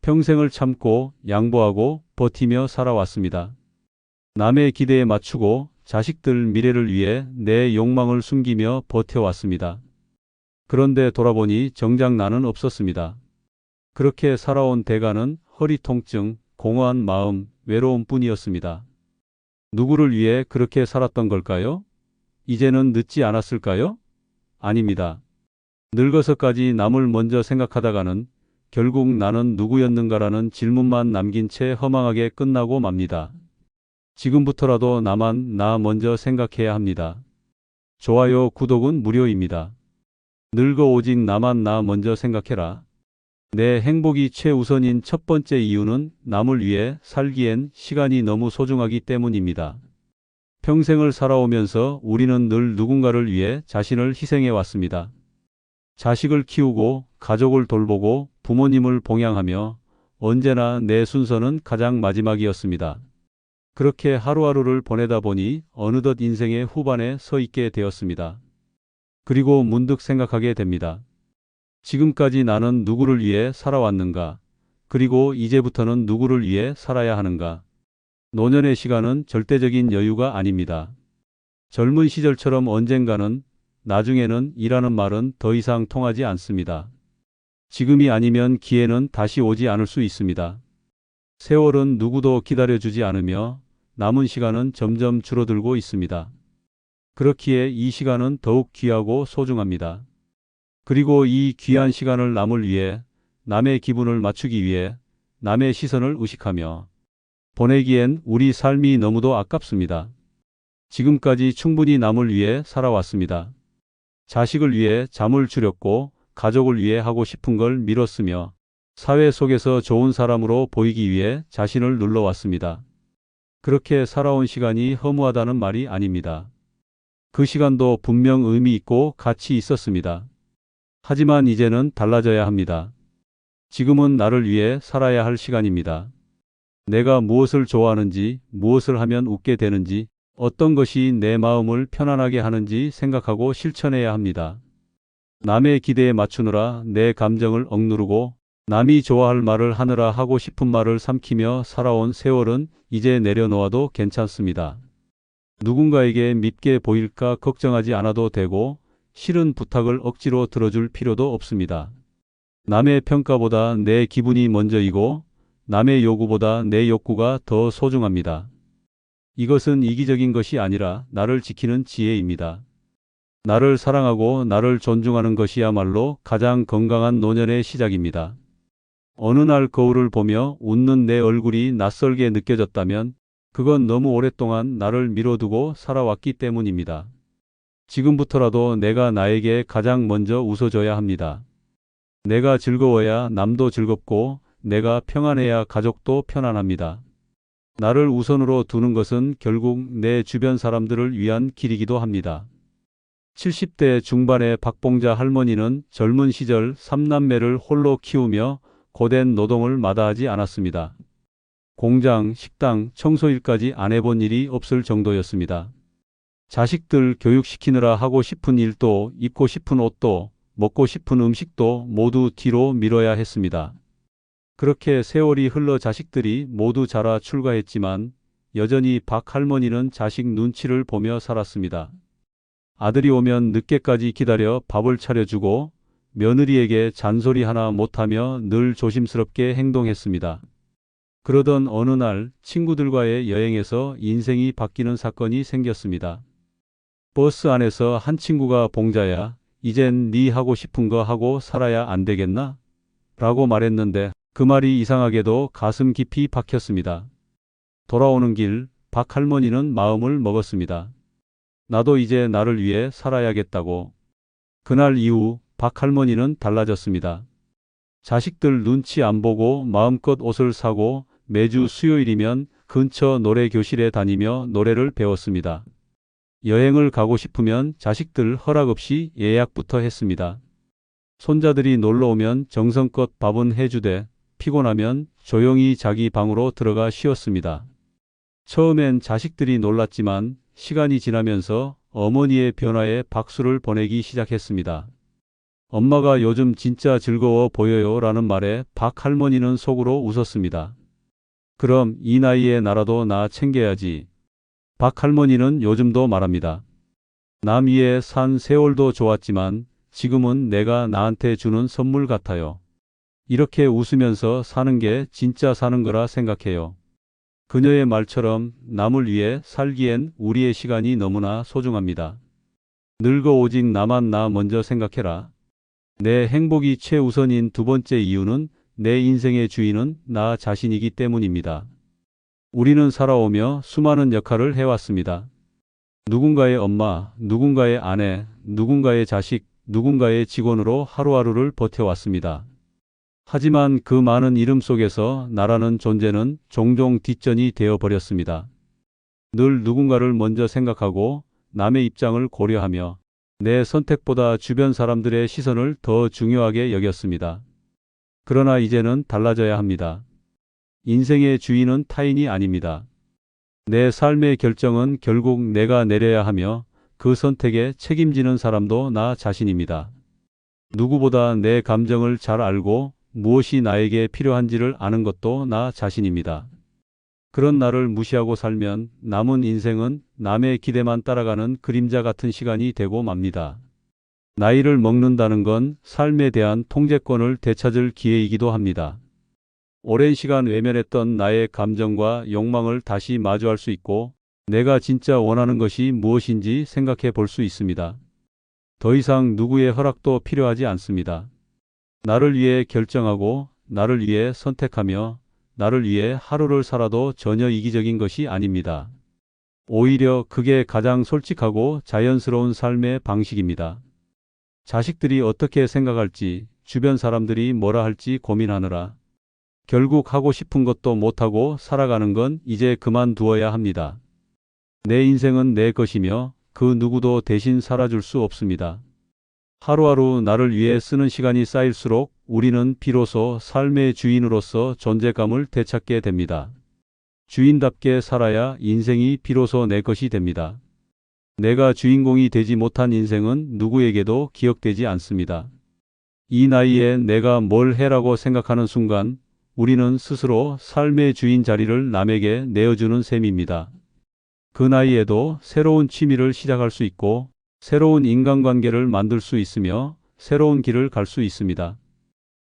평생을 참고 양보하고 버티며 살아왔습니다. 남의 기대에 맞추고 자식들 미래를 위해 내 욕망을 숨기며 버텨왔습니다. 그런데 돌아보니 정작 나는 없었습니다. 그렇게 살아온 대가는 허리 통증, 공허한 마음, 외로움뿐이었습니다. 누구를 위해 그렇게 살았던 걸까요? 이제는 늦지 않았을까요? 아닙니다. 늙어서까지 남을 먼저 생각하다가는 결국 나는 누구였는가라는 질문만 남긴 채 허망하게 끝나고 맙니다. 지금부터라도 나만 나 먼저 생각해야 합니다. 좋아요, 구독은 무료입니다. 늙어 오직 나만 나 먼저 생각해라. 내 행복이 최우선인 첫 번째 이유는 남을 위해 살기엔 시간이 너무 소중하기 때문입니다. 평생을 살아오면서 우리는 늘 누군가를 위해 자신을 희생해 왔습니다. 자식을 키우고 가족을 돌보고 부모님을 봉양하며 언제나 내 순서는 가장 마지막이었습니다. 그렇게 하루하루를 보내다 보니 어느덧 인생의 후반에 서 있게 되었습니다. 그리고 문득 생각하게 됩니다. 지금까지 나는 누구를 위해 살아왔는가? 그리고 이제부터는 누구를 위해 살아야 하는가? 노년의 시간은 절대적인 여유가 아닙니다. 젊은 시절처럼 언젠가는, 나중에는 이라는 말은 더 이상 통하지 않습니다. 지금이 아니면 기회는 다시 오지 않을 수 있습니다. 세월은 누구도 기다려주지 않으며 남은 시간은 점점 줄어들고 있습니다. 그렇기에 이 시간은 더욱 귀하고 소중합니다. 그리고 이 귀한 시간을 남을 위해, 남의 기분을 맞추기 위해, 남의 시선을 의식하며 보내기엔 우리 삶이 너무도 아깝습니다. 지금까지 충분히 남을 위해 살아왔습니다. 자식을 위해 잠을 줄였고 가족을 위해 하고 싶은 걸 미뤘으며 사회 속에서 좋은 사람으로 보이기 위해 자신을 눌러왔습니다. 그렇게 살아온 시간이 허무하다는 말이 아닙니다. 그 시간도 분명 의미 있고 가치 있었습니다. 하지만 이제는 달라져야 합니다. 지금은 나를 위해 살아야 할 시간입니다. 내가 무엇을 좋아하는지, 무엇을 하면 웃게 되는지, 어떤 것이 내 마음을 편안하게 하는지 생각하고 실천해야 합니다. 남의 기대에 맞추느라 내 감정을 억누르고 남이 좋아할 말을 하느라 하고 싶은 말을 삼키며 살아온 세월은 이제 내려놓아도 괜찮습니다. 누군가에게 밉게 보일까 걱정하지 않아도 되고 싫은 부탁을 억지로 들어줄 필요도 없습니다. 남의 평가보다 내 기분이 먼저이고 남의 요구보다 내 욕구가 더 소중합니다. 이것은 이기적인 것이 아니라 나를 지키는 지혜입니다. 나를 사랑하고 나를 존중하는 것이야말로 가장 건강한 노년의 시작입니다. 어느 날 거울을 보며 웃는 내 얼굴이 낯설게 느껴졌다면 그건 너무 오랫동안 나를 미뤄두고 살아왔기 때문입니다. 지금부터라도 내가 나에게 가장 먼저 웃어줘야 합니다. 내가 즐거워야 남도 즐겁고 내가 평안해야 가족도 편안합니다. 나를 우선으로 두는 것은 결국 내 주변 사람들을 위한 길이기도 합니다. 70대 중반의 박봉자 할머니는 젊은 시절 3남매를 홀로 키우며 고된 노동을 마다하지 않았습니다. 공장, 식당, 청소일까지 안 해본 일이 없을 정도였습니다. 자식들 교육시키느라 하고 싶은 일도 입고 싶은 옷도 먹고 싶은 음식도 모두 뒤로 미뤄야 했습니다. 그렇게 세월이 흘러 자식들이 모두 자라 출가했지만 여전히 박 할머니는 자식 눈치를 보며 살았습니다. 아들이 오면 늦게까지 기다려 밥을 차려주고 며느리에게 잔소리 하나 못하며 늘 조심스럽게 행동했습니다. 그러던 어느 날 친구들과의 여행에서 인생이 바뀌는 사건이 생겼습니다. 버스 안에서 한 친구가 봉자야, 이젠 네 하고 싶은 거 하고 살아야 안 되겠나? 라고 말했는데 그 말이 이상하게도 가슴 깊이 박혔습니다. 돌아오는 길 박 할머니는 마음을 먹었습니다. 나도 이제 나를 위해 살아야겠다고. 그날 이후 박 할머니는 달라졌습니다. 자식들 눈치 안 보고 마음껏 옷을 사고 매주 수요일이면 근처 노래 교실에 다니며 노래를 배웠습니다. 여행을 가고 싶으면 자식들 허락 없이 예약부터 했습니다. 손자들이 놀러 오면 정성껏 밥은 해주되 피곤하면 조용히 자기 방으로 들어가 쉬었습니다. 처음엔 자식들이 놀랐지만 시간이 지나면서 어머니의 변화에 박수를 보내기 시작했습니다. 엄마가 요즘 진짜 즐거워 보여요 라는 말에 박 할머니는 속으로 웃었습니다. 그럼 이 나이에 나라도 나 챙겨야지. 박 할머니는 요즘도 말합니다. 남 위에 산 세월도 좋았지만 지금은 내가 나한테 주는 선물 같아요. 이렇게 웃으면서 사는 게 진짜 사는 거라 생각해요. 그녀의 말처럼 남을 위해 살기엔 우리의 시간이 너무나 소중합니다. 늙어 오직 나만 나 먼저 생각해라. 내 행복이 최우선인 두 번째 이유는 내 인생의 주인은 나 자신이기 때문입니다. 우리는 살아오며 수많은 역할을 해왔습니다. 누군가의 엄마, 누군가의 아내, 누군가의 자식, 누군가의 직원으로 하루하루를 버텨왔습니다. 하지만 그 많은 이름 속에서 나라는 존재는 종종 뒷전이 되어버렸습니다. 늘 누군가를 먼저 생각하고 남의 입장을 고려하며 내 선택보다 주변 사람들의 시선을 더 중요하게 여겼습니다. 그러나 이제는 달라져야 합니다. 인생의 주인은 타인이 아닙니다. 내 삶의 결정은 결국 내가 내려야 하며 그 선택에 책임지는 사람도 나 자신입니다. 누구보다 내 감정을 잘 알고 무엇이 나에게 필요한지를 아는 것도 나 자신입니다. 그런 나를 무시하고 살면 남은 인생은 남의 기대만 따라가는 그림자 같은 시간이 되고 맙니다. 나이를 먹는다는 건 삶에 대한 통제권을 되찾을 기회이기도 합니다. 오랜 시간 외면했던 나의 감정과 욕망을 다시 마주할 수 있고 내가 진짜 원하는 것이 무엇인지 생각해 볼 수 있습니다. 더 이상 누구의 허락도 필요하지 않습니다. 나를 위해 결정하고 나를 위해 선택하며 나를 위해 하루를 살아도 전혀 이기적인 것이 아닙니다. 오히려 그게 가장 솔직하고 자연스러운 삶의 방식입니다. 자식들이 어떻게 생각할지, 주변 사람들이 뭐라 할지 고민하느라 결국 하고 싶은 것도 못하고 살아가는 건 이제 그만두어야 합니다. 내 인생은 내 것이며 그 누구도 대신 살아줄 수 없습니다. 하루하루 나를 위해 쓰는 시간이 쌓일수록 우리는 비로소 삶의 주인으로서 존재감을 되찾게 됩니다. 주인답게 살아야 인생이 비로소 내 것이 됩니다. 내가 주인공이 되지 못한 인생은 누구에게도 기억되지 않습니다. 이 나이에 내가 뭘 해라고 생각하는 순간 우리는 스스로 삶의 주인 자리를 남에게 내어주는 셈입니다. 그 나이에도 새로운 취미를 시작할 수 있고 새로운 인간관계를 만들 수 있으며 새로운 길을 갈 수 있습니다.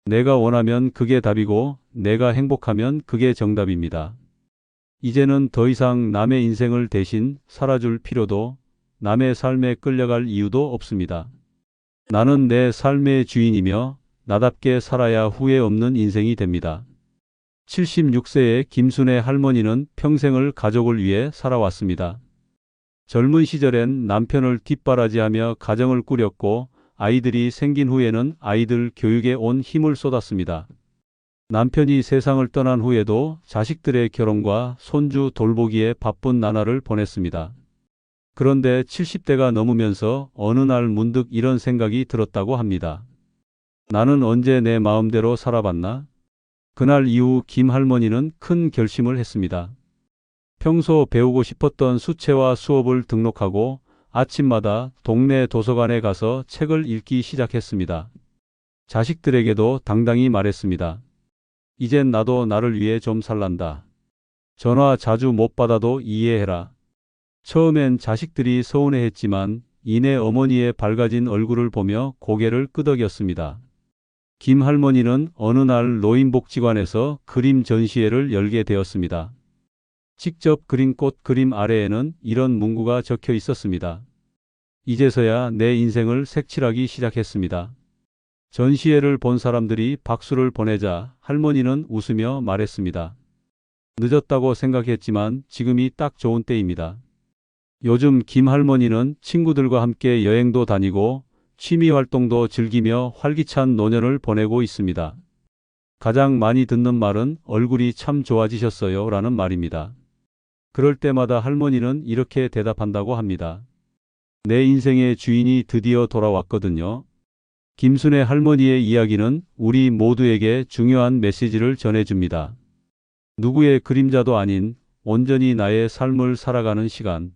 내가 원하면 그게 답이고 내가 행복하면 그게 정답입니다. 이제는 더 이상 남의 인생을 대신 살아줄 필요도 남의 삶에 끌려갈 이유도 없습니다. 나는 내 삶의 주인이며 나답게 살아야 후회 없는 인생이 됩니다. 76세의 김순애 할머니는 평생을 가족을 위해 살아왔습니다. 젊은 시절엔 남편을 뒷바라지하며 가정을 꾸렸고 아이들이 생긴 후에는 아이들 교육에 온 힘을 쏟았습니다. 남편이 세상을 떠난 후에도 자식들의 결혼과 손주 돌보기에 바쁜 나날을 보냈습니다. 그런데 70대가 넘으면서 어느 날 문득 이런 생각이 들었다고 합니다. 나는 언제 내 마음대로 살아봤나? 그날 이후 김 할머니는 큰 결심을 했습니다. 평소 배우고 싶었던 수채화 수업을 등록하고 아침마다 동네 도서관에 가서 책을 읽기 시작했습니다. 자식들에게도 당당히 말했습니다. 이젠 나도 나를 위해 좀 살란다. 전화 자주 못 받아도 이해해라. 처음엔 자식들이 서운해했지만 이내 어머니의 밝아진 얼굴을 보며 고개를 끄덕였습니다. 김 할머니는 어느 날 노인복지관에서 그림 전시회를 열게 되었습니다. 직접 그린 꽃 그림 아래에는 이런 문구가 적혀 있었습니다. 이제서야 내 인생을 색칠하기 시작했습니다. 전시회를 본 사람들이 박수를 보내자 할머니는 웃으며 말했습니다. 늦었다고 생각했지만 지금이 딱 좋은 때입니다. 요즘 김 할머니는 친구들과 함께 여행도 다니고 취미 활동도 즐기며 활기찬 노년을 보내고 있습니다. 가장 많이 듣는 말은 얼굴이 참 좋아지셨어요 라는 말입니다. 그럴 때마다 할머니는 이렇게 대답한다고 합니다. 내 인생의 주인이 드디어 돌아왔거든요. 김순애 할머니의 이야기는 우리 모두에게 중요한 메시지를 전해줍니다. 누구의 그림자도 아닌 온전히 나의 삶을 살아가는 시간.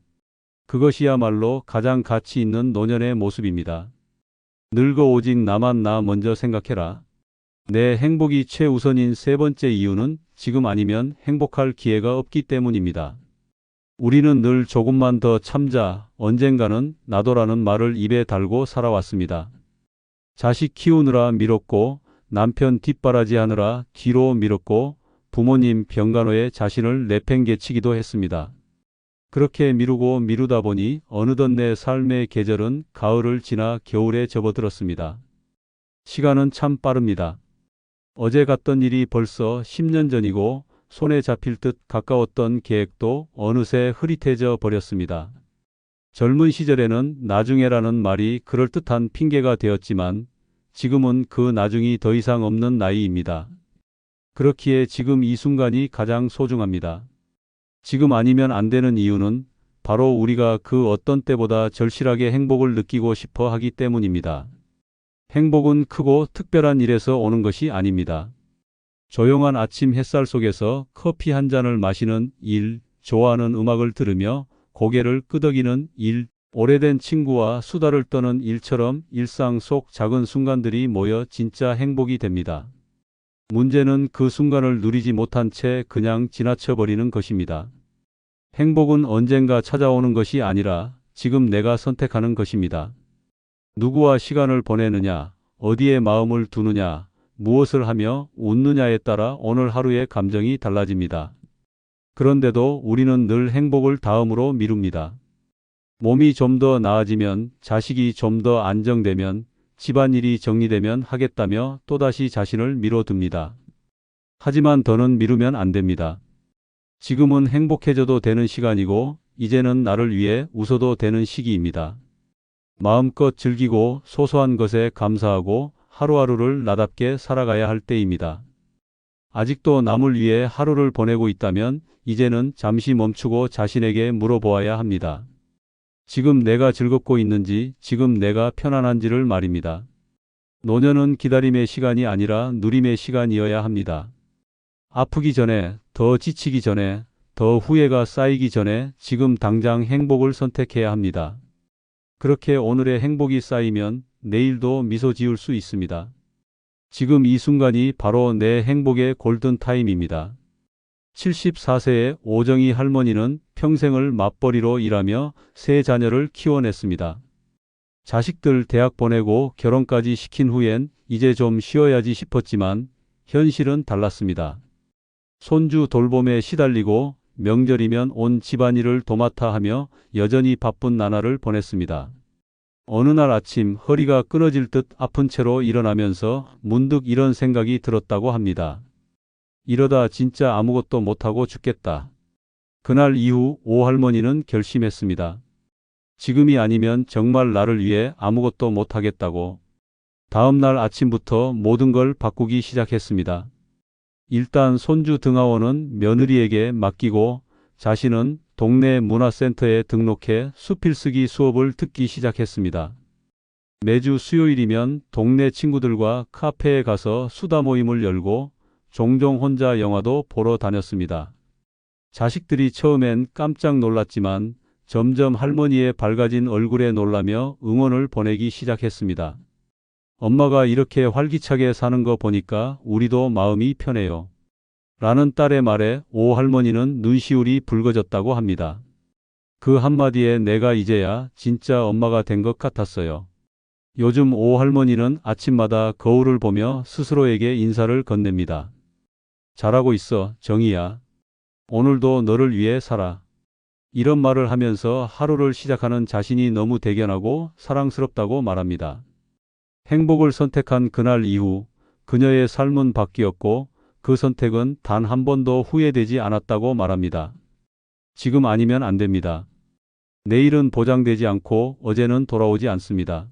그것이야말로 가장 가치 있는 노년의 모습입니다. 늙어 오직 나만 나 먼저 생각해라. 내 행복이 최우선인 세 번째 이유는 지금 아니면 행복할 기회가 없기 때문입니다. 우리는 늘 조금만 더 참자, 언젠가는 나도라는 말을 입에 달고 살아왔습니다. 자식 키우느라 미뤘고, 남편 뒷바라지하느라 뒤로 미뤘고, 부모님 병간호에 자신을 내팽개치기도 했습니다. 그렇게 미루고 미루다 보니 어느덧 내 삶의 계절은 가을을 지나 겨울에 접어들었습니다. 시간은 참 빠릅니다. 어제 갔던 일이 벌써 10년 전이고 손에 잡힐 듯 가까웠던 계획도 어느새 흐릿해져 버렸습니다. 젊은 시절에는 나중에라는 말이 그럴듯한 핑계가 되었지만 지금은 그 나중이 더 이상 없는 나이입니다. 그렇기에 지금 이 순간이 가장 소중합니다. 지금 아니면 안 되는 이유는 바로 우리가 그 어떤 때보다 절실하게 행복을 느끼고 싶어 하기 때문입니다. 행복은 크고 특별한 일에서 오는 것이 아닙니다. 조용한 아침 햇살 속에서 커피 한 잔을 마시는 일, 좋아하는 음악을 들으며 고개를 끄덕이는 일, 오래된 친구와 수다를 떠는 일처럼 일상 속 작은 순간들이 모여 진짜 행복이 됩니다. 문제는 그 순간을 누리지 못한 채 그냥 지나쳐버리는 것입니다. 행복은 언젠가 찾아오는 것이 아니라 지금 내가 선택하는 것입니다. 누구와 시간을 보내느냐, 어디에 마음을 두느냐, 무엇을 하며 웃느냐에 따라 오늘 하루의 감정이 달라집니다. 그런데도 우리는 늘 행복을 다음으로 미룹니다. 몸이 좀 더 나아지면, 자식이 좀 더 안정되면, 집안일이 정리되면 하겠다며 또다시 자신을 미뤄둡니다. 하지만 더는 미루면 안 됩니다. 지금은 행복해져도 되는 시간이고 이제는 나를 위해 웃어도 되는 시기입니다. 마음껏 즐기고 소소한 것에 감사하고 하루하루를 나답게 살아가야 할 때입니다. 아직도 남을 위해 하루를 보내고 있다면 이제는 잠시 멈추고 자신에게 물어보아야 합니다. 지금 내가 즐겁고 있는지, 지금 내가 편안한지를 말입니다. 노년은 기다림의 시간이 아니라 누림의 시간이어야 합니다. 아프기 전에, 더 지치기 전에, 더 후회가 쌓이기 전에 지금 당장 행복을 선택해야 합니다. 그렇게 오늘의 행복이 쌓이면 내일도 미소 지을 수 있습니다. 지금 이 순간이 바로 내 행복의 골든타임입니다. 74세의 오정희 할머니는 평생을 맞벌이로 일하며 세 자녀를 키워냈습니다. 자식들 대학 보내고 결혼까지 시킨 후엔 이제 좀 쉬어야지 싶었지만 현실은 달랐습니다. 손주 돌봄에 시달리고 명절이면 온 집안일을 도맡아 하며 여전히 바쁜 나날을 보냈습니다. 어느 날 아침 허리가 끊어질 듯 아픈 채로 일어나면서 문득 이런 생각이 들었다고 합니다. 이러다 진짜 아무것도 못하고 죽겠다. 그날 이후 오 할머니는 결심했습니다. 지금이 아니면 정말 나를 위해 아무것도 못하겠다고. 다음 날 아침부터 모든 걸 바꾸기 시작했습니다. 일단 손주 등하원은 며느리에게 맡기고 자신은 동네 문화센터에 등록해 수필쓰기 수업을 듣기 시작했습니다. 매주 수요일이면 동네 친구들과 카페에 가서 수다 모임을 열고 종종 혼자 영화도 보러 다녔습니다. 자식들이 처음엔 깜짝 놀랐지만 점점 할머니의 밝아진 얼굴에 놀라며 응원을 보내기 시작했습니다. 엄마가 이렇게 활기차게 사는 거 보니까 우리도 마음이 편해요. 라는 딸의 말에 오 할머니는 눈시울이 붉어졌다고 합니다. 그 한마디에 내가 이제야 진짜 엄마가 된 것 같았어요. 요즘 오 할머니는 아침마다 거울을 보며 스스로에게 인사를 건넵니다. 잘하고 있어, 정희야. 오늘도 너를 위해 살아. 이런 말을 하면서 하루를 시작하는 자신이 너무 대견하고 사랑스럽다고 말합니다. 행복을 선택한 그날 이후 그녀의 삶은 바뀌었고 그 선택은 단 한 번도 후회되지 않았다고 말합니다. 지금 아니면 안 됩니다. 내일은 보장되지 않고 어제는 돌아오지 않습니다.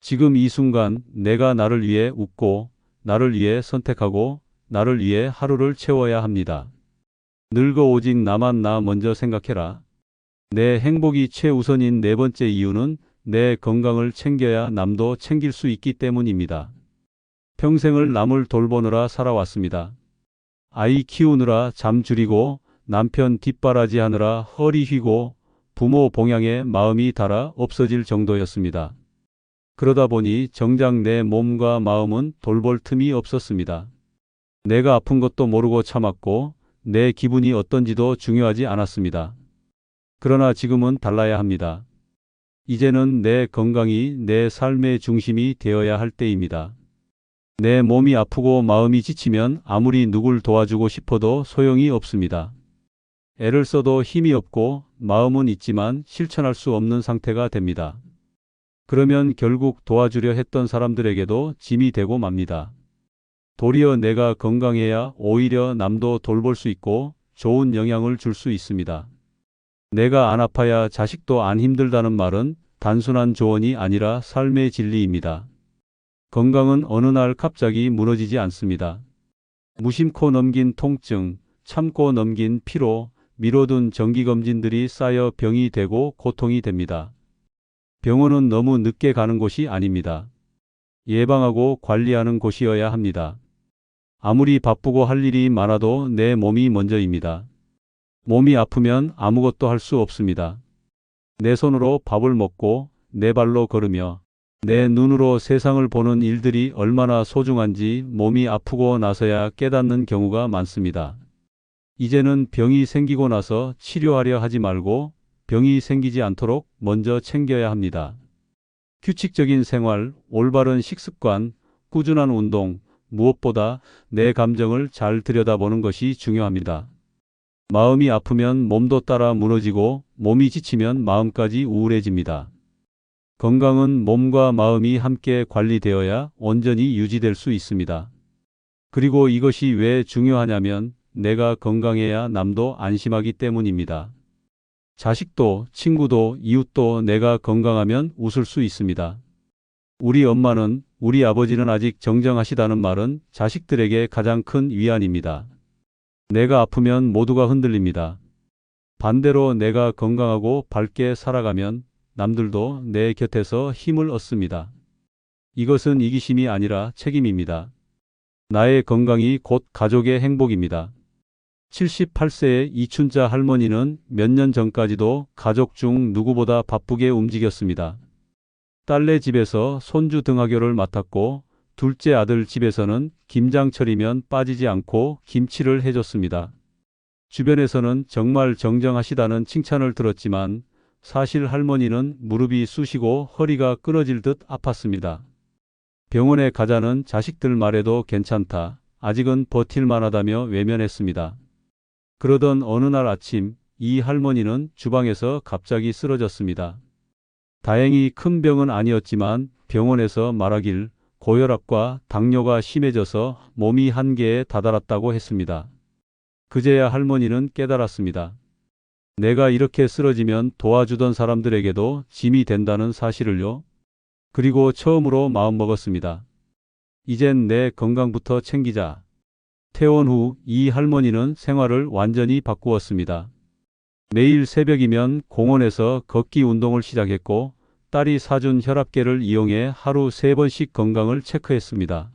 지금 이 순간 내가 나를 위해 웃고 나를 위해 선택하고 나를 위해 하루를 채워야 합니다. 늙어 오직 나만 나 먼저 생각해라. 내 행복이 최우선인 네 번째 이유는 내 건강을 챙겨야 남도 챙길 수 있기 때문입니다. 평생을 남을 돌보느라 살아왔습니다. 아이 키우느라 잠 줄이고 남편 뒷바라지 하느라 허리 휘고 부모 봉양에 마음이 닳아 없어질 정도였습니다. 그러다 보니 정작 내 몸과 마음은 돌볼 틈이 없었습니다. 내가 아픈 것도 모르고 참았고 내 기분이 어떤지도 중요하지 않았습니다. 그러나 지금은 달라야 합니다. 이제는 내 건강이 내 삶의 중심이 되어야 할 때입니다. 내 몸이 아프고 마음이 지치면 아무리 누굴 도와주고 싶어도 소용이 없습니다. 애를 써도 힘이 없고 마음은 있지만 실천할 수 없는 상태가 됩니다. 그러면 결국 도와주려 했던 사람들에게도 짐이 되고 맙니다. 도리어 내가 건강해야 오히려 남도 돌볼 수 있고 좋은 영향을 줄 수 있습니다. 내가 안 아파야 자식도 안 힘들다는 말은 단순한 조언이 아니라 삶의 진리입니다. 건강은 어느 날 갑자기 무너지지 않습니다. 무심코 넘긴 통증, 참고 넘긴 피로, 미뤄둔 정기검진들이 쌓여 병이 되고 고통이 됩니다. 병원은 너무 늦게 가는 곳이 아닙니다. 예방하고 관리하는 곳이어야 합니다. 아무리 바쁘고 할 일이 많아도 내 몸이 먼저입니다. 몸이 아프면 아무것도 할 수 없습니다. 내 손으로 밥을 먹고 내 발로 걸으며 내 눈으로 세상을 보는 일들이 얼마나 소중한지 몸이 아프고 나서야 깨닫는 경우가 많습니다. 이제는 병이 생기고 나서 치료하려 하지 말고 병이 생기지 않도록 먼저 챙겨야 합니다. 규칙적인 생활, 올바른 식습관, 꾸준한 운동, 무엇보다 내 감정을 잘 들여다보는 것이 중요합니다. 마음이 아프면 몸도 따라 무너지고 몸이 지치면 마음까지 우울해집니다. 건강은 몸과 마음이 함께 관리되어야 온전히 유지될 수 있습니다. 그리고 이것이 왜 중요하냐면 내가 건강해야 남도 안심하기 때문입니다. 자식도, 친구도, 이웃도 내가 건강하면 웃을 수 있습니다. 우리 엄마는, 우리 아버지는 아직 정정하시다는 말은 자식들에게 가장 큰 위안입니다. 내가 아프면 모두가 흔들립니다. 반대로 내가 건강하고 밝게 살아가면 남들도 내 곁에서 힘을 얻습니다. 이것은 이기심이 아니라 책임입니다. 나의 건강이 곧 가족의 행복입니다. 78세의 이춘자 할머니는 몇 년 전까지도 가족 중 누구보다 바쁘게 움직였습니다. 딸네 집에서 손주 등하교를 맡았고 둘째 아들 집에서는 김장철이면 빠지지 않고 김치를 해줬습니다. 주변에서는 정말 정정하시다는 칭찬을 들었지만 사실 할머니는 무릎이 쑤시고 허리가 끊어질 듯 아팠습니다. 병원에 가자는 자식들 말에도 괜찮다, 아직은 버틸만하다며 외면했습니다. 그러던 어느 날 아침 이 할머니는 주방에서 갑자기 쓰러졌습니다. 다행히 큰 병은 아니었지만 병원에서 말하길 고혈압과 당뇨가 심해져서 몸이 한계에 다다랐다고 했습니다. 그제야 할머니는 깨달았습니다. 내가 이렇게 쓰러지면 도와주던 사람들에게도 짐이 된다는 사실을요. 그리고 처음으로 마음먹었습니다. 이젠 내 건강부터 챙기자. 퇴원 후 이 할머니는 생활을 완전히 바꾸었습니다. 매일 새벽이면 공원에서 걷기 운동을 시작했고 딸이 사준 혈압계를 이용해 하루 3번씩 건강을 체크했습니다.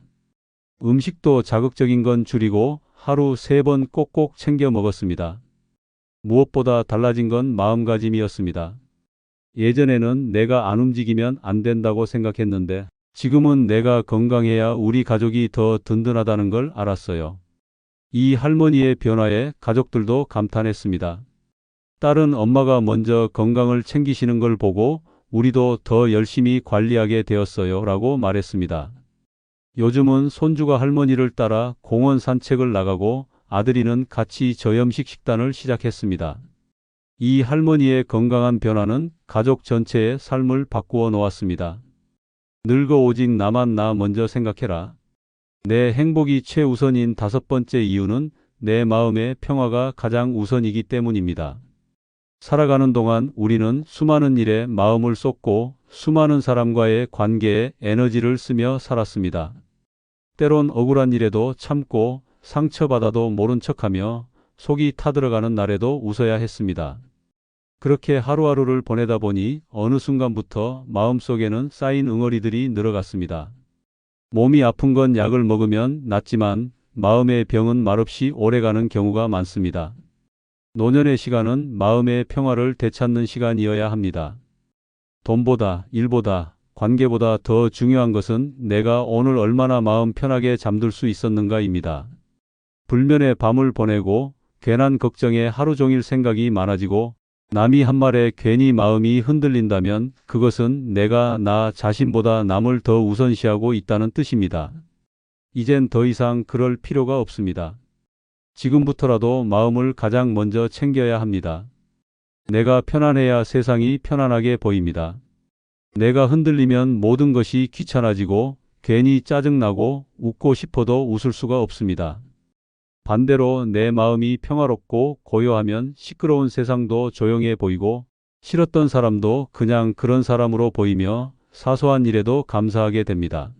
음식도 자극적인 건 줄이고 하루 3번 꼭꼭 챙겨 먹었습니다. 무엇보다 달라진 건 마음가짐이었습니다. 예전에는 내가 안 움직이면 안 된다고 생각했는데 지금은 내가 건강해야 우리 가족이 더 든든하다는 걸 알았어요. 이 할머니의 변화에 가족들도 감탄했습니다. 딸은 엄마가 먼저 건강을 챙기시는 걸 보고 우리도 더 열심히 관리하게 되었어요 라고 말했습니다. 요즘은 손주가 할머니를 따라 공원 산책을 나가고 아들이는 같이 저염식 식단을 시작했습니다. 이 할머니의 건강한 변화는 가족 전체의 삶을 바꾸어 놓았습니다. 늙어 오직 나만 나 먼저 생각해라. 내 행복이 최우선인 5번째 이유는 내 마음의 평화가 가장 우선이기 때문입니다. 살아가는 동안 우리는 수많은 일에 마음을 쏟고 수많은 사람과의 관계에 에너지를 쓰며 살았습니다. 때론 억울한 일에도 참고 상처받아도 모른 척하며 속이 타들어가는 날에도 웃어야 했습니다. 그렇게 하루하루를 보내다 보니 어느 순간부터 마음속에는 쌓인 응어리들이 늘어갔습니다. 몸이 아픈 건 약을 먹으면 낫지만 마음의 병은 말없이 오래가는 경우가 많습니다. 노년의 시간은 마음의 평화를 되찾는 시간이어야 합니다. 돈보다, 일보다, 관계보다 더 중요한 것은 내가 오늘 얼마나 마음 편하게 잠들 수 있었는가입니다. 불면의 밤을 보내고 괜한 걱정에 하루 종일 생각이 많아지고 남이 한 말에 괜히 마음이 흔들린다면 그것은 내가 나 자신보다 남을 더 우선시하고 있다는 뜻입니다. 이젠 더 이상 그럴 필요가 없습니다. 지금부터라도 마음을 가장 먼저 챙겨야 합니다. 내가 편안해야 세상이 편안하게 보입니다. 내가 흔들리면 모든 것이 귀찮아지고 괜히 짜증나고 웃고 싶어도 웃을 수가 없습니다. 반대로 내 마음이 평화롭고 고요하면 시끄러운 세상도 조용해 보이고 싫었던 사람도 그냥 그런 사람으로 보이며 사소한 일에도 감사하게 됩니다.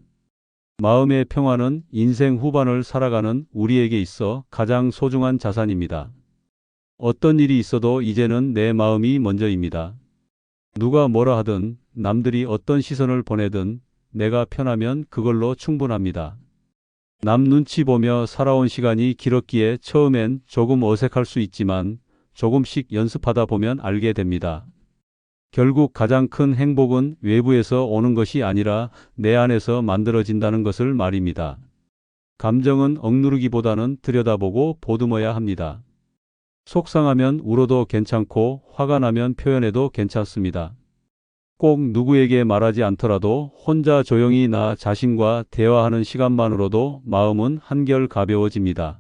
마음의 평화는 인생 후반을 살아가는 우리에게 있어 가장 소중한 자산입니다. 어떤 일이 있어도 이제는 내 마음이 먼저입니다. 누가 뭐라 하든 남들이 어떤 시선을 보내든 내가 편하면 그걸로 충분합니다. 남 눈치 보며 살아온 시간이 길었기에 처음엔 조금 어색할 수 있지만 조금씩 연습하다 보면 알게 됩니다. 결국 가장 큰 행복은 외부에서 오는 것이 아니라 내 안에서 만들어진다는 것을 말입니다. 감정은 억누르기보다는 들여다보고 보듬어야 합니다. 속상하면 울어도 괜찮고 화가 나면 표현해도 괜찮습니다. 꼭 누구에게 말하지 않더라도 혼자 조용히 나 자신과 대화하는 시간만으로도 마음은 한결 가벼워집니다.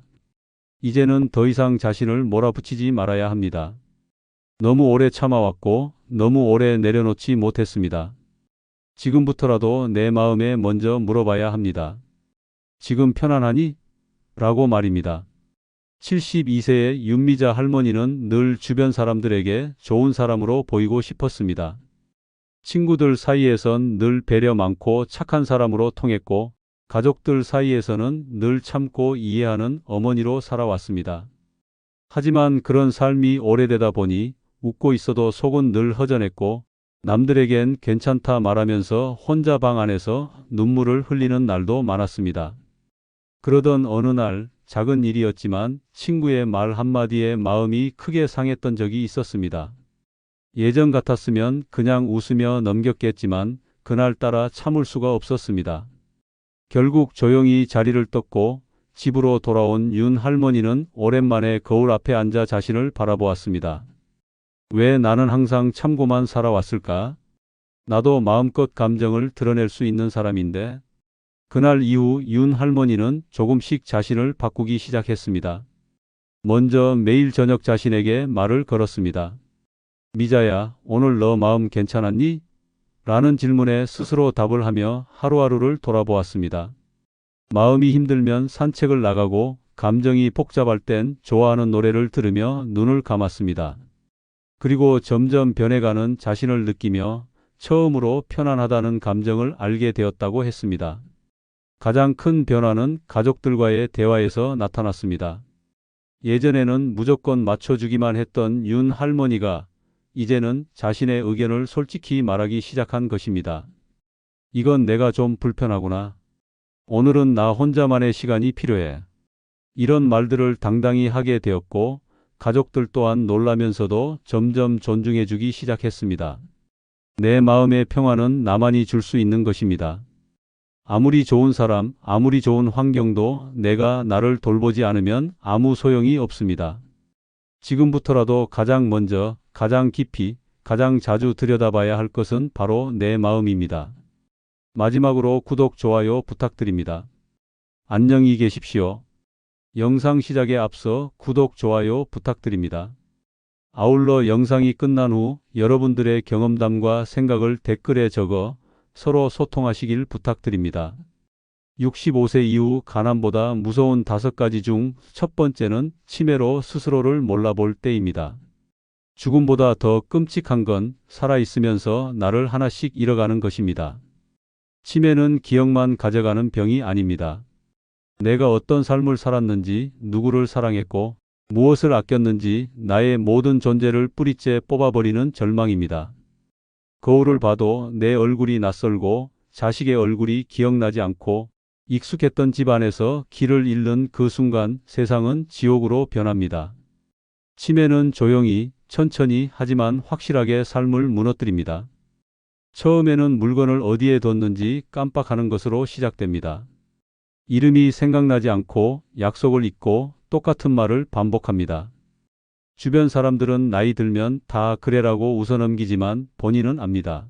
이제는 더 이상 자신을 몰아붙이지 말아야 합니다. 너무 오래 참아왔고 너무 오래 내려놓지 못했습니다. 지금부터라도 내 마음에 먼저 물어봐야 합니다. 지금 편안하니? 라고 말입니다. 72세의 윤미자 할머니는 늘 주변 사람들에게 좋은 사람으로 보이고 싶었습니다. 친구들 사이에선 늘 배려 많고 착한 사람으로 통했고 가족들 사이에서는 늘 참고 이해하는 어머니로 살아왔습니다. 하지만 그런 삶이 오래되다 보니 웃고 있어도 속은 늘 허전했고 남들에겐 괜찮다 말하면서 혼자 방 안에서 눈물을 흘리는 날도 많았습니다. 그러던 어느 날 작은 일이었지만 친구의 말 한마디에 마음이 크게 상했던 적이 있었습니다. 예전 같았으면 그냥 웃으며 넘겼겠지만 그날따라 참을 수가 없었습니다. 결국 조용히 자리를 떴고 집으로 돌아온 윤 할머니는 오랜만에 거울 앞에 앉아 자신을 바라보았습니다. 왜 나는 항상 참고만 살아왔을까? 나도 마음껏 감정을 드러낼 수 있는 사람인데. 그날 이후 윤 할머니는 조금씩 자신을 바꾸기 시작했습니다. 먼저 매일 저녁 자신에게 말을 걸었습니다. 미자야, 오늘 너 마음 괜찮았니? 라는 질문에 스스로 답을 하며 하루하루를 돌아보았습니다. 마음이 힘들면 산책을 나가고 감정이 복잡할 땐 좋아하는 노래를 들으며 눈을 감았습니다. 그리고 점점 변해가는 자신을 느끼며 처음으로 편안하다는 감정을 알게 되었다고 했습니다. 가장 큰 변화는 가족들과의 대화에서 나타났습니다. 예전에는 무조건 맞춰주기만 했던 윤 할머니가 이제는 자신의 의견을 솔직히 말하기 시작한 것입니다. 이건 내가 좀 불편하구나. 오늘은 나 혼자만의 시간이 필요해. 이런 말들을 당당히 하게 되었고 가족들 또한 놀라면서도 점점 존중해주기 시작했습니다. 내 마음의 평화는 나만이 줄 수 있는 것입니다. 아무리 좋은 사람, 아무리 좋은 환경도 내가 나를 돌보지 않으면 아무 소용이 없습니다. 지금부터라도 가장 먼저, 가장 깊이, 가장 자주 들여다봐야 할 것은 바로 내 마음입니다. 마지막으로 구독, 좋아요 부탁드립니다. 안녕히 계십시오. 영상 시작에 앞서 구독, 좋아요 부탁드립니다. 아울러 영상이 끝난 후 여러분들의 경험담과 생각을 댓글에 적어 서로 소통하시길 부탁드립니다. 65세 이후 가난보다 무서운 5가지 중 첫 번째는 치매로 스스로를 몰라볼 때입니다. 죽음보다 더 끔찍한 건 살아있으면서 나를 하나씩 잃어가는 것입니다. 치매는 기억만 가져가는 병이 아닙니다. 내가 어떤 삶을 살았는지, 누구를 사랑했고, 무엇을 아꼈는지 나의 모든 존재를 뿌리째 뽑아버리는 절망입니다. 거울을 봐도 내 얼굴이 낯설고 자식의 얼굴이 기억나지 않고 익숙했던 집 안에서 길을 잃는 그 순간 세상은 지옥으로 변합니다. 치매는 조용히, 천천히 하지만 확실하게 삶을 무너뜨립니다. 처음에는 물건을 어디에 뒀는지 깜빡하는 것으로 시작됩니다. 이름이 생각나지 않고 약속을 잊고 똑같은 말을 반복합니다. 주변 사람들은 나이 들면 다 그래라고 웃어넘기지만 본인은 압니다.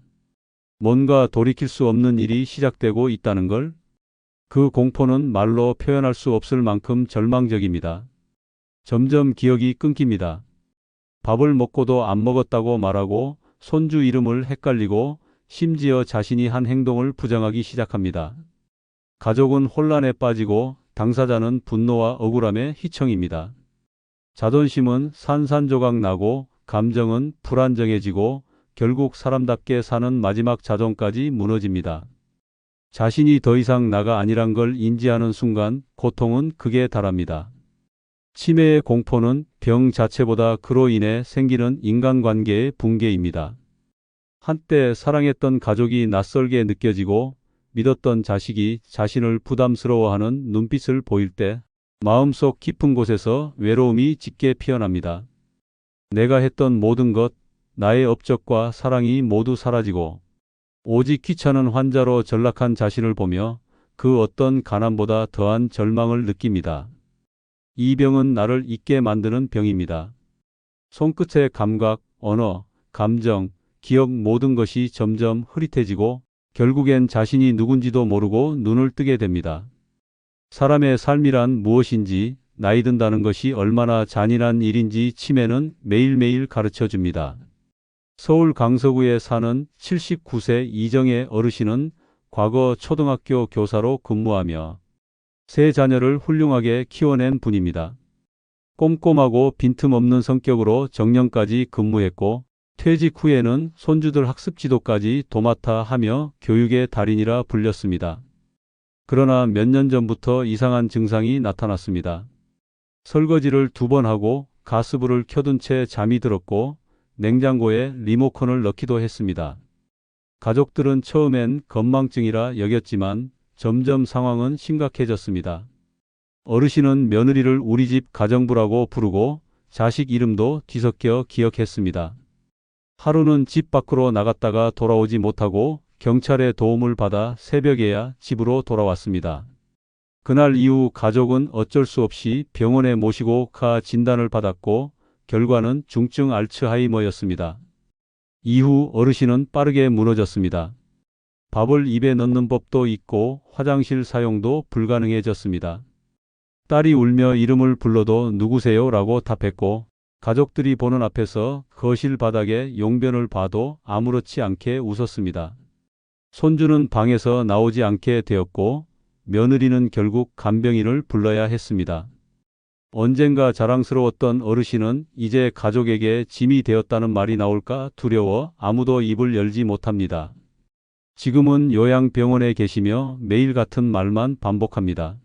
뭔가 돌이킬 수 없는 일이 시작되고 있다는 걸. 그 공포는 말로 표현할 수 없을 만큼 절망적입니다. 점점 기억이 끊깁니다. 밥을 먹고도 안 먹었다고 말하고 손주 이름을 헷갈리고 심지어 자신이 한 행동을 부정하기 시작합니다. 가족은 혼란에 빠지고 당사자는 분노와 억울함에 휘청입니다. 자존심은 산산조각 나고 감정은 불안정해지고 결국 사람답게 사는 마지막 자존까지 무너집니다. 자신이 더 이상 나가 아니란 걸 인지하는 순간 고통은 극에 달합니다. 치매의 공포는 병 자체보다 그로 인해 생기는 인간관계의 붕괴입니다. 한때 사랑했던 가족이 낯설게 느껴지고 믿었던 자식이 자신을 부담스러워하는 눈빛을 보일 때 마음속 깊은 곳에서 외로움이 짙게 피어납니다. 내가 했던 모든 것, 나의 업적과 사랑이 모두 사라지고 오직 귀찮은 환자로 전락한 자신을 보며 그 어떤 가난보다 더한 절망을 느낍니다. 이 병은 나를 잊게 만드는 병입니다. 손끝의 감각, 언어, 감정, 기억 모든 것이 점점 흐릿해지고 결국엔 자신이 누군지도 모르고 눈을 뜨게 됩니다. 사람의 삶이란 무엇인지, 나이 든다는 것이 얼마나 잔인한 일인지 치매는 매일매일 가르쳐 줍니다. 서울 강서구에 사는 79세 이정의 어르신은 과거 초등학교 교사로 근무하며 세 자녀를 훌륭하게 키워낸 분입니다. 꼼꼼하고 빈틈없는 성격으로 정년까지 근무했고 퇴직 후에는 손주들 학습 지도까지 도맡아 하며 교육의 달인이라 불렸습니다. 그러나 몇 년 전부터 이상한 증상이 나타났습니다. 설거지를 2번 하고 가스불을 켜둔 채 잠이 들었고 냉장고에 리모컨을 넣기도 했습니다. 가족들은 처음엔 건망증이라 여겼지만 점점 상황은 심각해졌습니다. 어르신은 며느리를 우리 집 가정부라고 부르고 자식 이름도 뒤섞여 기억했습니다. 하루는 집 밖으로 나갔다가 돌아오지 못하고 경찰의 도움을 받아 새벽에야 집으로 돌아왔습니다. 그날 이후 가족은 어쩔 수 없이 병원에 모시고 가 진단을 받았고 결과는 중증 알츠하이머였습니다. 이후 어르신은 빠르게 무너졌습니다. 밥을 입에 넣는 법도 잊고 화장실 사용도 불가능해졌습니다. 딸이 울며 이름을 불러도 누구세요? 라고 답했고 가족들이 보는 앞에서 거실 바닥에 용변을 봐도 아무렇지 않게 웃었습니다. 손주는 방에서 나오지 않게 되었고 며느리는 결국 간병인을 불러야 했습니다. 언젠가 자랑스러웠던 어르신은 이제 가족에게 짐이 되었다는 말이 나올까 두려워 아무도 입을 열지 못합니다. 지금은 요양병원에 계시며 매일 같은 말만 반복합니다.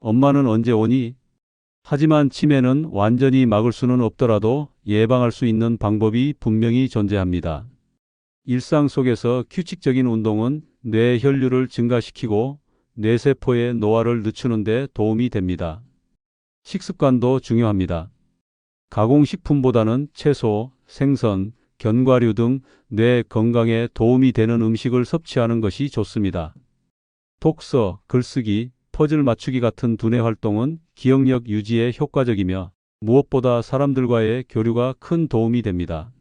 엄마는 언제 오니? 하지만 치매는 완전히 막을 수는 없더라도 예방할 수 있는 방법이 분명히 존재합니다. 일상 속에서 규칙적인 운동은 뇌 혈류를 증가시키고 뇌세포의 노화를 늦추는 데 도움이 됩니다. 식습관도 중요합니다. 가공식품보다는 채소, 생선, 견과류 등 뇌 건강에 도움이 되는 음식을 섭취하는 것이 좋습니다. 독서, 글쓰기, 퍼즐 맞추기 같은 두뇌 활동은 기억력 유지에 효과적이며 무엇보다 사람들과의 교류가 큰 도움이 됩니다.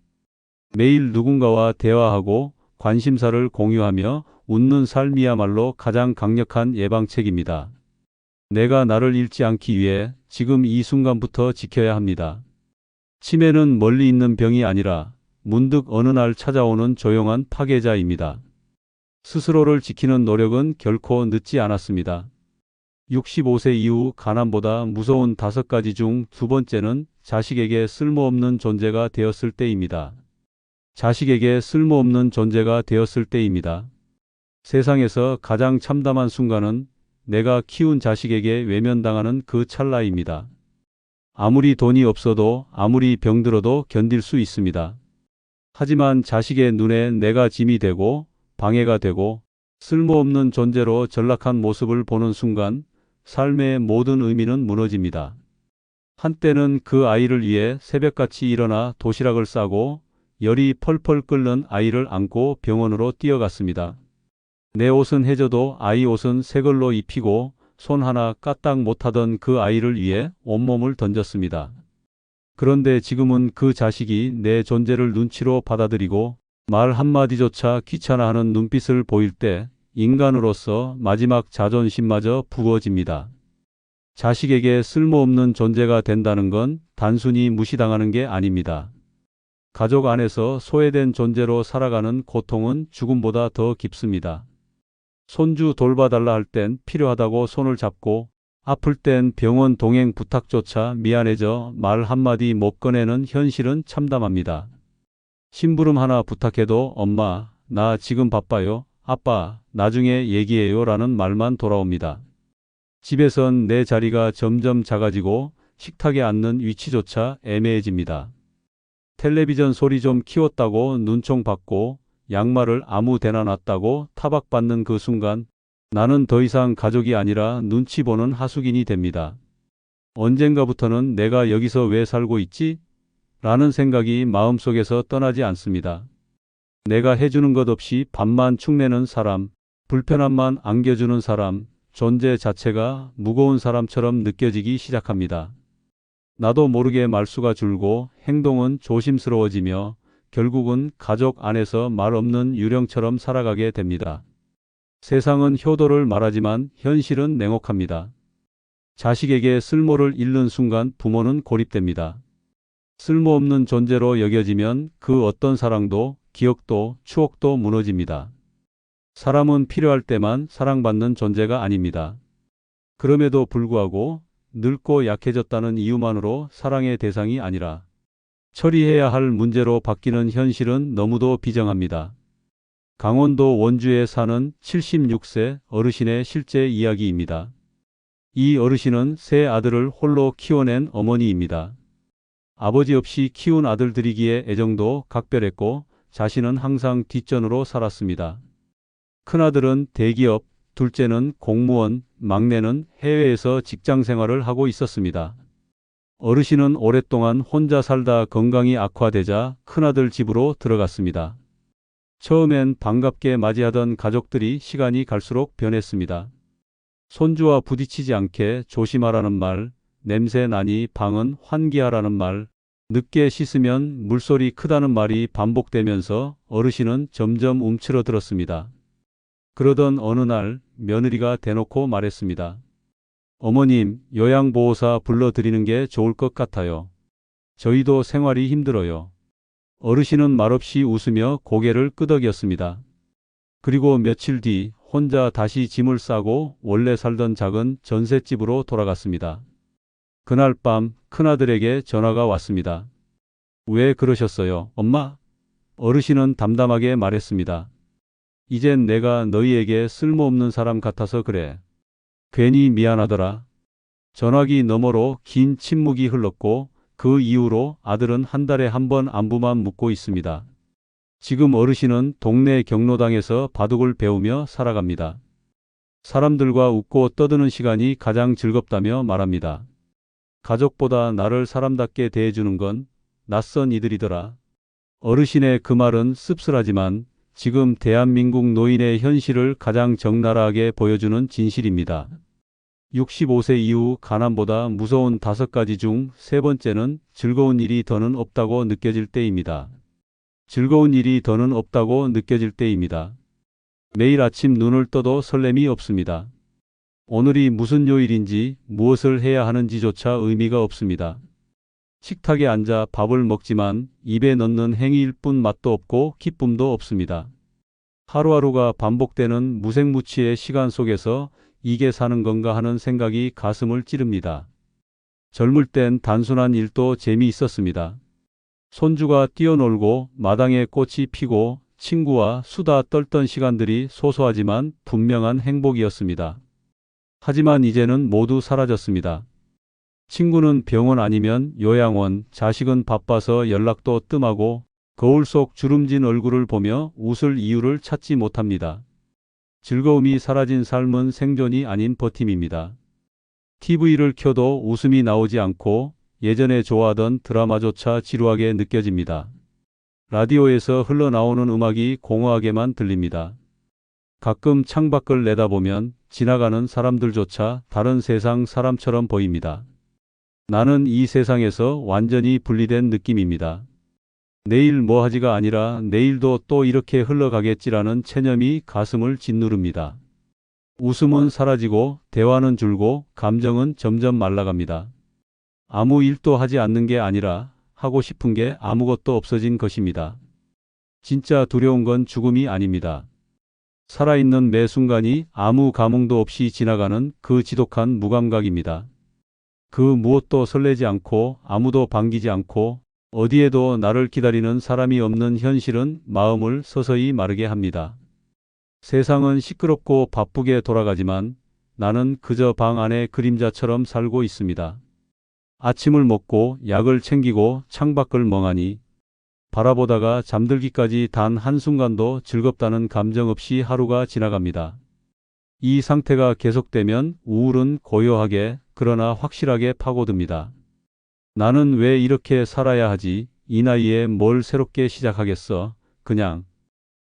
매일 누군가와 대화하고 관심사를 공유하며 웃는 삶이야말로 가장 강력한 예방책입니다. 내가 나를 잃지 않기 위해 지금 이 순간부터 지켜야 합니다. 치매는 멀리 있는 병이 아니라 문득 어느 날 찾아오는 조용한 파괴자입니다. 스스로를 지키는 노력은 결코 늦지 않았습니다. 65세 이후 가난보다 무서운 5가지 중 2번째는 자식에게 쓸모없는 존재가 되었을 때입니다. 자식에게 쓸모없는 존재가 되었을 때입니다. 세상에서 가장 참담한 순간은 내가 키운 자식에게 외면당하는 그 찰나입니다. 아무리 돈이 없어도 아무리 병들어도 견딜 수 있습니다. 하지만 자식의 눈에 내가 짐이 되고 방해가 되고 쓸모없는 존재로 전락한 모습을 보는 순간 삶의 모든 의미는 무너집니다. 한때는 그 아이를 위해 새벽같이 일어나 도시락을 싸고 열이 펄펄 끓는 아이를 안고 병원으로 뛰어갔습니다. 내 옷은 해져도 아이 옷은 새 걸로 입히고 손 하나 까딱 못하던 그 아이를 위해 온몸을 던졌습니다. 그런데 지금은 그 자식이 내 존재를 눈치로 받아들이고 말 한마디조차 귀찮아하는 눈빛을 보일 때 인간으로서 마지막 자존심마저 부어집니다. 자식에게 쓸모없는 존재가 된다는 건 단순히 무시당하는 게 아닙니다. 가족 안에서 소외된 존재로 살아가는 고통은 죽음보다 더 깊습니다. 손주 돌봐달라 할 땐 필요하다고 손을 잡고 아플 땐 병원 동행 부탁조차 미안해져 말 한마디 못 꺼내는 현실은 참담합니다. 심부름 하나 부탁해도 엄마, 나 지금 바빠요. 아빠, 나중에 얘기해요 라는 말만 돌아옵니다. 집에선 내 자리가 점점 작아지고 식탁에 앉는 위치조차 애매해집니다. 텔레비전 소리 좀 키웠다고 눈총 받고 양말을 아무 데나 놨다고 타박받는 그 순간 나는 더 이상 가족이 아니라 눈치 보는 하숙인이 됩니다. 언젠가부터는 내가 여기서 왜 살고 있지? 라는 생각이 마음속에서 떠나지 않습니다. 내가 해주는 것 없이 밥만 축내는 사람, 불편함만 안겨주는 사람, 존재 자체가 무거운 사람처럼 느껴지기 시작합니다. 나도 모르게 말수가 줄고 행동은 조심스러워지며 결국은 가족 안에서 말 없는 유령처럼 살아가게 됩니다. 세상은 효도를 말하지만 현실은 냉혹합니다. 자식에게 쓸모를 잃는 순간 부모는 고립됩니다. 쓸모없는 존재로 여겨지면 그 어떤 사랑도 기억도 추억도 무너집니다. 사람은 필요할 때만 사랑받는 존재가 아닙니다. 그럼에도 불구하고 늙고 약해졌다는 이유만으로 사랑의 대상이 아니라 처리해야 할 문제로 바뀌는 현실은 너무도 비정합니다. 강원도 원주에 사는 76세 어르신의 실제 이야기입니다. 이 어르신은 세 아들을 홀로 키워낸 어머니입니다. 아버지 없이 키운 아들들이기에 애정도 각별했고 자신은 항상 뒷전으로 살았습니다. 큰아들은 대기업, 둘째는 공무원, 막내는 해외에서 직장 생활을 하고 있었습니다. 어르신은 오랫동안 혼자 살다 건강이 악화되자 큰아들 집으로 들어갔습니다. 처음엔 반갑게 맞이하던 가족들이 시간이 갈수록 변했습니다. 손주와 부딪히지 않게 조심하라는 말, 냄새 나니 방은 환기하라는 말, 늦게 씻으면 물소리 크다는 말이 반복되면서 어르신은 점점 움츠러들었습니다. 그러던 어느 날 며느리가 대놓고 말했습니다. 어머님, 요양보호사 불러드리는 게 좋을 것 같아요. 저희도 생활이 힘들어요. 어르신은 말없이 웃으며 고개를 끄덕였습니다. 그리고 며칠 뒤 혼자 다시 짐을 싸고 원래 살던 작은 전셋집으로 돌아갔습니다. 그날 밤 큰아들에게 전화가 왔습니다. 왜 그러셨어요, 엄마? 어르신은 담담하게 말했습니다. 이젠 내가 너희에게 쓸모없는 사람 같아서 그래. 괜히 미안하더라. 전화기 너머로 긴 침묵이 흘렀고 그 이후로 아들은 한 달에 한 번 안부만 묻고 있습니다. 지금 어르신은 동네 경로당에서 바둑을 배우며 살아갑니다. 사람들과 웃고 떠드는 시간이 가장 즐겁다며 말합니다. 가족보다 나를 사람답게 대해주는 건 낯선 이들이더라. 어르신의 그 말은 씁쓸하지만 지금 대한민국 노인의 현실을 가장 적나라하게 보여주는 진실입니다. 65세 이후 가난보다 무서운 5가지 중 3번째는 즐거운 일이 더는 없다고 느껴질 때입니다. 즐거운 일이 더는 없다고 느껴질 때입니다. 매일 아침 눈을 떠도 설렘이 없습니다. 오늘이 무슨 요일인지 무엇을 해야 하는지조차 의미가 없습니다. 식탁에 앉아 밥을 먹지만 입에 넣는 행위일 뿐 맛도 없고 기쁨도 없습니다. 하루하루가 반복되는 무색무취의 시간 속에서 이게 사는 건가 하는 생각이 가슴을 찌릅니다. 젊을 땐 단순한 일도 재미있었습니다. 손주가 뛰어놀고 마당에 꽃이 피고 친구와 수다 떨던 시간들이 소소하지만 분명한 행복이었습니다. 하지만 이제는 모두 사라졌습니다. 친구는 병원 아니면 요양원, 자식은 바빠서 연락도 뜸하고 거울 속 주름진 얼굴을 보며 웃을 이유를 찾지 못합니다. 즐거움이 사라진 삶은 생존이 아닌 버팀입니다. TV를 켜도 웃음이 나오지 않고 예전에 좋아하던 드라마조차 지루하게 느껴집니다. 라디오에서 흘러나오는 음악이 공허하게만 들립니다. 가끔 창밖을 내다보면 지나가는 사람들조차 다른 세상 사람처럼 보입니다. 나는 이 세상에서 완전히 분리된 느낌입니다. 내일 뭐 하지가 아니라 내일도 또 이렇게 흘러가겠지라는 체념이 가슴을 짓누릅니다. 웃음은 사라지고 대화는 줄고 감정은 점점 말라갑니다. 아무 일도 하지 않는 게 아니라 하고 싶은 게 아무것도 없어진 것입니다. 진짜 두려운 건 죽음이 아닙니다. 살아있는 매 순간이 아무 감흥도 없이 지나가는 그 지독한 무감각입니다. 그 무엇도 설레지 않고 아무도 반기지 않고 어디에도 나를 기다리는 사람이 없는 현실은 마음을 서서히 마르게 합니다. 세상은 시끄럽고 바쁘게 돌아가지만 나는 그저 방 안의 그림자처럼 살고 있습니다. 아침을 먹고 약을 챙기고 창밖을 멍하니 바라보다가 잠들기까지 단 한순간도 즐겁다는 감정 없이 하루가 지나갑니다. 이 상태가 계속되면 우울은 고요하게 그러나 확실하게 파고듭니다. 나는 왜 이렇게 살아야 하지? 이 나이에 뭘 새롭게 시작하겠어? 그냥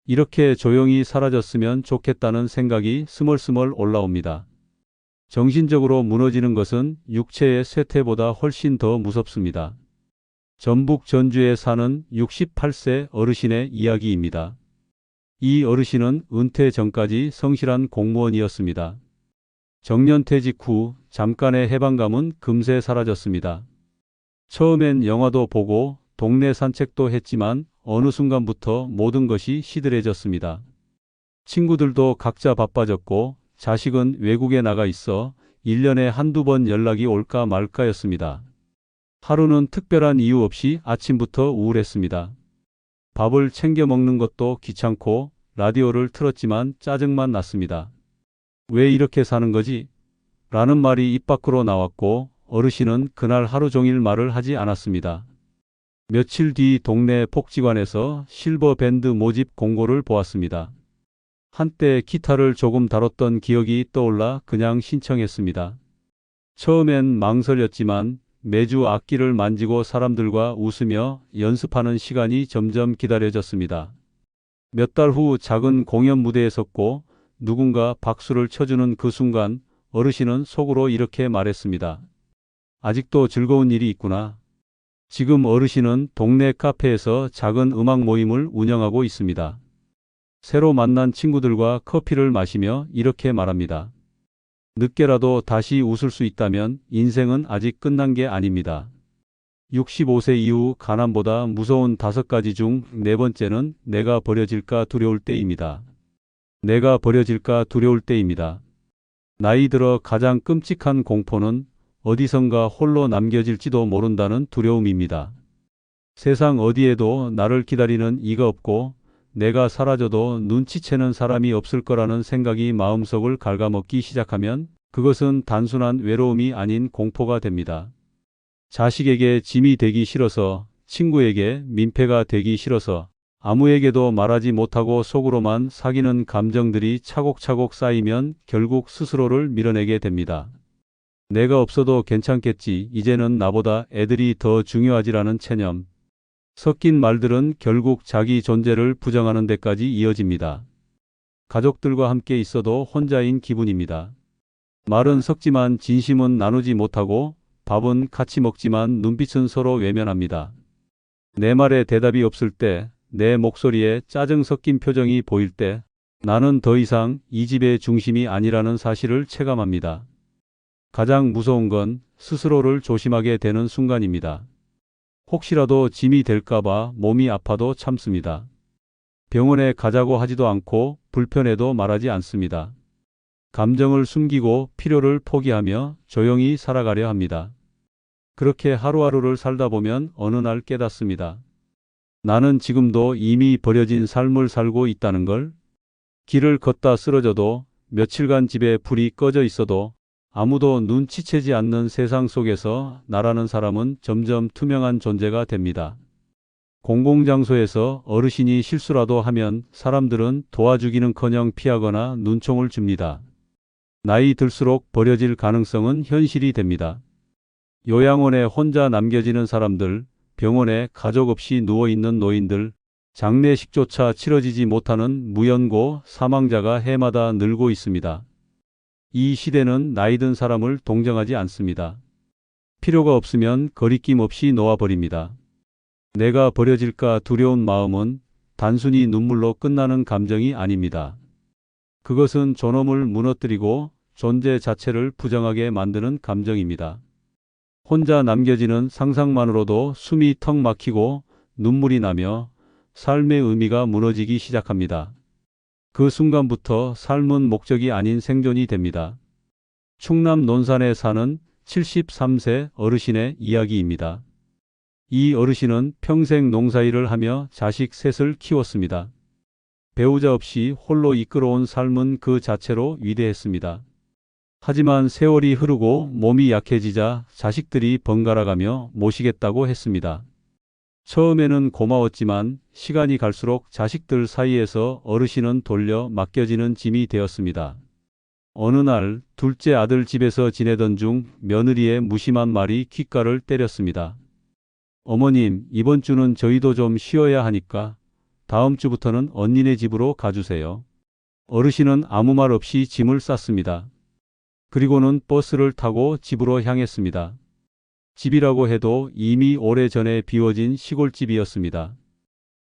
이렇게 조용히 사라졌으면 좋겠다는 생각이 스멀스멀 올라옵니다. 정신적으로 무너지는 것은 육체의 쇠퇴보다 훨씬 더 무섭습니다. 전북 전주에 사는 68세 어르신의 이야기입니다. 이 어르신은 은퇴 전까지 성실한 공무원이었습니다. 정년퇴직 후 잠깐의 해방감은 금세 사라졌습니다. 처음엔 영화도 보고 동네 산책도 했지만 어느 순간부터 모든 것이 시들해졌습니다. 친구들도 각자 바빠졌고 자식은 외국에 나가 있어 1년에 한두 번 연락이 올까 말까였습니다. 하루는 특별한 이유 없이 아침부터 우울했습니다. 밥을 챙겨 먹는 것도 귀찮고 라디오를 틀었지만 짜증만 났습니다. 왜 이렇게 사는 거지? 라는 말이 입 밖으로 나왔고 어르신은 그날 하루 종일 말을 하지 않았습니다. 며칠 뒤 동네 복지관에서 실버 밴드 모집 공고를 보았습니다. 한때 기타를 조금 다뤘던 기억이 떠올라 그냥 신청했습니다. 처음엔 망설였지만 매주 악기를 만지고 사람들과 웃으며 연습하는 시간이 점점 기다려졌습니다. 몇 달 후 작은 공연 무대에 섰고 누군가 박수를 쳐주는 그 순간 어르신은 속으로 이렇게 말했습니다. 아직도 즐거운 일이 있구나. 지금 어르신은 동네 카페에서 작은 음악 모임을 운영하고 있습니다. 새로 만난 친구들과 커피를 마시며 이렇게 말합니다. 늦게라도 다시 웃을 수 있다면 인생은 아직 끝난 게 아닙니다. 65세 이후 가난보다 무서운 5가지 중 4번째는 내가 버려질까 두려울 때입니다. 내가 버려질까 두려울 때입니다. 나이 들어 가장 끔찍한 공포는 어디선가 홀로 남겨질지도 모른다는 두려움입니다. 세상 어디에도 나를 기다리는 이가 없고 내가 사라져도 눈치채는 사람이 없을 거라는 생각이 마음속을 갉아먹기 시작하면 그것은 단순한 외로움이 아닌 공포가 됩니다. 자식에게 짐이 되기 싫어서, 친구에게 민폐가 되기 싫어서, 아무에게도 말하지 못하고 속으로만 사귀는 감정들이 차곡차곡 쌓이면 결국 스스로를 밀어내게 됩니다. 내가 없어도 괜찮겠지, 이제는 나보다 애들이 더 중요하지라는 체념. 섞인 말들은 결국 자기 존재를 부정하는 데까지 이어집니다. 가족들과 함께 있어도 혼자인 기분입니다. 말은 섞지만 진심은 나누지 못하고 밥은 같이 먹지만 눈빛은 서로 외면합니다. 내 말에 대답이 없을 때, 내 목소리에 짜증 섞인 표정이 보일 때 나는 더 이상 이 집의 중심이 아니라는 사실을 체감합니다. 가장 무서운 건 스스로를 조심하게 되는 순간입니다. 혹시라도 짐이 될까봐 몸이 아파도 참습니다. 병원에 가자고 하지도 않고 불편해도 말하지 않습니다. 감정을 숨기고 필요를 포기하며 조용히 살아가려 합니다. 그렇게 하루하루를 살다 보면 어느 날 깨닫습니다. 나는 지금도 이미 버려진 삶을 살고 있다는 걸. 길을 걷다 쓰러져도 며칠간 집에 불이 꺼져 있어도 아무도 눈치채지 않는 세상 속에서 나라는 사람은 점점 투명한 존재가 됩니다. 공공장소에서 어르신이 실수라도 하면 사람들은 도와주기는커녕 피하거나 눈총을 줍니다. 나이 들수록 버려질 가능성은 현실이 됩니다. 요양원에 혼자 남겨지는 사람들, 병원에 가족 없이 누워있는 노인들, 장례식조차 치러지지 못하는 무연고 사망자가 해마다 늘고 있습니다. 이 시대는 나이든 사람을 동정하지 않습니다. 필요가 없으면 거리낌 없이 놓아버립니다. 내가 버려질까 두려운 마음은 단순히 눈물로 끝나는 감정이 아닙니다. 그것은 존엄을 무너뜨리고 존재 자체를 부정하게 만드는 감정입니다. 혼자 남겨지는 상상만으로도 숨이 턱 막히고 눈물이 나며 삶의 의미가 무너지기 시작합니다. 그 순간부터 삶은 목적이 아닌 생존이 됩니다. 충남 논산에 사는 73세 어르신의 이야기입니다. 이 어르신은 평생 농사일을 하며 자식 셋을 키웠습니다. 배우자 없이 홀로 이끌어온 삶은 그 자체로 위대했습니다. 하지만 세월이 흐르고 몸이 약해지자 자식들이 번갈아가며 모시겠다고 했습니다. 처음에는 고마웠지만 시간이 갈수록 자식들 사이에서 어르신은 돌려 맡겨지는 짐이 되었습니다. 어느 날 둘째 아들 집에서 지내던 중 며느리의 무심한 말이 귓가를 때렸습니다. 어머님, 이번 주는 저희도 좀 쉬어야 하니까 다음 주부터는 언니네 집으로 가주세요. 어르신은 아무 말 없이 짐을 쌌습니다. 그리고는 버스를 타고 집으로 향했습니다. 집이라고 해도 이미 오래전에 비워진 시골집이었습니다.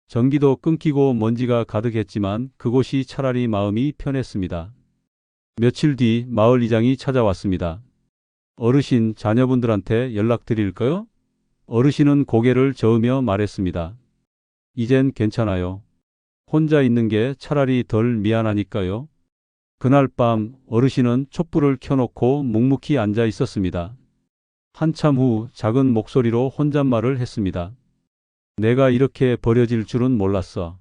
전기도 끊기고 먼지가 가득했지만 그곳이 차라리 마음이 편했습니다. 며칠 뒤 마을 이장이 찾아왔습니다. 어르신, 자녀분들한테 연락드릴까요? 어르신은 고개를 저으며 말했습니다. 이젠 괜찮아요. 혼자 있는 게 차라리 덜 미안하니까요. 그날 밤 어르신은 촛불을 켜놓고 묵묵히 앉아 있었습니다. 한참 후 작은 목소리로 혼잣말을 했습니다. 내가 이렇게 버려질 줄은 몰랐어.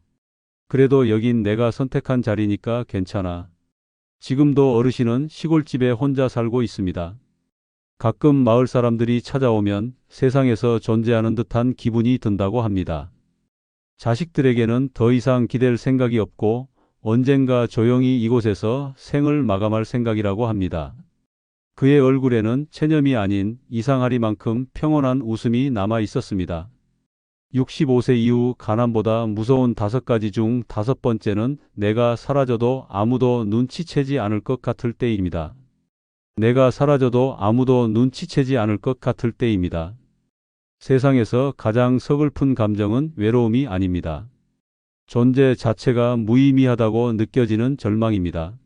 그래도 여긴 내가 선택한 자리니까 괜찮아. 지금도 어르신은 시골집에 혼자 살고 있습니다. 가끔 마을 사람들이 찾아오면 세상에서 존재하는 듯한 기분이 든다고 합니다. 자식들에게는 더 이상 기댈 생각이 없고 언젠가 조용히 이곳에서 생을 마감할 생각이라고 합니다. 그의 얼굴에는 체념이 아닌 이상하리만큼 평온한 웃음이 남아 있었습니다. 65세 이후 가난보다 무서운 5가지 중 5번째는 내가 사라져도 아무도 눈치채지 않을 것 같을 때입니다. 내가 사라져도 아무도 눈치채지 않을 것 같을 때입니다. 세상에서 가장 서글픈 감정은 외로움이 아닙니다. 존재 자체가 무의미하다고 느껴지는 절망입니다.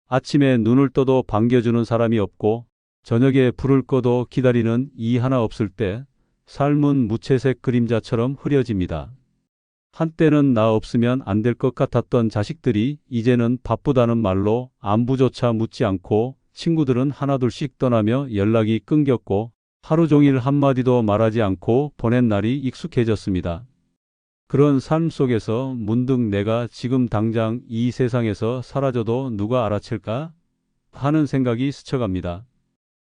아침에 눈을 떠도 반겨주는 사람이 없고 저녁에 불을 꺼도 기다리는 이 하나 없을 때 삶은 무채색 그림자처럼 흐려집니다. 한때는 나 없으면 안 될 것 같았던 자식들이 이제는 바쁘다는 말로 안부조차 묻지 않고 친구들은 하나둘씩 떠나며 연락이 끊겼고 하루 종일 한마디도 말하지 않고 보낸 날이 익숙해졌습니다. 그런 삶 속에서 문득 내가 지금 당장 이 세상에서 사라져도 누가 알아챌까 하는 생각이 스쳐갑니다.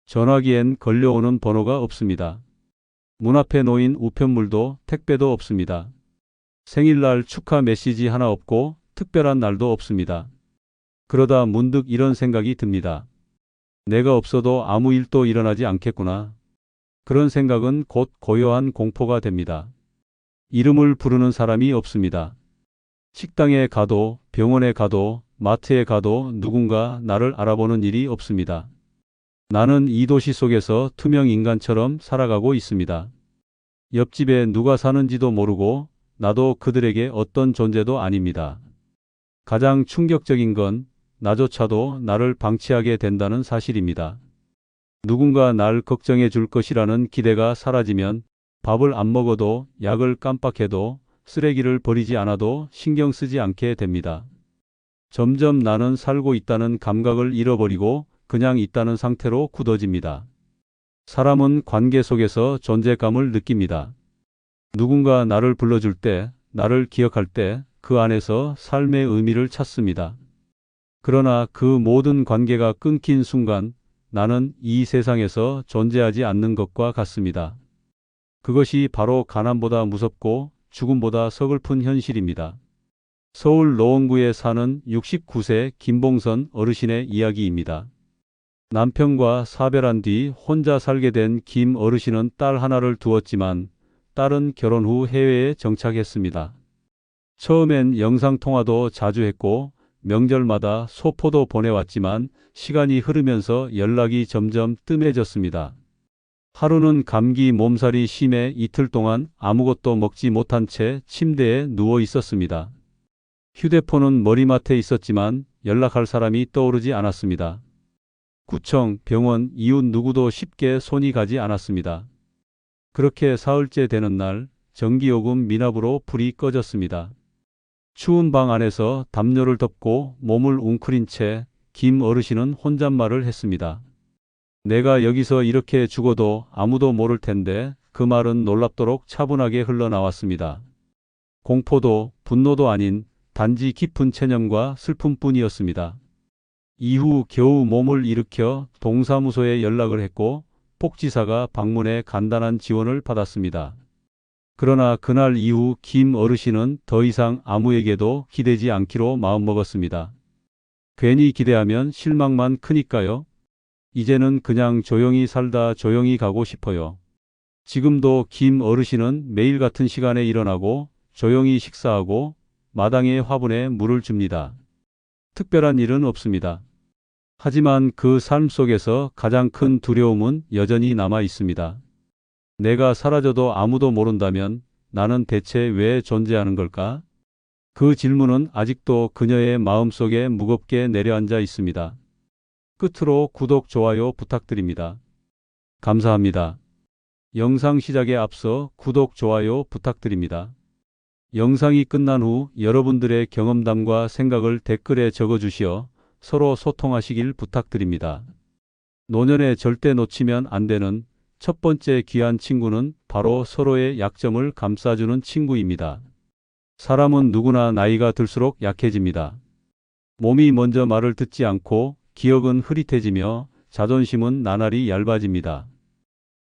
전화기엔 걸려오는 번호가 없습니다. 문 앞에 놓인 우편물도 택배도 없습니다. 생일날 축하 메시지 하나 없고 특별한 날도 없습니다. 그러다 문득 이런 생각이 듭니다. 내가 없어도 아무 일도 일어나지 않겠구나. 그런 생각은 곧 고요한 공포가 됩니다. 이름을 부르는 사람이 없습니다. 식당에 가도 병원에 가도 마트에 가도 누군가 나를 알아보는 일이 없습니다. 나는 이 도시 속에서 투명 인간처럼 살아가고 있습니다. 옆집에 누가 사는지도 모르고 나도 그들에게 어떤 존재도 아닙니다. 가장 충격적인 건 나조차도 나를 방치하게 된다는 사실입니다. 누군가 날 걱정해 줄 것이라는 기대가 사라지면 밥을 안 먹어도 약을 깜빡해도 쓰레기를 버리지 않아도 신경 쓰지 않게 됩니다. 점점 나는 살고 있다는 감각을 잃어버리고 그냥 있다는 상태로 굳어집니다. 사람은 관계 속에서 존재감을 느낍니다. 누군가 나를 불러줄 때, 나를 기억할 때 그 안에서 삶의 의미를 찾습니다. 그러나 그 모든 관계가 끊긴 순간 나는 이 세상에서 존재하지 않는 것과 같습니다. 그것이 바로 가난보다 무섭고 죽음보다 서글픈 현실입니다. 서울 노원구에 사는 69세 김봉선 어르신의 이야기입니다. 남편과 사별한 뒤 혼자 살게 된 김 어르신은 딸 하나를 두었지만 딸은 결혼 후 해외에 정착했습니다. 처음엔 영상통화도 자주 했고 명절마다 소포도 보내왔지만 시간이 흐르면서 연락이 점점 뜸해졌습니다. 하루는 감기 몸살이 심해 이틀 동안 아무것도 먹지 못한 채 침대에 누워 있었습니다. 휴대폰은 머리맡에 있었지만 연락할 사람이 떠오르지 않았습니다. 구청, 병원, 이웃 누구도 쉽게 손이 가지 않았습니다. 그렇게 사흘째 되는 날 전기요금 미납으로 불이 꺼졌습니다. 추운 방 안에서 담요를 덮고 몸을 웅크린 채 김 어르신은 혼잣말을 했습니다. 내가 여기서 이렇게 죽어도 아무도 모를 텐데. 그 말은 놀랍도록 차분하게 흘러나왔습니다. 공포도 분노도 아닌 단지 깊은 체념과 슬픔뿐이었습니다. 이후 겨우 몸을 일으켜 동사무소에 연락을 했고 복지사가 방문해 간단한 지원을 받았습니다. 그러나 그날 이후 김 어르신은 더 이상 아무에게도 기대지 않기로 마음먹었습니다. 괜히 기대하면 실망만 크니까요. 이제는 그냥 조용히 살다 조용히 가고 싶어요. 지금도 김 어르신은 매일 같은 시간에 일어나고 조용히 식사하고 마당의 화분에 물을 줍니다. 특별한 일은 없습니다. 하지만 그 삶 속에서 가장 큰 두려움은 여전히 남아 있습니다. 내가 사라져도 아무도 모른다면 나는 대체 왜 존재하는 걸까? 그 질문은 아직도 그녀의 마음속에 무겁게 내려앉아 있습니다. 끝으로 구독, 좋아요 부탁드립니다. 감사합니다. 영상 시작에 앞서 구독, 좋아요 부탁드립니다. 영상이 끝난 후 여러분들의 경험담과 생각을 댓글에 적어주시어 서로 소통하시길 부탁드립니다. 노년에 절대 놓치면 안 되는 첫 번째 귀한 친구는 바로 서로의 약점을 감싸주는 친구입니다. 사람은 누구나 나이가 들수록 약해집니다. 몸이 먼저 말을 듣지 않고 기억은 흐릿해지며 자존심은 나날이 얇아집니다.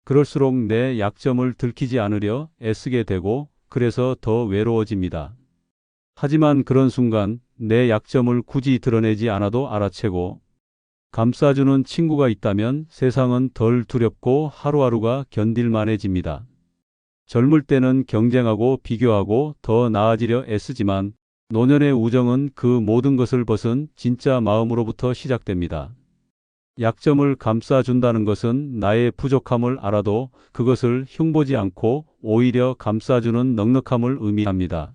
그럴수록 내 약점을 들키지 않으려 애쓰게 되고 그래서 더 외로워집니다. 하지만 그런 순간 내 약점을 굳이 드러내지 않아도 알아채고 감싸주는 친구가 있다면 세상은 덜 두렵고 하루하루가 견딜만해집니다. 젊을 때는 경쟁하고 비교하고 더 나아지려 애쓰지만 노년의 우정은 그 모든 것을 벗은 진짜 마음으로부터 시작됩니다. 약점을 감싸준다는 것은 나의 부족함을 알아도 그것을 흉보지 않고 오히려 감싸주는 넉넉함을 의미합니다.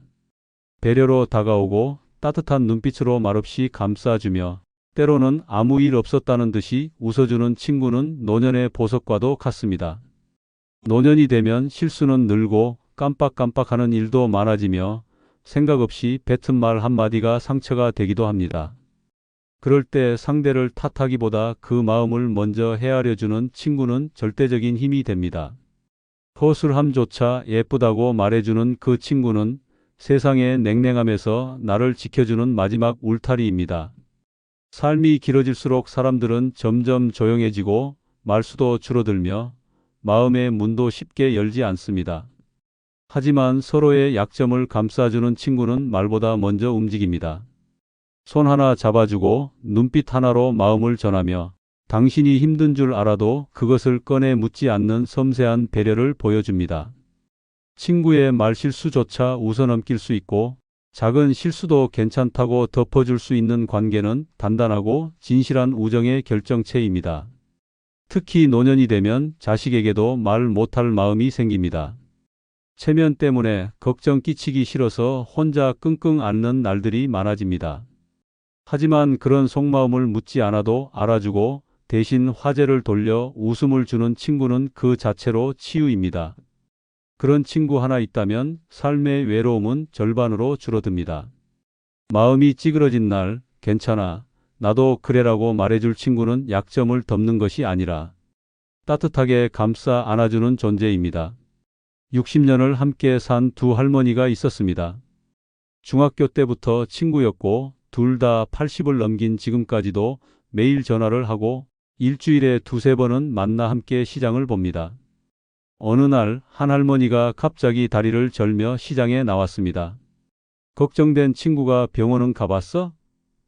배려로 다가오고 따뜻한 눈빛으로 말없이 감싸주며 때로는 아무 일 없었다는 듯이 웃어주는 친구는 노년의 보석과도 같습니다. 노년이 되면 실수는 늘고 깜빡깜빡하는 일도 많아지며 생각 없이 뱉은 말 한마디가 상처가 되기도 합니다. 그럴 때 상대를 탓하기보다 그 마음을 먼저 헤아려주는 친구는 절대적인 힘이 됩니다. 허술함조차 예쁘다고 말해주는 그 친구는 세상의 냉랭함에서 나를 지켜주는 마지막 울타리입니다. 삶이 길어질수록 사람들은 점점 조용해지고 말수도 줄어들며 마음의 문도 쉽게 열지 않습니다. 하지만 서로의 약점을 감싸주는 친구는 말보다 먼저 움직입니다. 손 하나 잡아주고 눈빛 하나로 마음을 전하며 당신이 힘든 줄 알아도 그것을 꺼내 묻지 않는 섬세한 배려를 보여줍니다. 친구의 말실수조차 웃어넘길 수 있고 작은 실수도 괜찮다고 덮어줄 수 있는 관계는 단단하고 진실한 우정의 결정체입니다. 특히 노년이 되면 자식에게도 말 못할 마음이 생깁니다. 체면 때문에 걱정 끼치기 싫어서 혼자 끙끙 앓는 날들이 많아집니다. 하지만 그런 속마음을 묻지 않아도 알아주고 대신 화제를 돌려 웃음을 주는 친구는 그 자체로 치유입니다. 그런 친구 하나 있다면 삶의 외로움은 절반으로 줄어듭니다. 마음이 찌그러진 날, 괜찮아, 나도 그래라고 말해줄 친구는 약점을 덮는 것이 아니라 따뜻하게 감싸 안아주는 존재입니다. 60년을 함께 산 두 할머니가 있었습니다. 중학교 때부터 친구였고 둘 다 80을 넘긴 지금까지도 매일 전화를 하고 일주일에 두세 번은 만나 함께 시장을 봅니다. 어느 날 한 할머니가 갑자기 다리를 절며 시장에 나왔습니다. 걱정된 친구가 병원은 가봤어?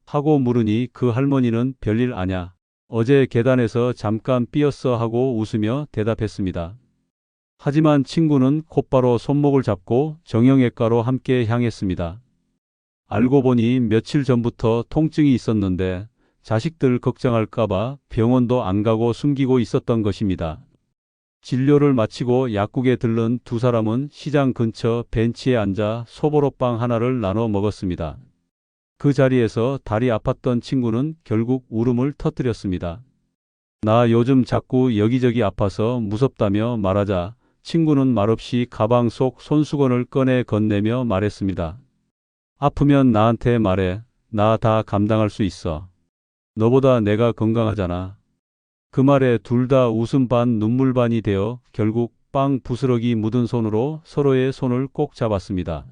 하고 물으니 그 할머니는 별일 아냐. 어제 계단에서 잠깐 삐었어 하고 웃으며 대답했습니다. 하지만 친구는 곧바로 손목을 잡고 정형외과로 함께 향했습니다. 알고 보니 며칠 전부터 통증이 있었는데 자식들 걱정할까봐 병원도 안 가고 숨기고 있었던 것입니다. 진료를 마치고 약국에 들른 두 사람은 시장 근처 벤치에 앉아 소보로빵 하나를 나눠 먹었습니다. 그 자리에서 다리 아팠던 친구는 결국 울음을 터뜨렸습니다. 나 요즘 자꾸 여기저기 아파서 무섭다며 말하자 친구는 말없이 가방 속 손수건을 꺼내 건네며 말했습니다. 아프면 나한테 말해. 나 다 감당할 수 있어. 너보다 내가 건강하잖아. 그 말에 둘 다 웃음 반 눈물 반이 되어 결국 빵 부스러기 묻은 손으로 서로의 손을 꼭 잡았습니다.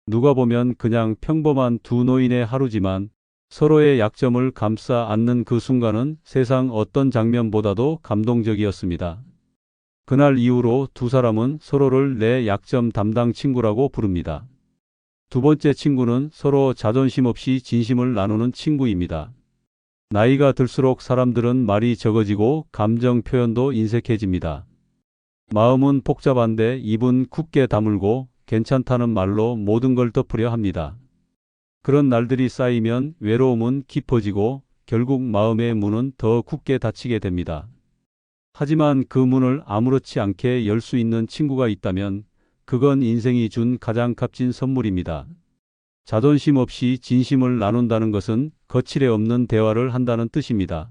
누가 보면 그냥 평범한 두 노인의 하루지만 서로의 약점을 감싸 안는 그 순간은 세상 어떤 장면보다도 감동적이었습니다. 그날 이후로 두 사람은 서로를 내 약점 담당 친구라고 부릅니다. 두 번째 친구는 서로 자존심 없이 진심을 나누는 친구입니다. 나이가 들수록 사람들은 말이 적어지고 감정 표현도 인색해집니다. 마음은 복잡한데 입은 굳게 다물고 괜찮다는 말로 모든 걸 덮으려 합니다. 그런 날들이 쌓이면 외로움은 깊어지고 결국 마음의 문은 더 굳게 닫히게 됩니다. 하지만 그 문을 아무렇지 않게 열 수 있는 친구가 있다면 그건 인생이 준 가장 값진 선물입니다. 자존심 없이 진심을 나눈다는 것은 거칠에 없는 대화를 한다는 뜻입니다.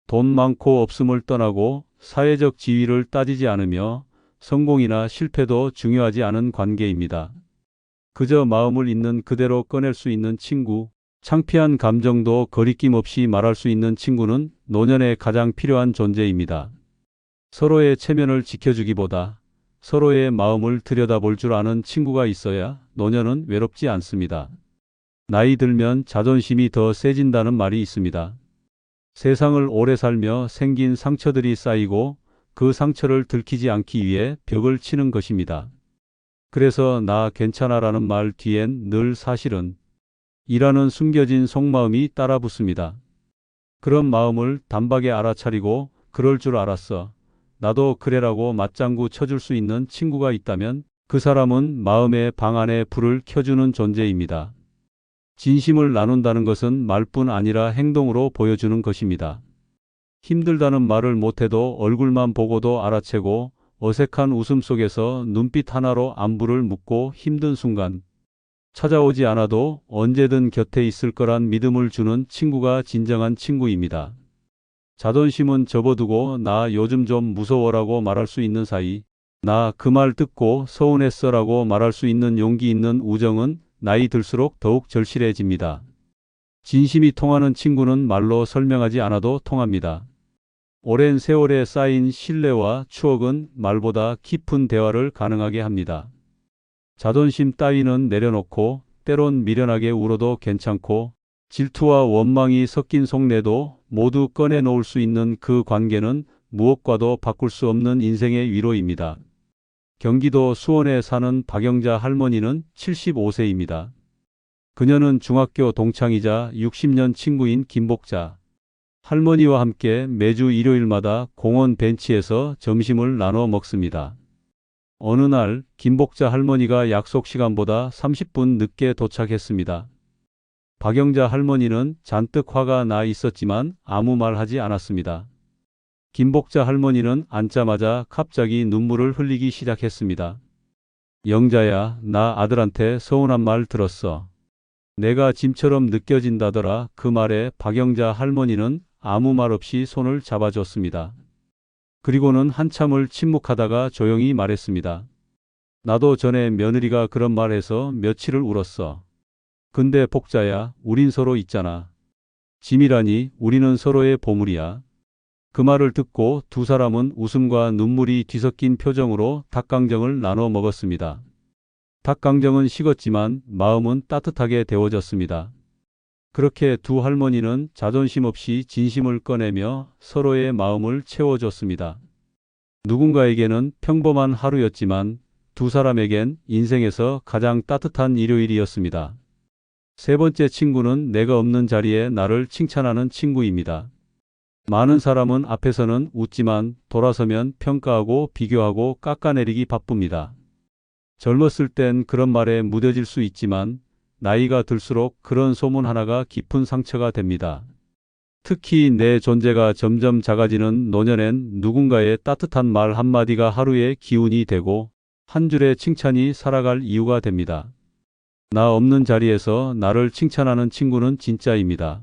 돈 많고 없음을 떠나고 사회적 지위를 따지지 않으며 성공이나 실패도 중요하지 않은 관계입니다. 그저 마음을 있는 그대로 꺼낼 수 있는 친구, 창피한 감정도 거리낌 없이 말할 수 있는 친구는 노년에 가장 필요한 존재입니다. 서로의 체면을 지켜주기보다 서로의 마음을 들여다볼 줄 아는 친구가 있어야 노년은 외롭지 않습니다. 나이 들면 자존심이 더 세진다는 말이 있습니다. 세상을 오래 살며 생긴 상처들이 쌓이고 그 상처를 들키지 않기 위해 벽을 치는 것입니다. 그래서 나 괜찮아라는 말 뒤엔 늘 사실은 이라는 숨겨진 속마음이 따라붙습니다. 그런 마음을 단박에 알아차리고 그럴 줄 알았어. 나도 그래라고 맞장구 쳐줄 수 있는 친구가 있다면 그 사람은 마음의 방 안에 불을 켜주는 존재입니다. 진심을 나눈다는 것은 말뿐 아니라 행동으로 보여주는 것입니다. 힘들다는 말을 못해도 얼굴만 보고도 알아채고 어색한 웃음 속에서 눈빛 하나로 안부를 묻고 힘든 순간 찾아오지 않아도 언제든 곁에 있을 거란 믿음을 주는 친구가 진정한 친구입니다. 자존심은 접어두고 나 요즘 좀 무서워라고 말할 수 있는 사이, 나 그 말 듣고 서운했어라고 말할 수 있는 용기 있는 우정은 나이 들수록 더욱 절실해집니다. 진심이 통하는 친구는 말로 설명하지 않아도 통합니다. 오랜 세월에 쌓인 신뢰와 추억은 말보다 깊은 대화를 가능하게 합니다. 자존심 따위는 내려놓고 때론 미련하게 울어도 괜찮고 질투와 원망이 섞인 속내도 모두 꺼내놓을 수 있는 그 관계는 무엇과도 바꿀 수 없는 인생의 위로입니다. 경기도 수원에 사는 박영자 할머니는 75세입니다. 그녀는 중학교 동창이자 60년 친구인 김복자 할머니와 함께 매주 일요일마다 공원 벤치에서 점심을 나눠 먹습니다. 어느 날 김복자 할머니가 약속 시간보다 30분 늦게 도착했습니다. 박영자 할머니는 잔뜩 화가 나 있었지만 아무 말 하지 않았습니다. 김복자 할머니는 앉자마자 갑자기 눈물을 흘리기 시작했습니다. 영자야, 나 아들한테 서운한 말 들었어. 내가 짐처럼 느껴진다더라. 그 말에 박영자 할머니는 아무 말 없이 손을 잡아줬습니다. 그리고는 한참을 침묵하다가 조용히 말했습니다. 나도 전에 며느리가 그런 말해서 며칠을 울었어. 근데 복자야, 우린 서로 있잖아. 짐이라니 우리는 서로의 보물이야. 그 말을 듣고 두 사람은 웃음과 눈물이 뒤섞인 표정으로 닭강정을 나눠 먹었습니다. 닭강정은 식었지만 마음은 따뜻하게 데워졌습니다. 그렇게 두 할머니는 자존심 없이 진심을 꺼내며 서로의 마음을 채워줬습니다. 누군가에게는 평범한 하루였지만 두 사람에겐 인생에서 가장 따뜻한 일요일이었습니다. 세 번째 친구는 내가 없는 자리에 나를 칭찬하는 친구입니다. 많은 사람은 앞에서는 웃지만 돌아서면 평가하고 비교하고 깎아내리기 바쁩니다. 젊었을 땐 그런 말에 무뎌질 수 있지만 나이가 들수록 그런 소문 하나가 깊은 상처가 됩니다. 특히 내 존재가 점점 작아지는 노년엔 누군가의 따뜻한 말 한마디가 하루의 기운이 되고 한 줄의 칭찬이 살아갈 이유가 됩니다. 나 없는 자리에서 나를 칭찬하는 친구는 진짜입니다.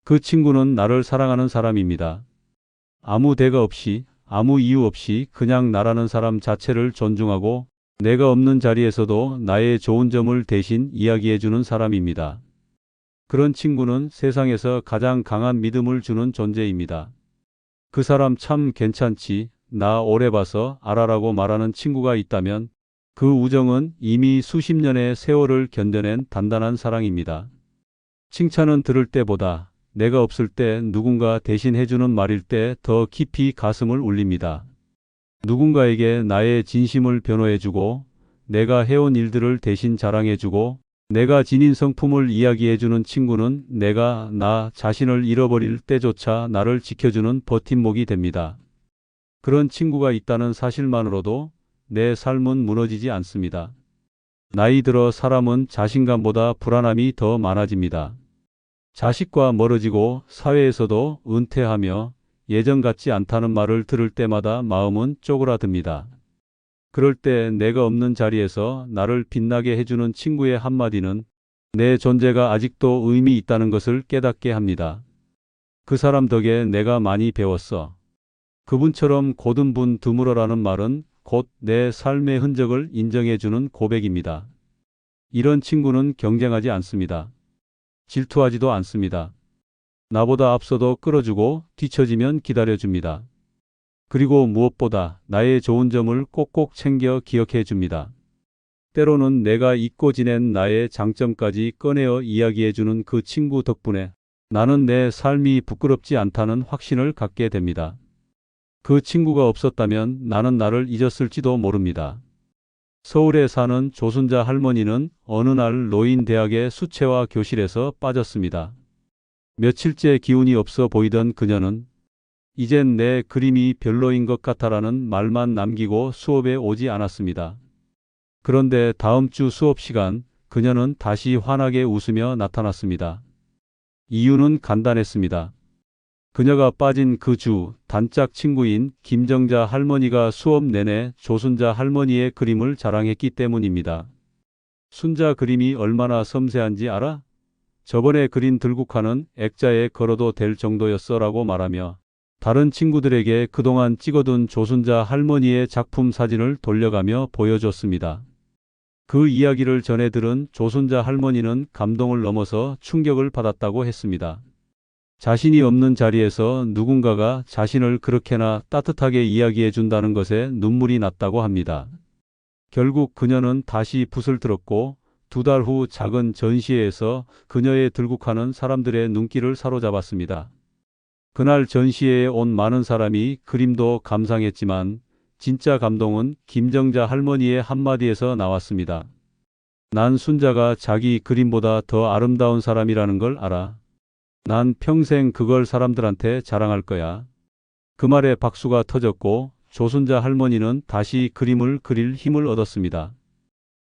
그 친구는 나를 사랑하는 사람입니다. 아무 대가 없이, 아무 이유 없이 그냥 나라는 사람 자체를 존중하고 내가 없는 자리에서도 나의 좋은 점을 대신 이야기해주는 사람입니다. 그런 친구는 세상에서 가장 강한 믿음을 주는 존재입니다. 그 사람 참 괜찮지, 나 오래 봐서 알아라고 말하는 친구가 있다면 그 우정은 이미 수십 년의 세월을 견뎌낸 단단한 사랑입니다. 칭찬은 들을 때보다 내가 없을 때 누군가 대신 해주는 말일 때 더 깊이 가슴을 울립니다. 누군가에게 나의 진심을 변호해주고 내가 해온 일들을 대신 자랑해주고 내가 지닌 성품을 이야기해주는 친구는 내가 나 자신을 잃어버릴 때조차 나를 지켜주는 버팀목이 됩니다. 그런 친구가 있다는 사실만으로도 내 삶은 무너지지 않습니다. 나이 들어 사람은 자신감보다 불안함이 더 많아집니다. 자식과 멀어지고 사회에서도 은퇴하며 예전 같지 않다는 말을 들을 때마다 마음은 쪼그라듭니다. 그럴 때 내가 없는 자리에서 나를 빛나게 해주는 친구의 한마디는 내 존재가 아직도 의미 있다는 것을 깨닫게 합니다. 그 사람 덕에 내가 많이 배웠어. 그분처럼 고든 분 드물어라는 말은 곧 내 삶의 흔적을 인정해주는 고백입니다. 이런 친구는 경쟁하지 않습니다. 질투하지도 않습니다. 나보다 앞서도 끌어주고 뒤처지면 기다려줍니다. 그리고 무엇보다 나의 좋은 점을 꼭꼭 챙겨 기억해 줍니다. 때로는 내가 잊고 지낸 나의 장점까지 꺼내어 이야기해 주는 그 친구 덕분에 나는 내 삶이 부끄럽지 않다는 확신을 갖게 됩니다. 그 친구가 없었다면 나는 나를 잊었을지도 모릅니다. 서울에 사는 조순자 할머니는 어느 날 노인대학의 수채화 교실에서 빠졌습니다. 며칠째 기운이 없어 보이던 그녀는 이젠 내 그림이 별로인 것 같아라는 말만 남기고 수업에 오지 않았습니다. 그런데 다음 주 수업 시간 그녀는 다시 환하게 웃으며 나타났습니다. 이유는 간단했습니다. 그녀가 빠진 그 주 단짝 친구인 김정자 할머니가 수업 내내 조순자 할머니의 그림을 자랑했기 때문입니다. 순자 그림이 얼마나 섬세한지 알아? 저번에 그린 들국화는 액자에 걸어도 될 정도였어 라고 말하며 다른 친구들에게 그동안 찍어둔 조순자 할머니의 작품 사진을 돌려가며 보여줬습니다. 그 이야기를 전해 들은 조순자 할머니는 감동을 넘어서 충격을 받았다고 했습니다. 자신이 없는 자리에서 누군가가 자신을 그렇게나 따뜻하게 이야기해 준다는 것에 눈물이 났다고 합니다. 결국 그녀는 다시 붓을 들었고 2달 후 작은 전시회에서 그녀의 들국화는 사람들의 눈길을 사로잡았습니다. 그날 전시회에 온 많은 사람이 그림도 감상했지만 진짜 감동은 김정자 할머니의 한마디에서 나왔습니다. 난 순자가 자기 그림보다 더 아름다운 사람이라는 걸 알아. 난 평생 그걸 사람들한테 자랑할 거야. 그 말에 박수가 터졌고 조순자 할머니는 다시 그림을 그릴 힘을 얻었습니다.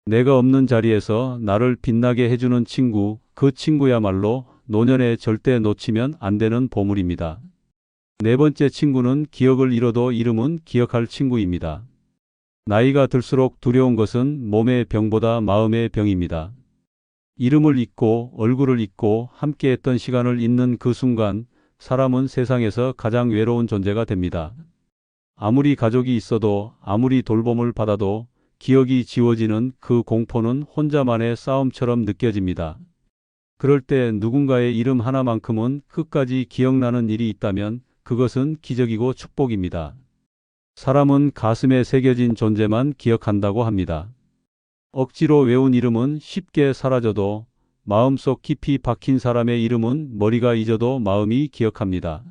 내가 없는 자리에서 나를 빛나게 해주는 친구, 그 친구야말로 노년에 절대 놓치면 안 되는 보물입니다. 네 번째 친구는 기억을 잃어도 이름은 기억할 친구입니다. 나이가 들수록 두려운 것은 몸의 병보다 마음의 병입니다. 이름을 잊고 얼굴을 잊고 함께했던 시간을 잊는 그 순간 사람은 세상에서 가장 외로운 존재가 됩니다. 아무리 가족이 있어도 아무리 돌봄을 받아도 기억이 지워지는 그 공포는 혼자만의 싸움처럼 느껴집니다. 그럴 때 누군가의 이름 하나만큼은 끝까지 기억나는 일이 있다면 그것은 기적이고 축복입니다. 사람은 가슴에 새겨진 존재만 기억한다고 합니다. 억지로 외운 이름은 쉽게 사라져도 마음속 깊이 박힌 사람의 이름은 머리가 잊어도 마음이 기억합니다.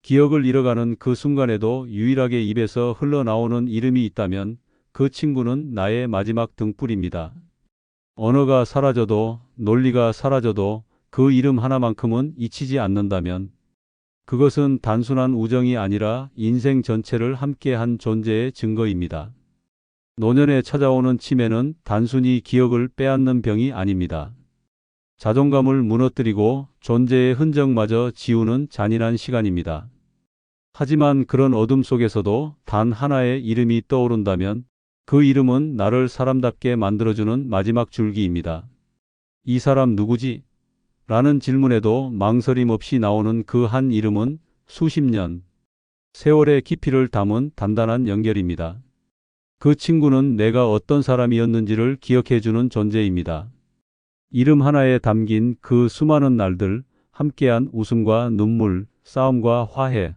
기억을 잃어가는 그 순간에도 유일하게 입에서 흘러나오는 이름이 있다면 그 친구는 나의 마지막 등불입니다. 언어가 사라져도 논리가 사라져도 그 이름 하나만큼은 잊히지 않는다면 그것은 단순한 우정이 아니라 인생 전체를 함께한 존재의 증거입니다. 노년에 찾아오는 치매는 단순히 기억을 빼앗는 병이 아닙니다. 자존감을 무너뜨리고 존재의 흔적마저 지우는 잔인한 시간입니다. 하지만 그런 어둠 속에서도 단 하나의 이름이 떠오른다면 그 이름은 나를 사람답게 만들어주는 마지막 줄기입니다. 이 사람 누구지? 라는 질문에도 망설임 없이 나오는 그 한 이름은 수십 년 세월의 깊이를 담은 단단한 연결입니다. 그 친구는 내가 어떤 사람이었는지를 기억해주는 존재입니다. 이름 하나에 담긴 그 수많은 날들, 함께한 웃음과 눈물, 싸움과 화해,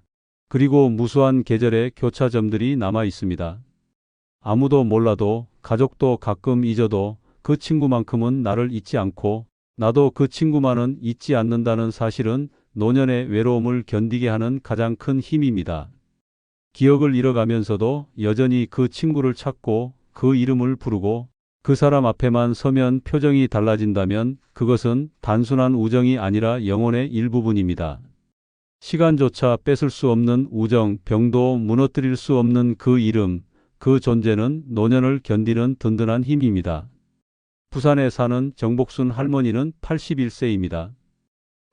그리고 무수한 계절의 교차점들이 남아 있습니다. 아무도 몰라도, 가족도 가끔 잊어도 그 친구만큼은 나를 잊지 않고 나도 그 친구만은 잊지 않는다는 사실은 노년의 외로움을 견디게 하는 가장 큰 힘입니다. 기억을 잃어가면서도 여전히 그 친구를 찾고 그 이름을 부르고 그 사람 앞에만 서면 표정이 달라진다면 그것은 단순한 우정이 아니라 영혼의 일부분입니다. 시간조차 뺏을 수 없는 우정, 병도 무너뜨릴 수 없는 그 이름, 그 존재는 노년을 견디는 든든한 힘입니다. 부산에 사는 정복순 할머니는 81세입니다.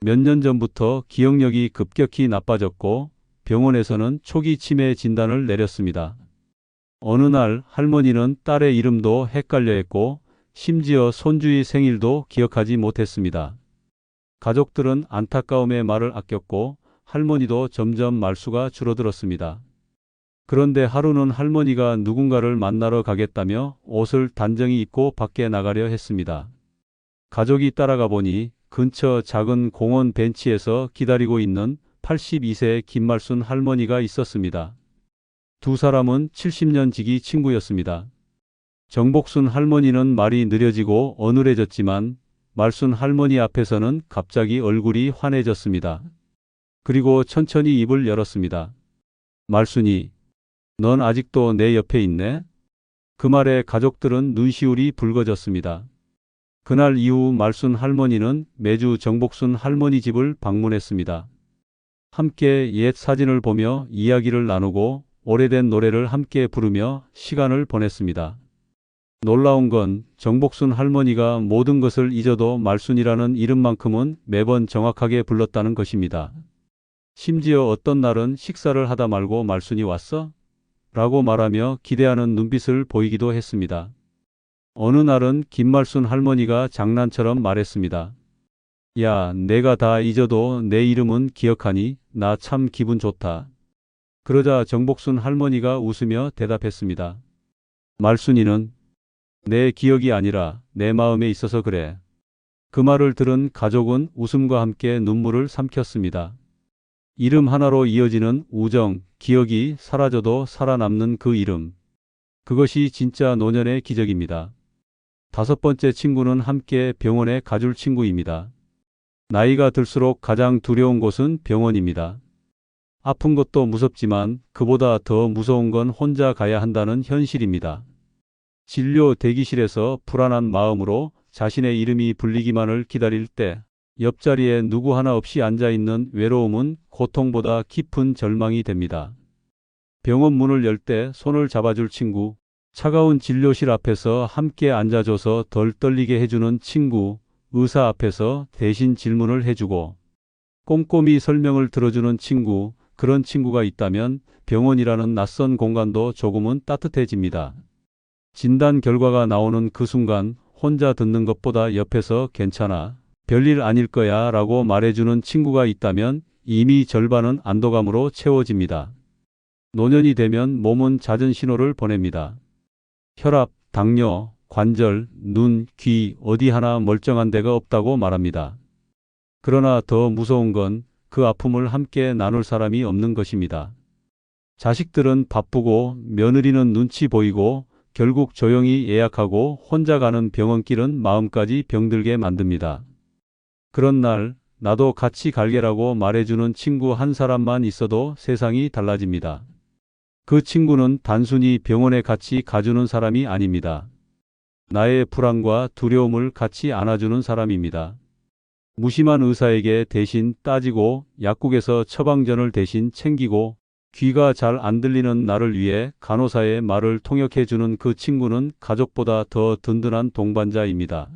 몇 년 전부터 기억력이 급격히 나빠졌고 병원에서는 초기 치매 진단을 내렸습니다. 어느 날 할머니는 딸의 이름도 헷갈려 했고 심지어 손주의 생일도 기억하지 못했습니다. 가족들은 안타까움에 말을 아꼈고 할머니도 점점 말수가 줄어들었습니다. 그런데 하루는 할머니가 누군가를 만나러 가겠다며 옷을 단정히 입고 밖에 나가려 했습니다. 가족이 따라가 보니 근처 작은 공원 벤치에서 기다리고 있는 82세의 김말순 할머니가 있었습니다. 두 사람은 70년 지기 친구였습니다. 정복순 할머니는 말이 느려지고 어눌해졌지만 말순 할머니 앞에서는 갑자기 얼굴이 환해졌습니다. 그리고 천천히 입을 열었습니다. 말순이, 넌 아직도 내 옆에 있네? 그 말에 가족들은 눈시울이 붉어졌습니다. 그날 이후 말순 할머니는 매주 정복순 할머니 집을 방문했습니다. 함께 옛 사진을 보며 이야기를 나누고 오래된 노래를 함께 부르며 시간을 보냈습니다. 놀라운 건 정복순 할머니가 모든 것을 잊어도 말순이라는 이름만큼은 매번 정확하게 불렀다는 것입니다. 심지어 어떤 날은 식사를 하다 말고 말순이 왔어? 라고 말하며 기대하는 눈빛을 보이기도 했습니다. 어느 날은 김말순 할머니가 장난처럼 말했습니다. 야, 내가 다 잊어도 내 이름은 기억하니? 나 참 기분 좋다. 그러자 정복순 할머니가 웃으며 대답했습니다. 말순이는 내 기억이 아니라 내 마음에 있어서 그래. 그 말을 들은 가족은 웃음과 함께 눈물을 삼켰습니다. 이름 하나로 이어지는 우정, 기억이 사라져도 살아남는 그 이름. 그것이 진짜 노년의 기적입니다. 다섯 번째 친구는 함께 병원에 가줄 친구입니다. 나이가 들수록 가장 두려운 곳은 병원입니다. 아픈 것도 무섭지만 그보다 더 무서운 건 혼자 가야 한다는 현실입니다. 진료 대기실에서 불안한 마음으로 자신의 이름이 불리기만을 기다릴 때 옆자리에 누구 하나 없이 앉아있는 외로움은 고통보다 깊은 절망이 됩니다. 병원 문을 열 때 손을 잡아줄 친구, 차가운 진료실 앞에서 함께 앉아줘서 덜 떨리게 해주는 친구, 의사 앞에서 대신 질문을 해주고 꼼꼼히 설명을 들어주는 친구, 그런 친구가 있다면 병원이라는 낯선 공간도 조금은 따뜻해집니다. 진단 결과가 나오는 그 순간 혼자 듣는 것보다 옆에서 괜찮아, 별일 아닐 거야 라고 말해주는 친구가 있다면 이미 절반은 안도감으로 채워집니다. 노년이 되면 몸은 잦은 신호를 보냅니다. 혈압, 당뇨, 관절, 눈, 귀 어디 하나 멀쩡한 데가 없다고 말합니다. 그러나 더 무서운 건 그 아픔을 함께 나눌 사람이 없는 것입니다. 자식들은 바쁘고 며느리는 눈치 보이고 결국 조용히 예약하고 혼자 가는 병원길은 마음까지 병들게 만듭니다. 그런 날 나도 같이 갈게라고 말해주는 친구 한 사람만 있어도 세상이 달라집니다. 그 친구는 단순히 병원에 같이 가주는 사람이 아닙니다. 나의 불안과 두려움을 같이 안아주는 사람입니다. 무심한 의사에게 대신 따지고 약국에서 처방전을 대신 챙기고 귀가 잘 안 들리는 나를 위해 간호사의 말을 통역해주는 그 친구는 가족보다 더 든든한 동반자입니다.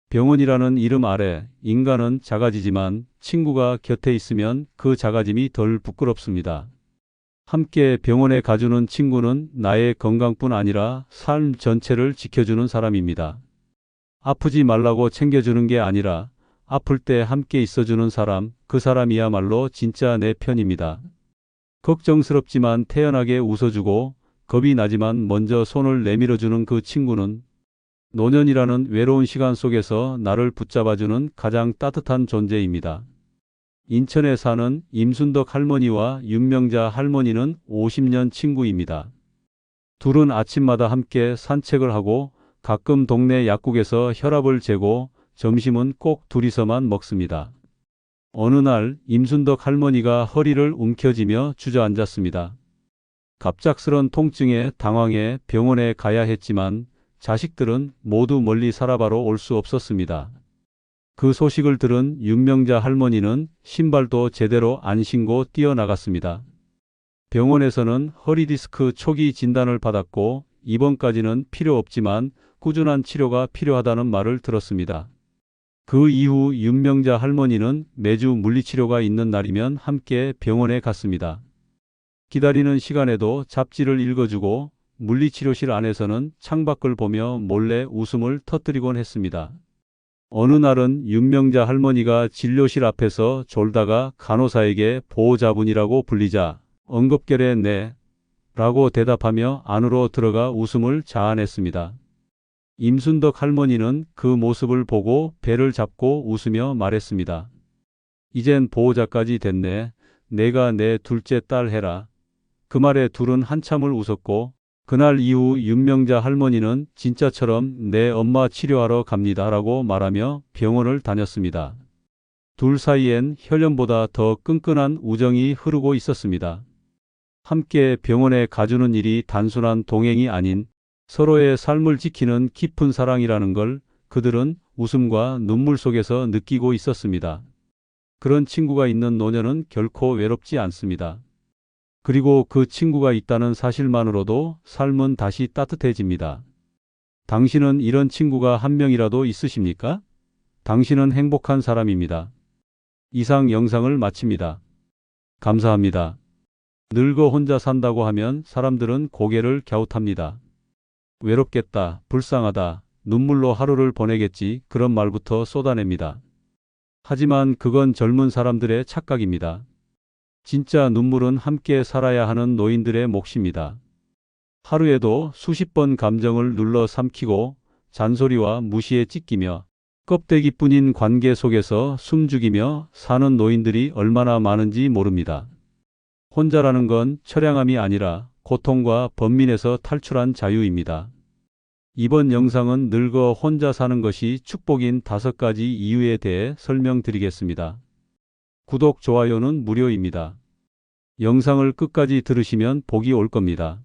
병원이라는 이름 아래 인간은 작아지지만 친구가 곁에 있으면 그 작아짐이 덜 부끄럽습니다. 함께 병원에 가주는 친구는 나의 건강뿐 아니라 삶 전체를 지켜주는 사람입니다. 아프지 말라고 챙겨주는 게 아니라 아플 때 함께 있어주는 사람, 그 사람이야말로 진짜 내 편입니다. 걱정스럽지만 태연하게 웃어주고 겁이 나지만 먼저 손을 내밀어주는 그 친구는 노년이라는 외로운 시간 속에서 나를 붙잡아주는 가장 따뜻한 존재입니다. 인천에 사는 임순덕 할머니와 윤명자 할머니는 50년 친구입니다. 둘은 아침마다 함께 산책을 하고 가끔 동네 약국에서 혈압을 재고 점심은 꼭 둘이서만 먹습니다. 어느 날 임순덕 할머니가 허리를 움켜쥐며 주저앉았습니다. 갑작스런 통증에 당황해 병원에 가야 했지만 자식들은 모두 멀리 살아바로 올 수 없었습니다. 그 소식을 들은 윤명자 할머니는 신발도 제대로 안 신고 뛰어나갔습니다. 병원에서는 허리디스크 초기 진단을 받았고 입원까지는 필요 없지만 꾸준한 치료가 필요하다는 말을 들었습니다. 그 이후 윤명자 할머니는 매주 물리치료가 있는 날이면 함께 병원에 갔습니다. 기다리는 시간에도 잡지를 읽어주고 물리치료실 안에서는 창밖을 보며 몰래 웃음을 터뜨리곤 했습니다. 어느 날은 윤명자 할머니가 진료실 앞에서 졸다가 간호사에게 보호자분이라고 불리자 엉겁결에 네 라고 대답하며 안으로 들어가 웃음을 자아냈습니다. 임순덕 할머니는 그 모습을 보고 배를 잡고 웃으며 말했습니다. 이젠 보호자까지 됐네. 내가 내 둘째 딸 해라. 그 말에 둘은 한참을 웃었고 그날 이후 윤명자 할머니는 진짜처럼 내 엄마 치료하러 갑니다 라고 말하며 병원을 다녔습니다. 둘 사이엔 혈연보다 더 끈끈한 우정이 흐르고 있었습니다. 함께 병원에 가주는 일이 단순한 동행이 아닌 서로의 삶을 지키는 깊은 사랑이라는 걸 그들은 웃음과 눈물 속에서 느끼고 있었습니다. 그런 친구가 있는 노년은 결코 외롭지 않습니다. 그리고 그 친구가 있다는 사실만으로도 삶은 다시 따뜻해집니다. 당신은 이런 친구가 한 명이라도 있으십니까? 당신은 행복한 사람입니다. 이상 영상을 마칩니다. 감사합니다. 늙어 혼자 산다고 하면 사람들은 고개를 갸웃합니다. 외롭겠다, 불쌍하다, 눈물로 하루를 보내겠지 그런 말부터 쏟아냅니다. 하지만 그건 젊은 사람들의 착각입니다. 진짜 눈물은 함께 살아야 하는 노인들의 몫입니다. 하루에도 수십 번 감정을 눌러 삼키고 잔소리와 무시에 찢기며 껍데기뿐인 관계 속에서 숨죽이며 사는 노인들이 얼마나 많은지 모릅니다. 혼자라는 건 처량함이 아니라 고통과 번민에서 탈출한 자유입니다. 이번 영상은 늙어 혼자 사는 것이 축복인 5가지 이유에 대해 설명드리겠습니다. 구독, 좋아요는 무료입니다. 영상을 끝까지 들으시면 복이 올 겁니다.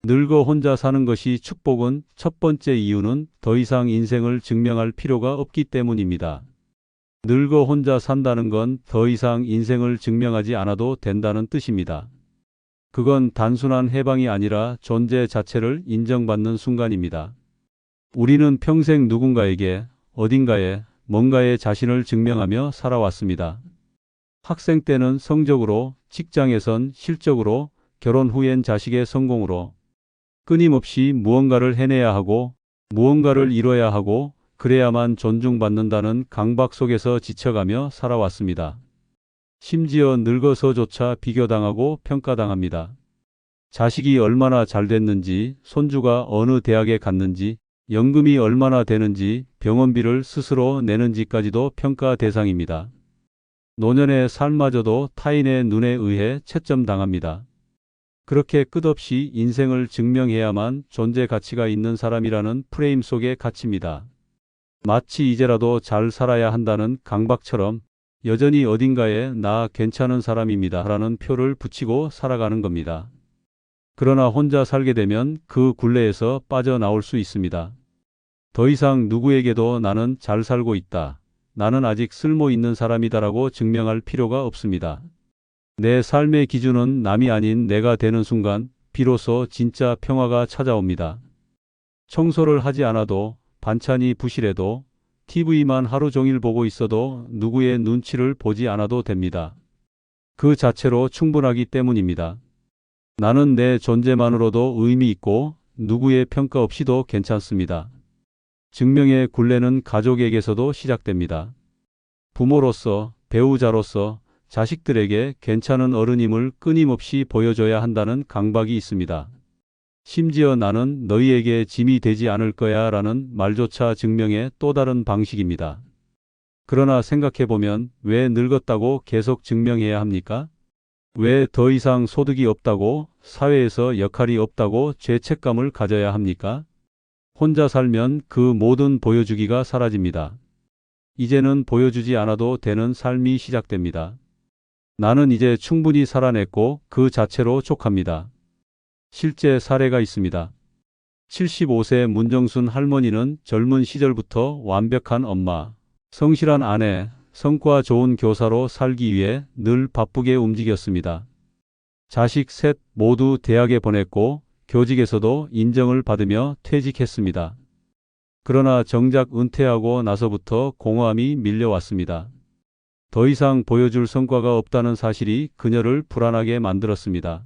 늙어 혼자 사는 것이 축복은 첫 번째 이유는 더 이상 인생을 증명할 필요가 없기 때문입니다. 늙어 혼자 산다는 건 더 이상 인생을 증명하지 않아도 된다는 뜻입니다. 그건 단순한 해방이 아니라 존재 자체를 인정받는 순간입니다. 우리는 평생 누군가에게, 어딘가에, 뭔가에 자신을 증명하며 살아왔습니다. 학생 때는 성적으로, 직장에선 실적으로, 결혼 후엔 자식의 성공으로 끊임없이 무언가를 해내야 하고, 무언가를 이뤄야 하고, 그래야만 존중받는다는 강박 속에서 지쳐가며 살아왔습니다. 심지어 늙어서조차 비교당하고 평가당합니다. 자식이 얼마나 잘 됐는지, 손주가 어느 대학에 갔는지, 연금이 얼마나 되는지, 병원비를 스스로 내는지까지도 평가 대상입니다. 노년의 삶마저도 타인의 눈에 의해 채점당합니다. 그렇게 끝없이 인생을 증명해야만 존재 가치가 있는 사람이라는 프레임 속에 갇힙니다. 마치 이제라도 잘 살아야 한다는 강박처럼 여전히 어딘가에 나 괜찮은 사람입니다 라는 표를 붙이고 살아가는 겁니다. 그러나 혼자 살게 되면 그 굴레에서 빠져나올 수 있습니다. 더 이상 누구에게도 나는 잘 살고 있다, 나는 아직 쓸모 있는 사람이다라고 증명할 필요가 없습니다. 내 삶의 기준은 남이 아닌 내가 되는 순간 비로소 진짜 평화가 찾아옵니다. 청소를 하지 않아도, 반찬이 부실해도, TV만 하루 종일 보고 있어도 누구의 눈치를 보지 않아도 됩니다. 그 자체로 충분하기 때문입니다. 나는 내 존재만으로도 의미 있고 누구의 평가 없이도 괜찮습니다. 증명의 굴레는 가족에게서도 시작됩니다. 부모로서, 배우자로서 자식들에게 괜찮은 어른임을 끊임없이 보여줘야 한다는 강박이 있습니다. 심지어 나는 너희에게 짐이 되지 않을 거야 라는 말조차 증명의 또 다른 방식입니다. 그러나 생각해보면 왜 늙었다고 계속 증명해야 합니까? 왜 더 이상 소득이 없다고, 사회에서 역할이 없다고 죄책감을 가져야 합니까? 혼자 살면 그 모든 보여주기가 사라집니다. 이제는 보여주지 않아도 되는 삶이 시작됩니다. 나는 이제 충분히 살아냈고 그 자체로 족합니다. 실제 사례가 있습니다. 75세 문정순 할머니는 젊은 시절부터 완벽한 엄마, 성실한 아내, 성과 좋은 교사로 살기 위해 늘 바쁘게 움직였습니다. 자식 셋 모두 대학에 보냈고 교직에서도 인정을 받으며 퇴직했습니다. 그러나 정작 은퇴하고 나서부터 공허함이 밀려왔습니다. 더 이상 보여줄 성과가 없다는 사실이 그녀를 불안하게 만들었습니다.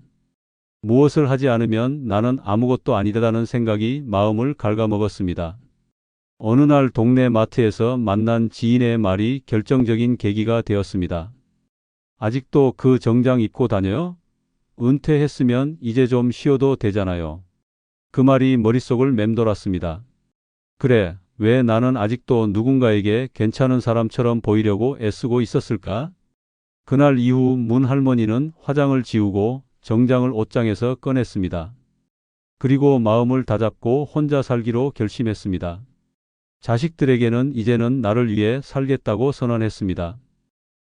무엇을 하지 않으면 나는 아무것도 아니다라는 생각이 마음을 갉아먹었습니다. 어느 날 동네 마트에서 만난 지인의 말이 결정적인 계기가 되었습니다. 아직도 그 정장 입고 다녀요? 은퇴했으면 이제 좀 쉬어도 되잖아요. 그 말이 머릿속을 맴돌았습니다. 그래, 왜 나는 아직도 누군가에게 괜찮은 사람처럼 보이려고 애쓰고 있었을까? 그날 이후 문 할머니는 화장을 지우고 정장을 옷장에서 꺼냈습니다. 그리고 마음을 다잡고 혼자 살기로 결심했습니다. 자식들에게는 이제는 나를 위해 살겠다고 선언했습니다.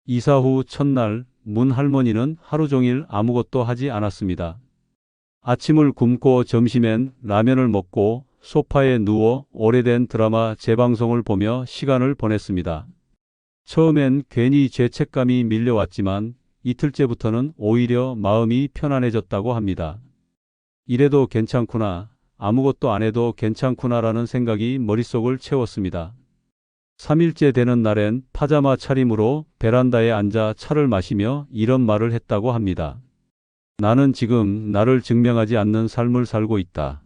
이사 후 첫날 문 할머니는 하루 종일 아무것도 하지 않았습니다. 아침을 굶고 점심엔 라면을 먹고 소파에 누워 오래된 드라마 재방송을 보며 시간을 보냈습니다. 처음엔 괜히 죄책감이 밀려왔지만 이틀째부터는 오히려 마음이 편안해졌다고 합니다. 이래도 괜찮구나, 아무것도 안 해도 괜찮구나라는 생각이 머릿속을 채웠습니다. 3일째 되는 날엔 파자마 차림으로 베란다에 앉아 차를 마시며 이런 말을 했다고 합니다. 나는 지금 나를 증명하지 않는 삶을 살고 있다.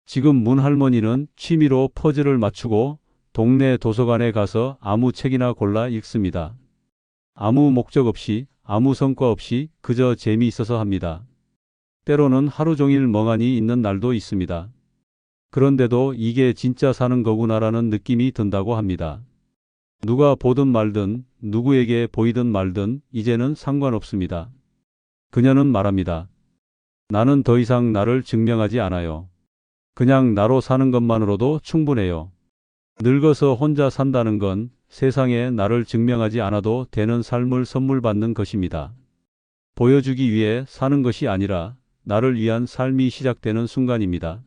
지금 문 할머니는 취미로 퍼즐을 맞추고 동네 도서관에 가서 아무 책이나 골라 읽습니다. 아무 목적 없이, 아무 성과 없이 그저 재미있어서 합니다. 때로는 하루 종일 멍하니 있는 날도 있습니다. 그런데도 이게 진짜 사는 거구나라는 느낌이 든다고 합니다. 누가 보든 말든, 누구에게 보이든 말든 이제는 상관없습니다. 그녀는 말합니다. 나는 더 이상 나를 증명하지 않아요. 그냥 나로 사는 것만으로도 충분해요. 늙어서 혼자 산다는 건 세상에 나를 증명하지 않아도 되는 삶을 선물 받는 것입니다. 보여주기 위해 사는 것이 아니라 나를 위한 삶이 시작되는 순간입니다.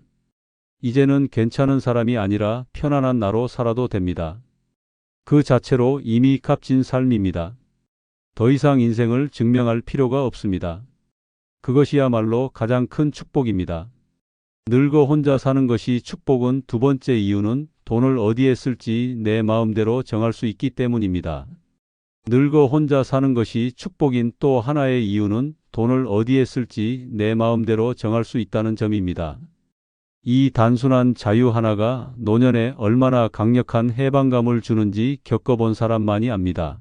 이제는 괜찮은 사람이 아니라 편안한 나로 살아도 됩니다. 그 자체로 이미 값진 삶입니다. 더 이상 인생을 증명할 필요가 없습니다. 그것이야말로 가장 큰 축복입니다. 늙어 혼자 사는 것이 축복은 두 번째 이유는 돈을 어디에 쓸지 내 마음대로 정할 수 있기 때문입니다. 늙어 혼자 사는 것이 축복인 또 하나의 이유는 돈을 어디에 쓸지 내 마음대로 정할 수 있다는 점입니다. 이 단순한 자유 하나가 노년에 얼마나 강력한 해방감을 주는지 겪어본 사람만이 압니다.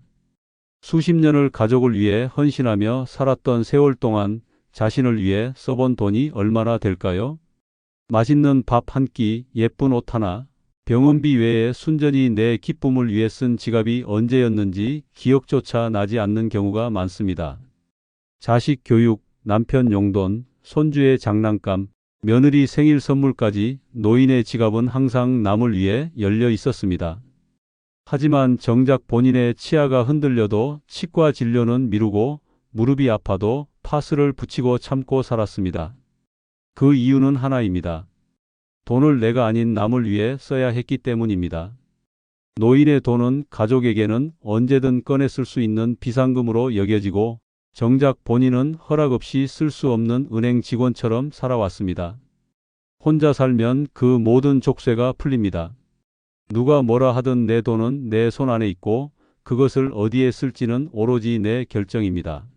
수십 년을 가족을 위해 헌신하며 살았던 세월 동안 자신을 위해 써본 돈이 얼마나 될까요? 맛있는 밥 한 끼, 예쁜 옷 하나, 병원비 외에 순전히 내 기쁨을 위해 쓴 지갑이 언제였는지 기억조차 나지 않는 경우가 많습니다. 자식 교육, 남편 용돈, 손주의 장난감, 며느리 생일 선물까지 노인의 지갑은 항상 남을 위해 열려 있었습니다. 하지만 정작 본인의 치아가 흔들려도 치과 진료는 미루고 무릎이 아파도 파스를 붙이고 참고 살았습니다. 그 이유는 하나입니다. 돈을 내가 아닌 남을 위해 써야 했기 때문입니다. 노인의 돈은 가족에게는 언제든 꺼내 쓸 수 있는 비상금으로 여겨지고 정작 본인은 허락 없이 쓸 수 없는 은행 직원처럼 살아왔습니다. 혼자 살면 그 모든 족쇄가 풀립니다. 누가 뭐라 하든 내 돈은 내 손 안에 있고 그것을 어디에 쓸지는 오로지 내 결정입니다.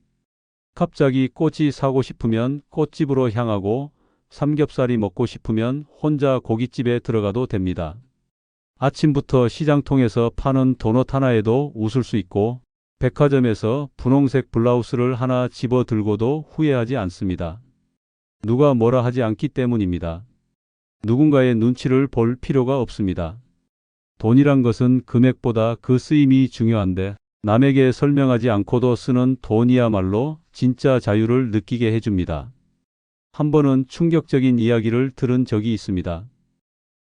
갑자기 꽃이 사고 싶으면 꽃집으로 향하고 삼겹살이 먹고 싶으면 혼자 고깃집에 들어가도 됩니다. 아침부터 시장통에서 파는 도넛 하나에도 웃을 수 있고 백화점에서 분홍색 블라우스를 하나 집어 들고도 후회하지 않습니다. 누가 뭐라 하지 않기 때문입니다. 누군가의 눈치를 볼 필요가 없습니다. 돈이란 것은 금액보다 그 쓰임이 중요한데 남에게 설명하지 않고도 쓰는 돈이야말로 진짜 자유를 느끼게 해줍니다. 한 번은 충격적인 이야기를 들은 적이 있습니다.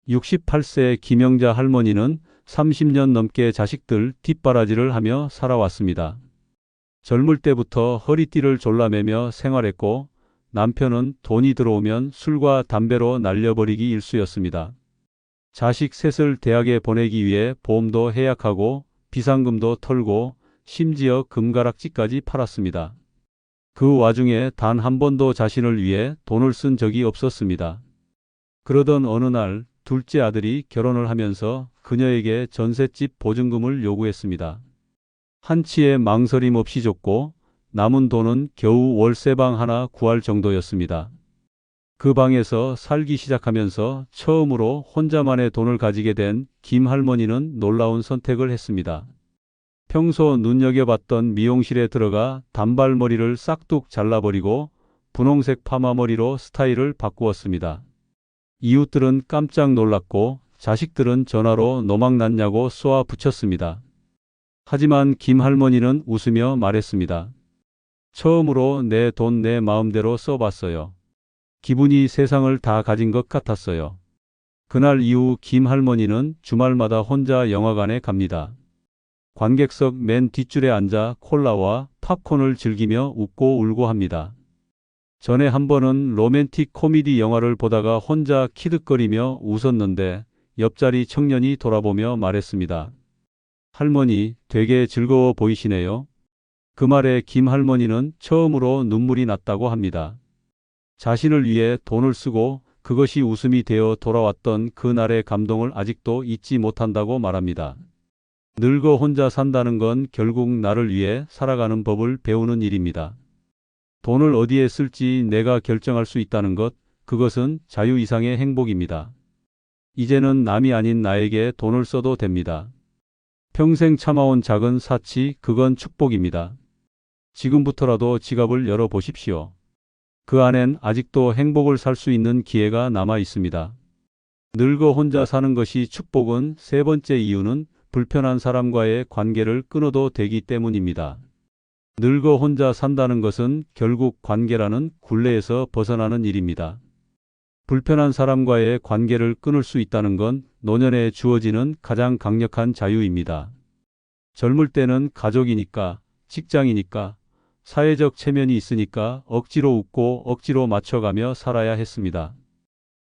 68세 김영자 할머니는 30년 넘게 자식들 뒷바라지를 하며 살아왔습니다. 젊을 때부터 허리띠를 졸라매며 생활했고 남편은 돈이 들어오면 술과 담배로 날려버리기 일쑤였습니다. 자식 셋을 대학에 보내기 위해 보험도 해약하고 비상금도 털고 심지어 금가락지까지 팔았습니다. 그 와중에 단 한 번도 자신을 위해 돈을 쓴 적이 없었습니다. 그러던 어느 날 둘째 아들이 결혼을 하면서 그녀에게 전셋집 보증금을 요구했습니다. 한치의 망설임 없이 줬고 남은 돈은 겨우 월세방 하나 구할 정도였습니다. 그 방에서 살기 시작하면서 처음으로 혼자만의 돈을 가지게 된 김 할머니는 놀라운 선택을 했습니다. 평소 눈여겨봤던 미용실에 들어가 단발머리를 싹둑 잘라버리고 분홍색 파마머리로 스타일을 바꾸었습니다. 이웃들은 깜짝 놀랐고 자식들은 전화로 노망 났냐고 쏘아 붙였습니다. 하지만 김 할머니는 웃으며 말했습니다. 처음으로 내 돈 내 마음대로 써봤어요. 기분이 세상을 다 가진 것 같았어요. 그날 이후 김 할머니는 주말마다 혼자 영화관에 갑니다. 관객석 맨 뒷줄에 앉아 콜라와 팝콘을 즐기며 웃고 울고 합니다. 전에 한 번은 로맨틱 코미디 영화를 보다가 혼자 키득거리며 웃었는데 옆자리 청년이 돌아보며 말했습니다. 할머니, 되게 즐거워 보이시네요. 그 말에 김 할머니는 처음으로 눈물이 났다고 합니다. 자신을 위해 돈을 쓰고 그것이 웃음이 되어 돌아왔던 그날의 감동을 아직도 잊지 못한다고 말합니다. 늙어 혼자 산다는 건 결국 나를 위해 살아가는 법을 배우는 일입니다. 돈을 어디에 쓸지 내가 결정할 수 있다는 것, 그것은 자유 이상의 행복입니다. 이제는 남이 아닌 나에게 돈을 써도 됩니다. 평생 참아온 작은 사치, 그건 축복입니다. 지금부터라도 지갑을 열어보십시오. 그 안엔 아직도 행복을 살 수 있는 기회가 남아 있습니다. 늙어 혼자 사는 것이 축복은 세 번째 이유는 불편한 사람과의 관계를 끊어도 되기 때문입니다. 늙어 혼자 산다는 것은 결국 관계라는 굴레에서 벗어나는 일입니다. 불편한 사람과의 관계를 끊을 수 있다는 건 노년에 주어지는 가장 강력한 자유입니다. 젊을 때는 가족이니까, 직장이니까, 사회적 체면이 있으니까 억지로 웃고 억지로 맞춰가며 살아야 했습니다.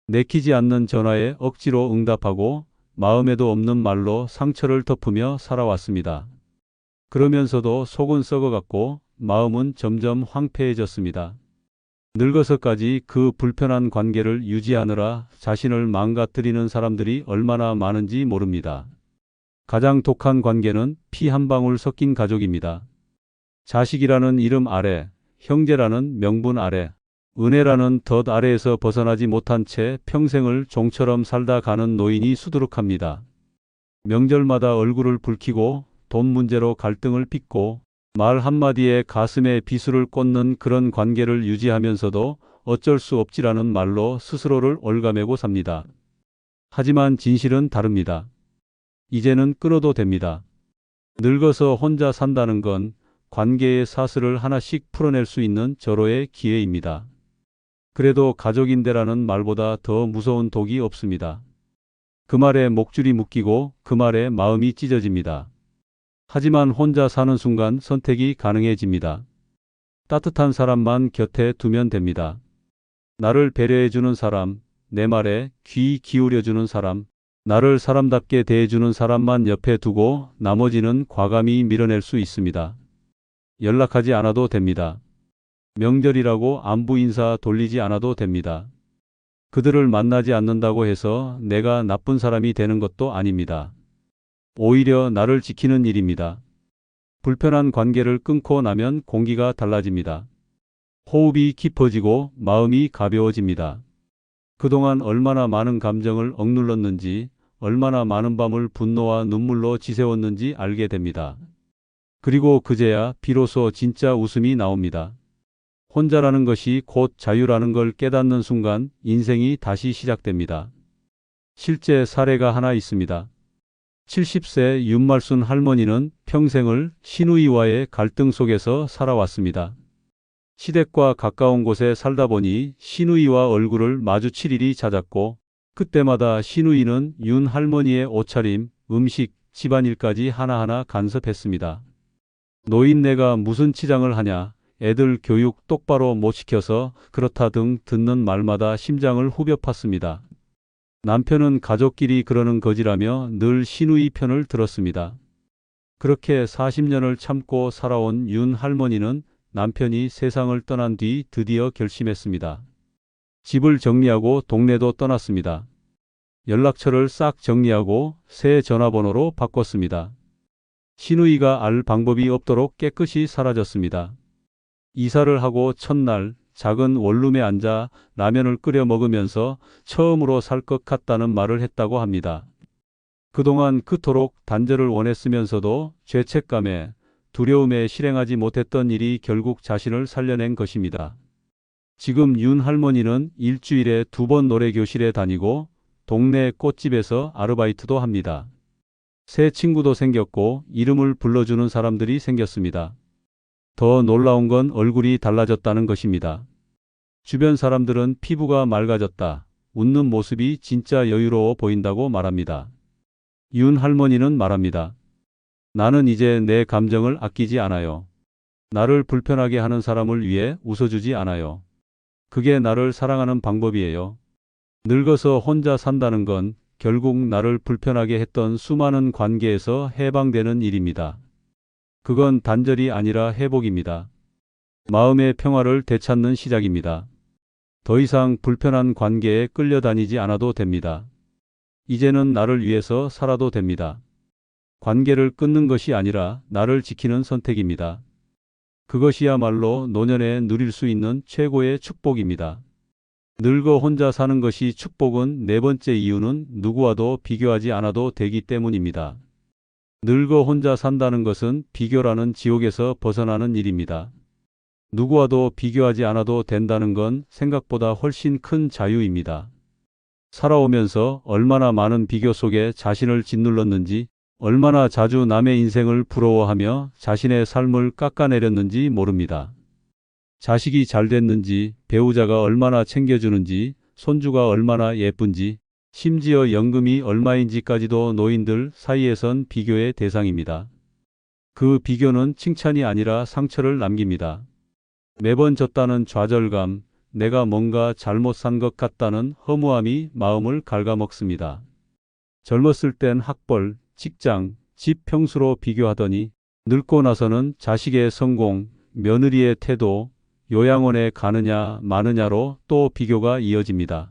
내키지 않는 전화에 억지로 응답하고 마음에도 없는 말로 상처를 덮으며 살아왔습니다. 그러면서도 속은 썩어갔고 마음은 점점 황폐해졌습니다. 늙어서까지 그 불편한 관계를 유지하느라 자신을 망가뜨리는 사람들이 얼마나 많은지 모릅니다. 가장 독한 관계는 피 한 방울 섞인 가족입니다. 자식이라는 이름 아래, 형제라는 명분 아래, 은혜라는 덫 아래에서 벗어나지 못한 채 평생을 종처럼 살다 가는 노인이 수두룩합니다. 명절마다 얼굴을 붉히고 돈 문제로 갈등을 빚고 말 한마디에 가슴에 비수를 꽂는 그런 관계를 유지하면서도 어쩔 수 없지라는 말로 스스로를 올가매고 삽니다. 하지만 진실은 다릅니다. 이제는 끊어도 됩니다. 늙어서 혼자 산다는 건 관계의 사슬을 하나씩 풀어낼 수 있는 절호의 기회입니다. 그래도 가족인데라는 말보다 더 무서운 독이 없습니다. 그 말에 목줄이 묶이고 그 말에 마음이 찢어집니다. 하지만 혼자 사는 순간 선택이 가능해집니다. 따뜻한 사람만 곁에 두면 됩니다. 나를 배려해주는 사람, 내 말에 귀 기울여주는 사람, 나를 사람답게 대해주는 사람만 옆에 두고 나머지는 과감히 밀어낼 수 있습니다. 연락하지 않아도 됩니다. 명절이라고 안부 인사 돌리지 않아도 됩니다. 그들을 만나지 않는다고 해서 내가 나쁜 사람이 되는 것도 아닙니다. 오히려 나를 지키는 일입니다. 불편한 관계를 끊고 나면 공기가 달라집니다. 호흡이 깊어지고 마음이 가벼워집니다. 그동안 얼마나 많은 감정을 억눌렀는지, 얼마나 많은 밤을 분노와 눈물로 지새웠는지 알게 됩니다. 그리고 그제야 비로소 진짜 웃음이 나옵니다. 혼자라는 것이 곧 자유라는 걸 깨닫는 순간 인생이 다시 시작됩니다. 실제 사례가 하나 있습니다. 70세 윤말순 할머니는 평생을 시누이와의 갈등 속에서 살아왔습니다. 시댁과 가까운 곳에 살다 보니 시누이와 얼굴을 마주칠 일이 잦았고 그때마다 시누이는 윤 할머니의 옷차림, 음식, 집안일까지 하나하나 간섭했습니다. 노인네가 무슨 치장을 하냐, 애들 교육 똑바로 못 시켜서 그렇다 등 듣는 말마다 심장을 후벼 팠습니다. 남편은 가족끼리 그러는 거지라며 늘 시누이 편을 들었습니다. 그렇게 40년을 참고 살아온 윤 할머니는 남편이 세상을 떠난 뒤 드디어 결심했습니다. 집을 정리하고 동네도 떠났습니다. 연락처를 싹 정리하고 새 전화번호로 바꿨습니다. 시누이가 알 방법이 없도록 깨끗이 사라졌습니다. 이사를 하고 첫날 작은 원룸에 앉아 라면을 끓여 먹으면서 처음으로 살 것 같다는 말을 했다고 합니다. 그동안 그토록 단절을 원했으면서도 죄책감에 두려움에 실행하지 못했던 일이 결국 자신을 살려낸 것입니다. 지금 윤 할머니는 일주일에 2번 노래교실에 다니고 동네 꽃집에서 아르바이트도 합니다. 새 친구도 생겼고 이름을 불러주는 사람들이 생겼습니다. 더 놀라운 건 얼굴이 달라졌다는 것입니다. 주변 사람들은 피부가 맑아졌다, 웃는 모습이 진짜 여유로워 보인다고 말합니다. 윤 할머니는 말합니다. 나는 이제 내 감정을 아끼지 않아요. 나를 불편하게 하는 사람을 위해 웃어주지 않아요. 그게 나를 사랑하는 방법이에요. 늙어서 혼자 산다는 건 결국 나를 불편하게 했던 수많은 관계에서 해방되는 일입니다. 그건 단절이 아니라 회복입니다. 마음의 평화를 되찾는 시작입니다. 더 이상 불편한 관계에 끌려다니지 않아도 됩니다. 이제는 나를 위해서 살아도 됩니다. 관계를 끊는 것이 아니라 나를 지키는 선택입니다. 그것이야말로 노년에 누릴 수 있는 최고의 축복입니다. 늙어 혼자 사는 것이 축복은 네 번째 이유는 누구와도 비교하지 않아도 되기 때문입니다. 늙어 혼자 산다는 것은 비교라는 지옥에서 벗어나는 일입니다. 누구와도 비교하지 않아도 된다는 건 생각보다 훨씬 큰 자유입니다. 살아오면서 얼마나 많은 비교 속에 자신을 짓눌렀는지, 얼마나 자주 남의 인생을 부러워하며 자신의 삶을 깎아내렸는지 모릅니다. 자식이 잘 됐는지, 배우자가 얼마나 챙겨주는지, 손주가 얼마나 예쁜지, 심지어 연금이 얼마인지까지도 노인들 사이에선 비교의 대상입니다. 그 비교는 칭찬이 아니라 상처를 남깁니다. 매번 졌다는 좌절감, 내가 뭔가 잘못 산 것 같다는 허무함이 마음을 갉아먹습니다. 젊었을 땐 학벌, 직장, 집 평수로 비교하더니 늙고 나서는 자식의 성공, 며느리의 태도, 요양원에 가느냐 마느냐로 또 비교가 이어집니다.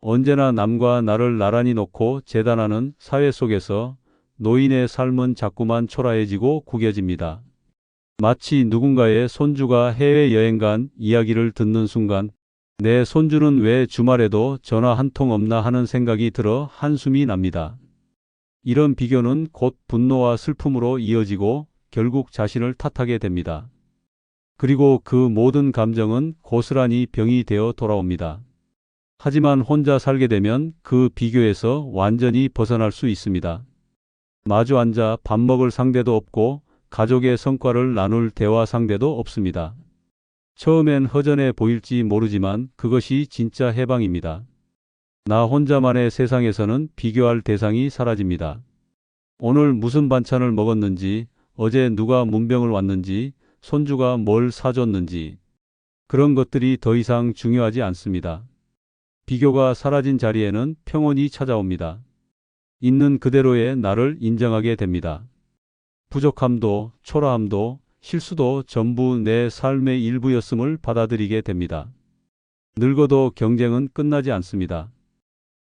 언제나 남과 나를 나란히 놓고 재단하는 사회 속에서 노인의 삶은 자꾸만 초라해지고 구겨집니다. 마치 누군가의 손주가 해외여행 간 이야기를 듣는 순간 내 손주는 왜 주말에도 전화 한 통 없나 하는 생각이 들어 한숨이 납니다. 이런 비교는 곧 분노와 슬픔으로 이어지고 결국 자신을 탓하게 됩니다. 그리고 그 모든 감정은 고스란히 병이 되어 돌아옵니다. 하지만 혼자 살게 되면 그 비교에서 완전히 벗어날 수 있습니다. 마주 앉아 밥 먹을 상대도 없고 가족의 성과를 나눌 대화 상대도 없습니다. 처음엔 허전해 보일지 모르지만 그것이 진짜 해방입니다. 나 혼자만의 세상에서는 비교할 대상이 사라집니다. 오늘 무슨 반찬을 먹었는지, 어제 누가 문병을 왔는지, 손주가 뭘 사줬는지 그런 것들이 더 이상 중요하지 않습니다. 비교가 사라진 자리에는 평온이 찾아옵니다. 있는 그대로의 나를 인정하게 됩니다. 부족함도 초라함도 실수도 전부 내 삶의 일부였음을 받아들이게 됩니다. 늙어도 경쟁은 끝나지 않습니다.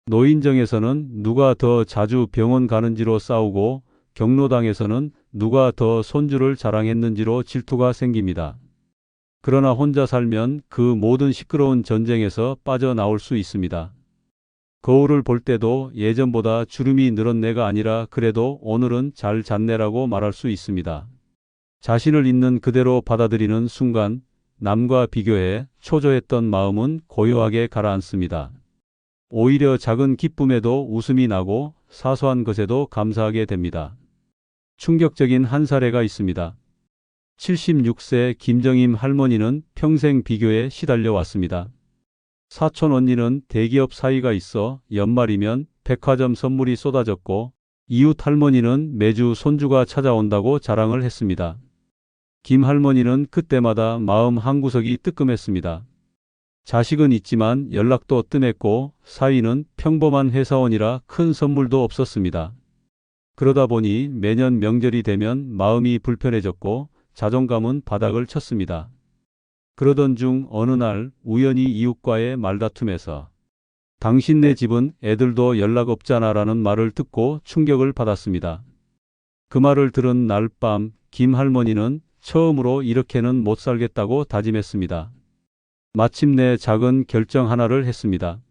노인정에서는 누가 더 자주 병원 가는지로 싸우고 경로당에서는 누가 더 손주를 자랑했는지로 질투가 생깁니다. 그러나 혼자 살면 그 모든 시끄러운 전쟁에서 빠져나올 수 있습니다. 거울을 볼 때도 예전보다 주름이 늘었네가 아니라 그래도 오늘은 잘 잤네라고 말할 수 있습니다. 자신을 있는 그대로 받아들이는 순간 남과 비교해 초조했던 마음은 고요하게 가라앉습니다. 오히려 작은 기쁨에도 웃음이 나고 사소한 것에도 감사하게 됩니다. 충격적인 한 사례가 있습니다. 76세 김정임 할머니는 평생 비교에 시달려 왔습니다. 사촌 언니는 대기업 사위가 있어 연말이면 백화점 선물이 쏟아졌고 이웃 할머니는 매주 손주가 찾아온다고 자랑을 했습니다. 김 할머니는 그때마다 마음 한구석이 뜨끔했습니다. 자식은 있지만 연락도 뜸했고 사위는 평범한 회사원이라 큰 선물도 없었습니다. 그러다 보니 매년 명절이 되면 마음이 불편해졌고 자존감은 바닥을 쳤습니다. 그러던 중 어느 날 우연히 이웃과의 말다툼에서 당신네 집은 애들도 연락 없잖아 라는 말을 듣고 충격을 받았습니다. 그 말을 들은 날 밤 김 할머니는 처음으로 이렇게는 못 살겠다고 다짐했습니다. 마침내 작은 결정 하나를 했습니다.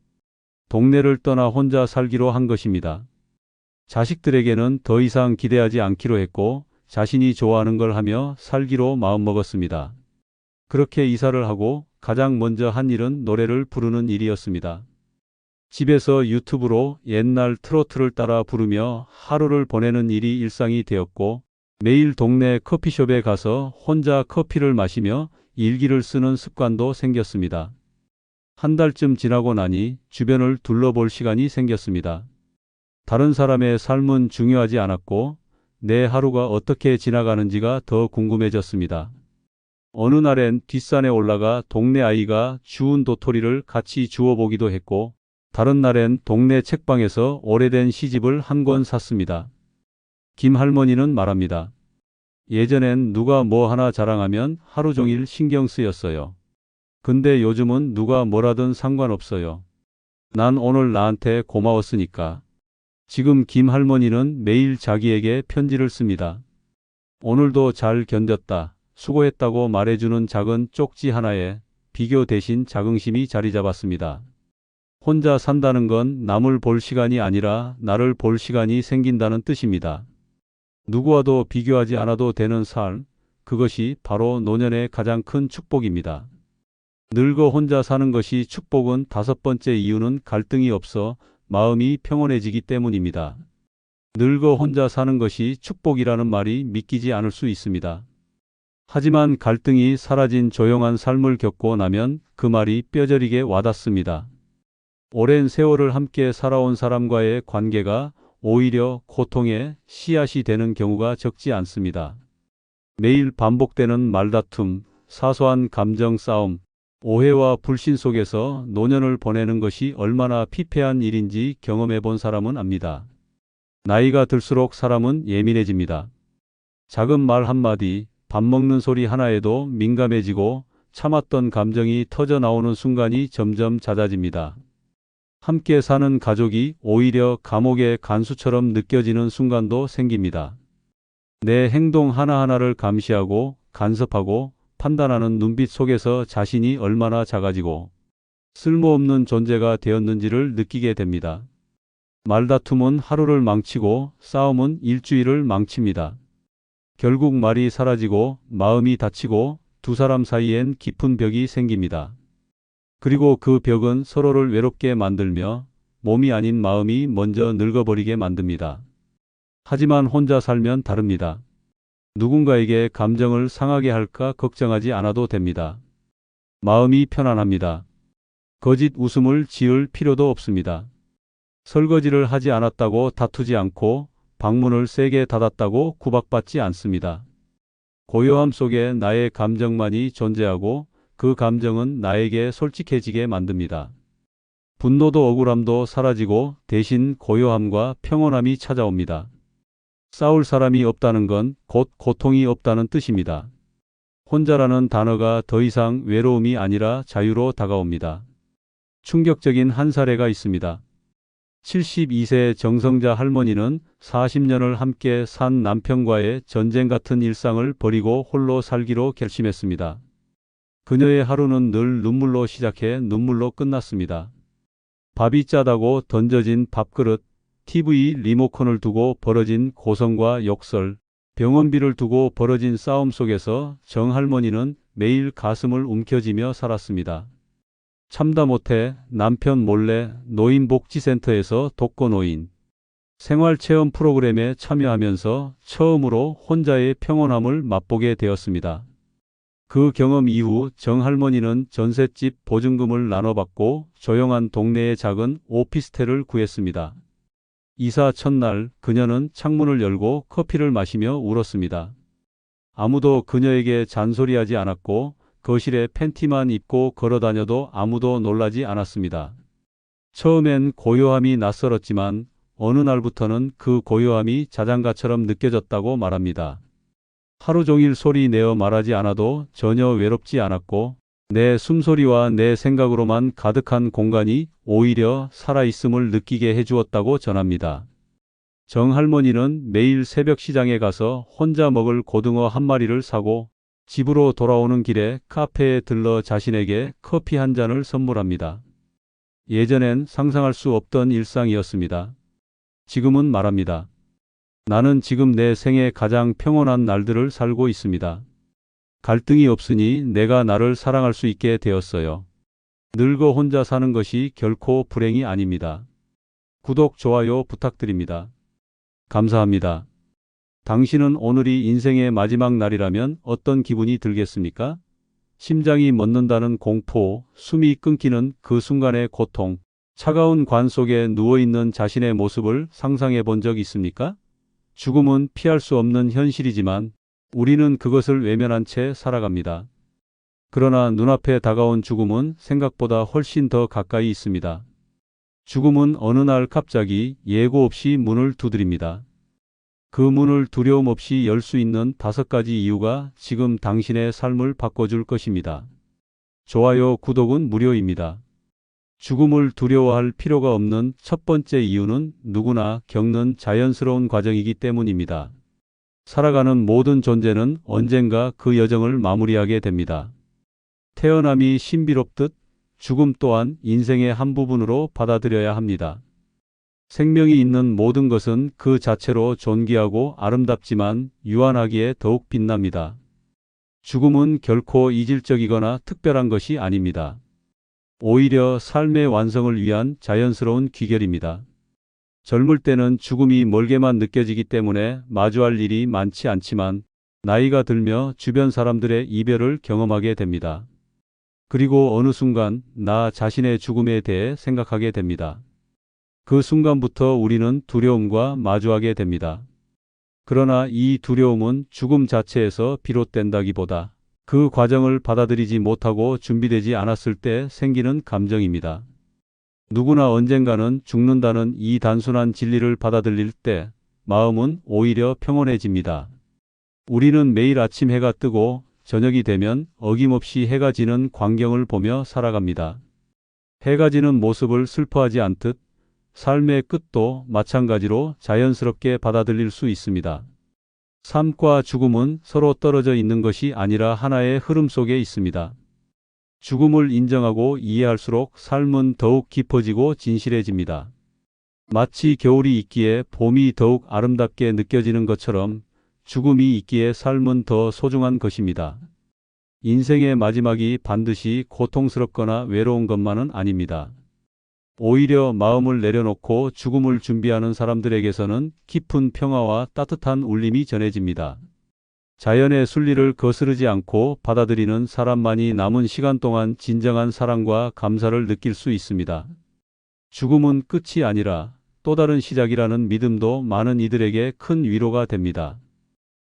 동네를 떠나 혼자 살기로 한 것입니다. 자식들에게는 더 이상 기대하지 않기로 했고 자신이 좋아하는 걸 하며 살기로 마음먹었습니다. 그렇게 이사를 하고 가장 먼저 한 일은 노래를 부르는 일이었습니다. 집에서 유튜브로 옛날 트로트를 따라 부르며 하루를 보내는 일이 일상이 되었고 매일 동네 커피숍에 가서 혼자 커피를 마시며 일기를 쓰는 습관도 생겼습니다. 한 달쯤 지나고 나니 주변을 둘러볼 시간이 생겼습니다. 다른 사람의 삶은 중요하지 않았고 내 하루가 어떻게 지나가는지가 더 궁금해졌습니다. 어느 날엔 뒷산에 올라가 동네 아이가 주운 도토리를 같이 주워보기도 했고 다른 날엔 동네 책방에서 오래된 시집을 한 권 샀습니다. 김 할머니는 말합니다. 예전엔 누가 뭐 하나 자랑하면 하루 종일 신경 쓰였어요. 근데 요즘은 누가 뭐라든 상관없어요. 난 오늘 나한테 고마웠으니까. 지금 김 할머니는 매일 자기에게 편지를 씁니다. 오늘도 잘 견뎠다. 수고했다고 말해주는 작은 쪽지 하나에 비교 대신 자긍심이 자리 잡았습니다. 혼자 산다는 건 남을 볼 시간이 아니라 나를 볼 시간이 생긴다는 뜻입니다. 누구와도 비교하지 않아도 되는 삶, 그것이 바로 노년의 가장 큰 축복입니다. 늙어 혼자 사는 것이 축복은 다섯 번째 이유는 갈등이 없어 마음이 평온해지기 때문입니다. 늙어 혼자 사는 것이 축복이라는 말이 믿기지 않을 수 있습니다. 하지만 갈등이 사라진 조용한 삶을 겪고 나면 그 말이 뼈저리게 와닿습니다. 오랜 세월을 함께 살아온 사람과의 관계가 오히려 고통의 씨앗이 되는 경우가 적지 않습니다. 매일 반복되는 말다툼, 사소한 감정 싸움, 오해와 불신 속에서 노년을 보내는 것이 얼마나 피폐한 일인지 경험해 본 사람은 압니다. 나이가 들수록 사람은 예민해집니다. 작은 말 한마디, 밥 먹는 소리 하나에도 민감해지고 참았던 감정이 터져 나오는 순간이 점점 잦아집니다. 함께 사는 가족이 오히려 감옥의 간수처럼 느껴지는 순간도 생깁니다. 내 행동 하나하나를 감시하고 간섭하고 판단하는 눈빛 속에서 자신이 얼마나 작아지고 쓸모없는 존재가 되었는지를 느끼게 됩니다. 말다툼은 하루를 망치고 싸움은 일주일을 망칩니다. 결국 말이 사라지고 마음이 닫히고 두 사람 사이엔 깊은 벽이 생깁니다. 그리고 그 벽은 서로를 외롭게 만들며 몸이 아닌 마음이 먼저 늙어버리게 만듭니다. 하지만 혼자 살면 다릅니다. 누군가에게 감정을 상하게 할까 걱정하지 않아도 됩니다. 마음이 편안합니다. 거짓 웃음을 지을 필요도 없습니다. 설거지를 하지 않았다고 다투지 않고 방문을 세게 닫았다고 구박받지 않습니다. 고요함 속에 나의 감정만이 존재하고 그 감정은 나에게 솔직해지게 만듭니다. 분노도 억울함도 사라지고 대신 고요함과 평온함이 찾아옵니다. 싸울 사람이 없다는 건 곧 고통이 없다는 뜻입니다. 혼자라는 단어가 더 이상 외로움이 아니라 자유로 다가옵니다. 충격적인 한 사례가 있습니다. 72세 정성자 할머니는 40년을 함께 산 남편과의 전쟁 같은 일상을 버리고 홀로 살기로 결심했습니다. 그녀의 하루는 늘 눈물로 시작해 눈물로 끝났습니다. 밥이 짜다고 던져진 밥그릇, TV 리모컨을 두고 벌어진 고성과 욕설, 병원비를 두고 벌어진 싸움 속에서 정할머니는 매일 가슴을 움켜쥐며 살았습니다. 참다 못해 남편 몰래 노인복지센터에서 독거노인 생활체험 프로그램에 참여하면서 처음으로 혼자의 평온함을 맛보게 되었습니다. 그 경험 이후 정할머니는 전셋집 보증금을 나눠받고 조용한 동네의 작은 오피스텔을 구했습니다. 이사 첫날 그녀는 창문을 열고 커피를 마시며 울었습니다. 아무도 그녀에게 잔소리하지 않았고 거실에 팬티만 입고 걸어다녀도 아무도 놀라지 않았습니다. 처음엔 고요함이 낯설었지만 어느 날부터는 그 고요함이 자장가처럼 느껴졌다고 말합니다. 하루 종일 소리 내어 말하지 않아도 전혀 외롭지 않았고 내 숨소리와 내 생각으로만 가득한 공간이 오히려 살아있음을 느끼게 해주었다고 전합니다. 정할머니는 매일 새벽 시장에 가서 혼자 먹을 고등어 한 마리를 사고 집으로 돌아오는 길에 카페에 들러 자신에게 커피 한 잔을 선물합니다. 예전엔 상상할 수 없던 일상이었습니다. 지금은 말합니다. 나는 지금 내 생애 가장 평온한 날들을 살고 있습니다. 갈등이 없으니 내가 나를 사랑할 수 있게 되었어요. 늙어 혼자 사는 것이 결코 불행이 아닙니다. 구독, 좋아요 부탁드립니다. 감사합니다. 당신은 오늘이 인생의 마지막 날이라면 어떤 기분이 들겠습니까? 심장이 멎는다는 공포, 숨이 끊기는 그 순간의 고통, 차가운 관 속에 누워있는 자신의 모습을 상상해 본 적 있습니까? 죽음은 피할 수 없는 현실이지만 우리는 그것을 외면한 채 살아갑니다. 그러나 눈앞에 다가온 죽음은 생각보다 훨씬 더 가까이 있습니다. 죽음은 어느 날 갑자기 예고 없이 문을 두드립니다. 그 문을 두려움 없이 열 수 있는 5가지 이유가 지금 당신의 삶을 바꿔줄 것입니다. 좋아요, 구독은 무료입니다. 죽음을 두려워할 필요가 없는 첫 번째 이유는 누구나 겪는 자연스러운 과정이기 때문입니다. 살아가는 모든 존재는 언젠가 그 여정을 마무리하게 됩니다. 태어남이 신비롭듯 죽음 또한 인생의 한 부분으로 받아들여야 합니다. 생명이 있는 모든 것은 그 자체로 존귀하고 아름답지만 유한하기에 더욱 빛납니다. 죽음은 결코 이질적이거나 특별한 것이 아닙니다. 오히려 삶의 완성을 위한 자연스러운 귀결입니다. 젊을 때는 죽음이 멀게만 느껴지기 때문에 마주할 일이 많지 않지만 나이가 들며 주변 사람들의 이별을 경험하게 됩니다. 그리고 어느 순간 나 자신의 죽음에 대해 생각하게 됩니다. 그 순간부터 우리는 두려움과 마주하게 됩니다. 그러나 이 두려움은 죽음 자체에서 비롯된다기보다 그 과정을 받아들이지 못하고 준비되지 않았을 때 생기는 감정입니다. 누구나 언젠가는 죽는다는 이 단순한 진리를 받아들일 때 마음은 오히려 평온해집니다. 우리는 매일 아침 해가 뜨고 저녁이 되면 어김없이 해가 지는 광경을 보며 살아갑니다. 해가 지는 모습을 슬퍼하지 않듯 삶의 끝도 마찬가지로 자연스럽게 받아들일 수 있습니다. 삶과 죽음은 서로 떨어져 있는 것이 아니라 하나의 흐름 속에 있습니다. 죽음을 인정하고 이해할수록 삶은 더욱 깊어지고 진실해집니다. 마치 겨울이 있기에 봄이 더욱 아름답게 느껴지는 것처럼 죽음이 있기에 삶은 더 소중한 것입니다. 인생의 마지막이 반드시 고통스럽거나 외로운 것만은 아닙니다. 오히려 마음을 내려놓고 죽음을 준비하는 사람들에게서는 깊은 평화와 따뜻한 울림이 전해집니다. 자연의 순리를 거스르지 않고 받아들이는 사람만이 남은 시간 동안 진정한 사랑과 감사를 느낄 수 있습니다. 죽음은 끝이 아니라 또 다른 시작이라는 믿음도 많은 이들에게 큰 위로가 됩니다.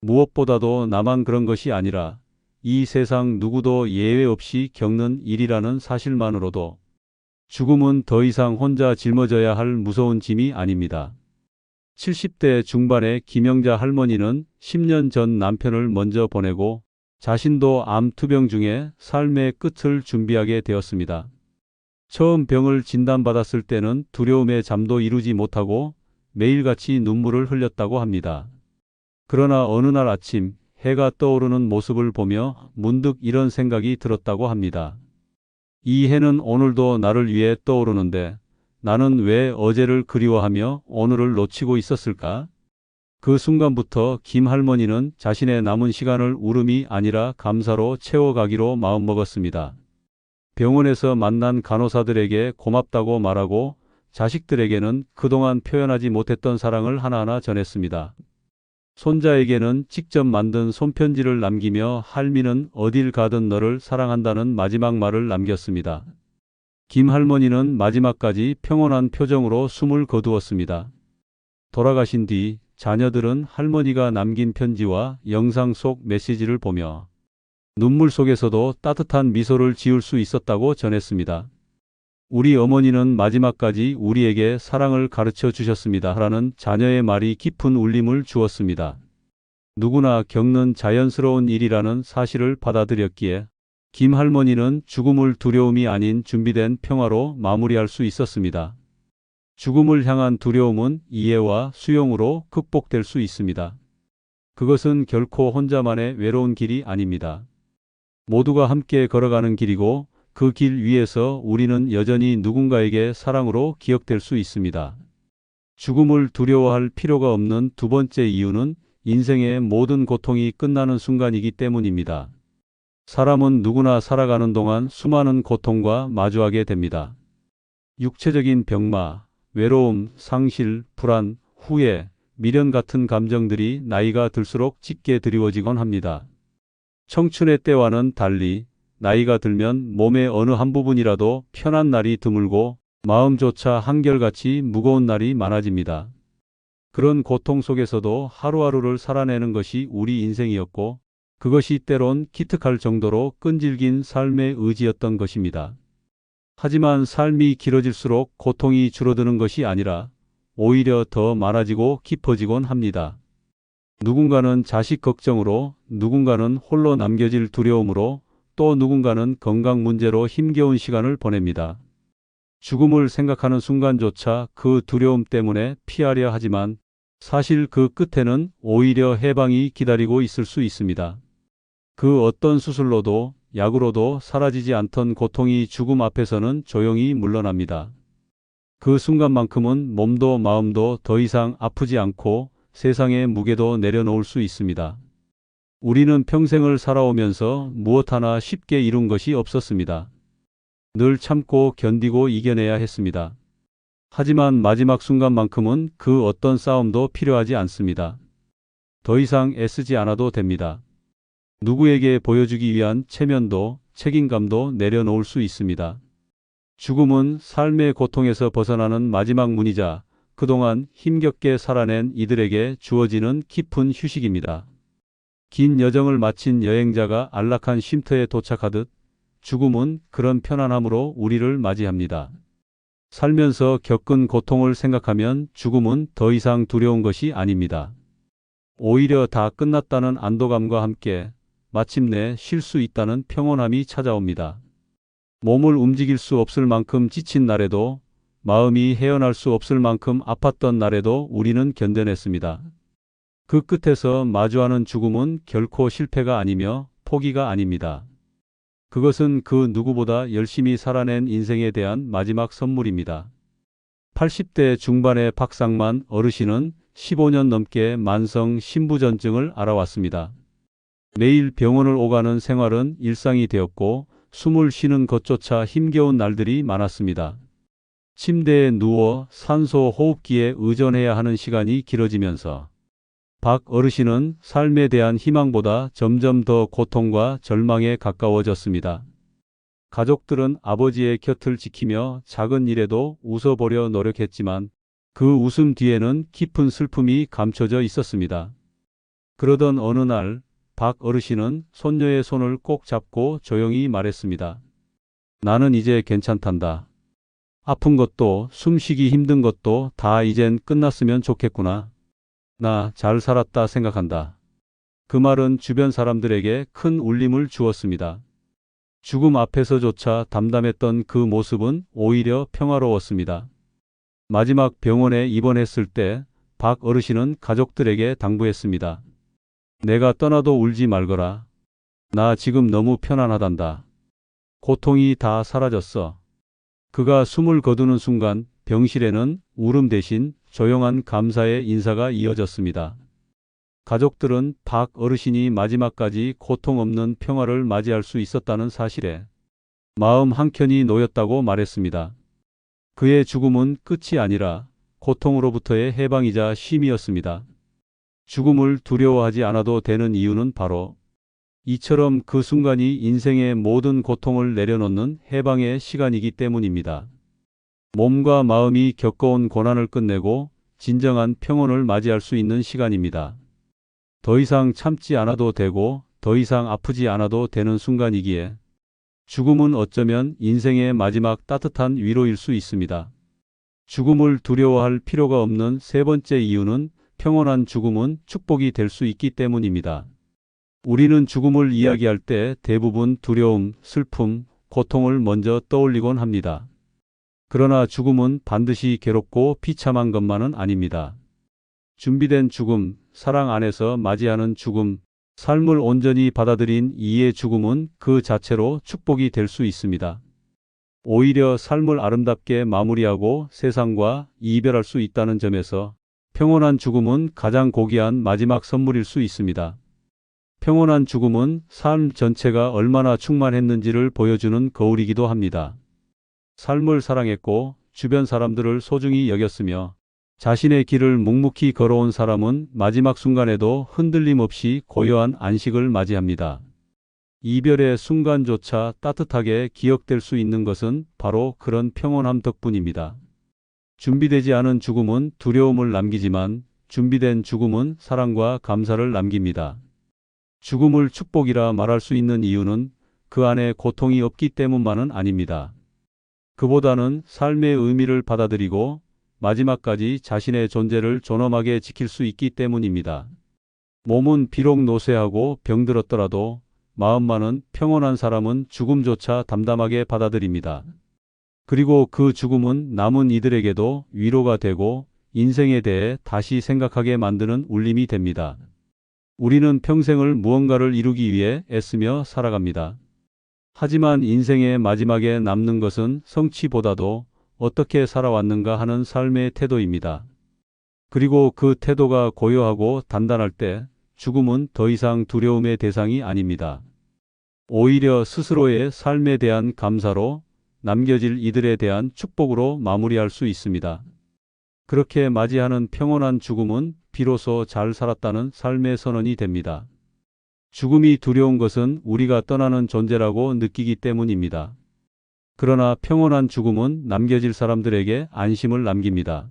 무엇보다도 나만 그런 것이 아니라 이 세상 누구도 예외 없이 겪는 일이라는 사실만으로도 죽음은 더 이상 혼자 짊어져야 할 무서운 짐이 아닙니다. 70대 중반의 김영자 할머니는 10년 전 남편을 먼저 보내고 자신도 암 투병 중에 삶의 끝을 준비하게 되었습니다. 처음 병을 진단받았을 때는 두려움에 잠도 이루지 못하고 매일같이 눈물을 흘렸다고 합니다. 그러나 어느 날 아침 해가 떠오르는 모습을 보며 문득 이런 생각이 들었다고 합니다. 이 해는 오늘도 나를 위해 떠오르는데 나는 왜 어제를 그리워하며 오늘을 놓치고 있었을까? 그 순간부터 김 할머니는 자신의 남은 시간을 울음이 아니라 감사로 채워가기로 마음먹었습니다. 병원에서 만난 간호사들에게 고맙다고 말하고 자식들에게는 그동안 표현하지 못했던 사랑을 하나하나 전했습니다. 손자에게는 직접 만든 손편지를 남기며 할미는 어딜 가든 너를 사랑한다는 마지막 말을 남겼습니다. 김 할머니는 마지막까지 평온한 표정으로 숨을 거두었습니다. 돌아가신 뒤 자녀들은 할머니가 남긴 편지와 영상 속 메시지를 보며 눈물 속에서도 따뜻한 미소를 지을 수 있었다고 전했습니다. 우리 어머니는 마지막까지 우리에게 사랑을 가르쳐 주셨습니다. 라는 자녀의 말이 깊은 울림을 주었습니다. 누구나 겪는 자연스러운 일이라는 사실을 받아들였기에 김 할머니는 죽음을 두려움이 아닌 준비된 평화로 마무리할 수 있었습니다. 죽음을 향한 두려움은 이해와 수용으로 극복될 수 있습니다. 그것은 결코 혼자만의 외로운 길이 아닙니다. 모두가 함께 걸어가는 길이고 그 길 위에서 우리는 여전히 누군가에게 사랑으로 기억될 수 있습니다. 죽음을 두려워할 필요가 없는 두 번째 이유는 인생의 모든 고통이 끝나는 순간이기 때문입니다. 사람은 누구나 살아가는 동안 수많은 고통과 마주하게 됩니다. 육체적인 병마, 외로움, 상실, 불안, 후회, 미련 같은 감정들이 나이가 들수록 짙게 드리워지곤 합니다. 청춘의 때와는 달리 나이가 들면 몸의 어느 한 부분이라도 편한 날이 드물고 마음조차 한결같이 무거운 날이 많아집니다. 그런 고통 속에서도 하루하루를 살아내는 것이 우리 인생이었고 그것이 때론 기특할 정도로 끈질긴 삶의 의지였던 것입니다. 하지만 삶이 길어질수록 고통이 줄어드는 것이 아니라 오히려 더 많아지고 깊어지곤 합니다. 누군가는 자식 걱정으로, 누군가는 홀로 남겨질 두려움으로, 또 누군가는 건강 문제로 힘겨운 시간을 보냅니다. 죽음을 생각하는 순간조차 그 두려움 때문에 피하려 하지만 사실 그 끝에는 오히려 해방이 기다리고 있을 수 있습니다. 그 어떤 수술로도 약으로도 사라지지 않던 고통이 죽음 앞에서는 조용히 물러납니다. 그 순간만큼은 몸도 마음도 더 이상 아프지 않고 세상의 무게도 내려놓을 수 있습니다. 우리는 평생을 살아오면서 무엇 하나 쉽게 이룬 것이 없었습니다. 늘 참고 견디고 이겨내야 했습니다. 하지만 마지막 순간만큼은 그 어떤 싸움도 필요하지 않습니다. 더 이상 애쓰지 않아도 됩니다. 누구에게 보여주기 위한 체면도 책임감도 내려놓을 수 있습니다. 죽음은 삶의 고통에서 벗어나는 마지막 문이자 그동안 힘겹게 살아낸 이들에게 주어지는 깊은 휴식입니다. 긴 여정을 마친 여행자가 안락한 쉼터에 도착하듯 죽음은 그런 편안함으로 우리를 맞이합니다. 살면서 겪은 고통을 생각하면 죽음은 더 이상 두려운 것이 아닙니다. 오히려 다 끝났다는 안도감과 함께 마침내 쉴 수 있다는 평온함이 찾아옵니다. 몸을 움직일 수 없을 만큼 지친 날에도 마음이 헤어날 수 없을 만큼 아팠던 날에도 우리는 견뎌냈습니다. 그 끝에서 마주하는 죽음은 결코 실패가 아니며 포기가 아닙니다. 그것은 그 누구보다 열심히 살아낸 인생에 대한 마지막 선물입니다. 80대 중반의 박상만 어르신은 15년 넘게 만성 신부전증을 앓아왔습니다. 매일 병원을 오가는 생활은 일상이 되었고 숨을 쉬는 것조차 힘겨운 날들이 많았습니다. 침대에 누워 산소 호흡기에 의존해야 하는 시간이 길어지면서 박 어르신은 삶에 대한 희망보다 점점 더 고통과 절망에 가까워졌습니다. 가족들은 아버지의 곁을 지키며 작은 일에도 웃어보려 노력했지만 그 웃음 뒤에는 깊은 슬픔이 감춰져 있었습니다. 그러던 어느 날 박 어르신은 손녀의 손을 꼭 잡고 조용히 말했습니다. 나는 이제 괜찮단다. 아픈 것도 숨쉬기 힘든 것도 다 이젠 끝났으면 좋겠구나. 나 잘 살았다 생각한다. 그 말은 주변 사람들에게 큰 울림을 주었습니다. 죽음 앞에서조차 담담했던 그 모습은 오히려 평화로웠습니다. 마지막 병원에 입원했을 때 박 어르신은 가족들에게 당부했습니다. 내가 떠나도 울지 말거라. 나 지금 너무 편안하단다. 고통이 다 사라졌어. 그가 숨을 거두는 순간 병실에는 울음 대신 조용한 감사의 인사가 이어졌습니다. 가족들은 박 어르신이 마지막까지 고통 없는 평화를 맞이할 수 있었다는 사실에 마음 한켠이 놓였다고 말했습니다. 그의 죽음은 끝이 아니라 고통으로부터의 해방이자 쉼이었습니다. 죽음을 두려워하지 않아도 되는 이유는 바로 이처럼 그 순간이 인생의 모든 고통을 내려놓는 해방의 시간이기 때문입니다. 몸과 마음이 겪어온 고난을 끝내고 진정한 평온을 맞이할 수 있는 시간입니다. 더 이상 참지 않아도 되고 더 이상 아프지 않아도 되는 순간이기에 죽음은 어쩌면 인생의 마지막 따뜻한 위로일 수 있습니다. 죽음을 두려워할 필요가 없는 세 번째 이유는 평온한 죽음은 축복이 될 수 있기 때문입니다. 우리는 죽음을 이야기할 때 대부분 두려움, 슬픔, 고통을 먼저 떠올리곤 합니다. 그러나 죽음은 반드시 괴롭고 비참한 것만은 아닙니다. 준비된 죽음, 사랑 안에서 맞이하는 죽음, 삶을 온전히 받아들인 이의 죽음은 그 자체로 축복이 될 수 있습니다. 오히려 삶을 아름답게 마무리하고 세상과 이별할 수 있다는 점에서 평온한 죽음은 가장 고귀한 마지막 선물일 수 있습니다. 평온한 죽음은 삶 전체가 얼마나 충만했는지를 보여주는 거울이기도 합니다. 삶을 사랑했고 주변 사람들을 소중히 여겼으며 자신의 길을 묵묵히 걸어온 사람은 마지막 순간에도 흔들림 없이 고요한 안식을 맞이합니다. 이별의 순간조차 따뜻하게 기억될 수 있는 것은 바로 그런 평온함 덕분입니다. 준비되지 않은 죽음은 두려움을 남기지만 준비된 죽음은 사랑과 감사를 남깁니다. 죽음을 축복이라 말할 수 있는 이유는 그 안에 고통이 없기 때문만은 아닙니다. 그보다는 삶의 의미를 받아들이고 마지막까지 자신의 존재를 존엄하게 지킬 수 있기 때문입니다. 몸은 비록 노쇠하고 병들었더라도 마음만은 평온한 사람은 죽음조차 담담하게 받아들입니다. 그리고 그 죽음은 남은 이들에게도 위로가 되고 인생에 대해 다시 생각하게 만드는 울림이 됩니다. 우리는 평생을 무언가를 이루기 위해 애쓰며 살아갑니다. 하지만 인생의 마지막에 남는 것은 성취보다도 어떻게 살아왔는가 하는 삶의 태도입니다. 그리고 그 태도가 고요하고 단단할 때 죽음은 더 이상 두려움의 대상이 아닙니다. 오히려 스스로의 삶에 대한 감사로 남겨질 이들에 대한 축복으로 마무리할 수 있습니다. 그렇게 맞이하는 평온한 죽음은 비로소 잘 살았다는 삶의 선언이 됩니다. 죽음이 두려운 것은 우리가 떠나는 존재라고 느끼기 때문입니다. 그러나 평온한 죽음은 남겨질 사람들에게 안심을 남깁니다.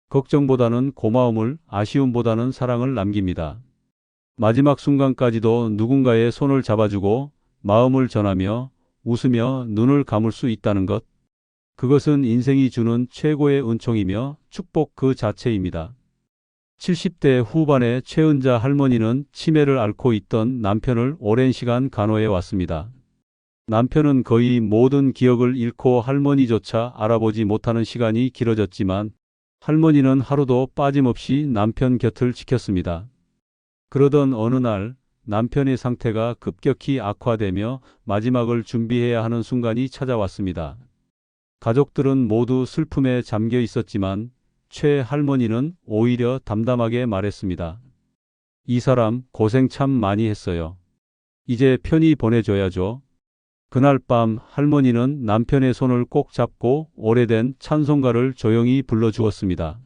걱정보다는 고마움을, 아쉬움보다는 사랑을 남깁니다. 마지막 순간까지도 누군가의 손을 잡아주고 마음을 전하며 웃으며 눈을 감을 수 있다는 것. 그것은 인생이 주는 최고의 은총이며 축복 그 자체입니다. 70대 후반의 최은자 할머니는 치매를 앓고 있던 남편을 오랜 시간 간호해 왔습니다. 남편은 거의 모든 기억을 잃고 할머니조차 알아보지 못하는 시간이 길어졌지만 할머니는 하루도 빠짐없이 남편 곁을 지켰습니다. 그러던 어느 날 남편의 상태가 급격히 악화되며 마지막을 준비해야 하는 순간이 찾아왔습니다. 가족들은 모두 슬픔에 잠겨 있었지만 최 할머니는 오히려 담담하게 말했습니다. 이 사람 고생 참 많이 했어요. 이제 편히 보내줘야죠. 그날 밤 할머니는 남편의 손을 꼭 잡고 오래된 찬송가를 조용히 불러주었습니다.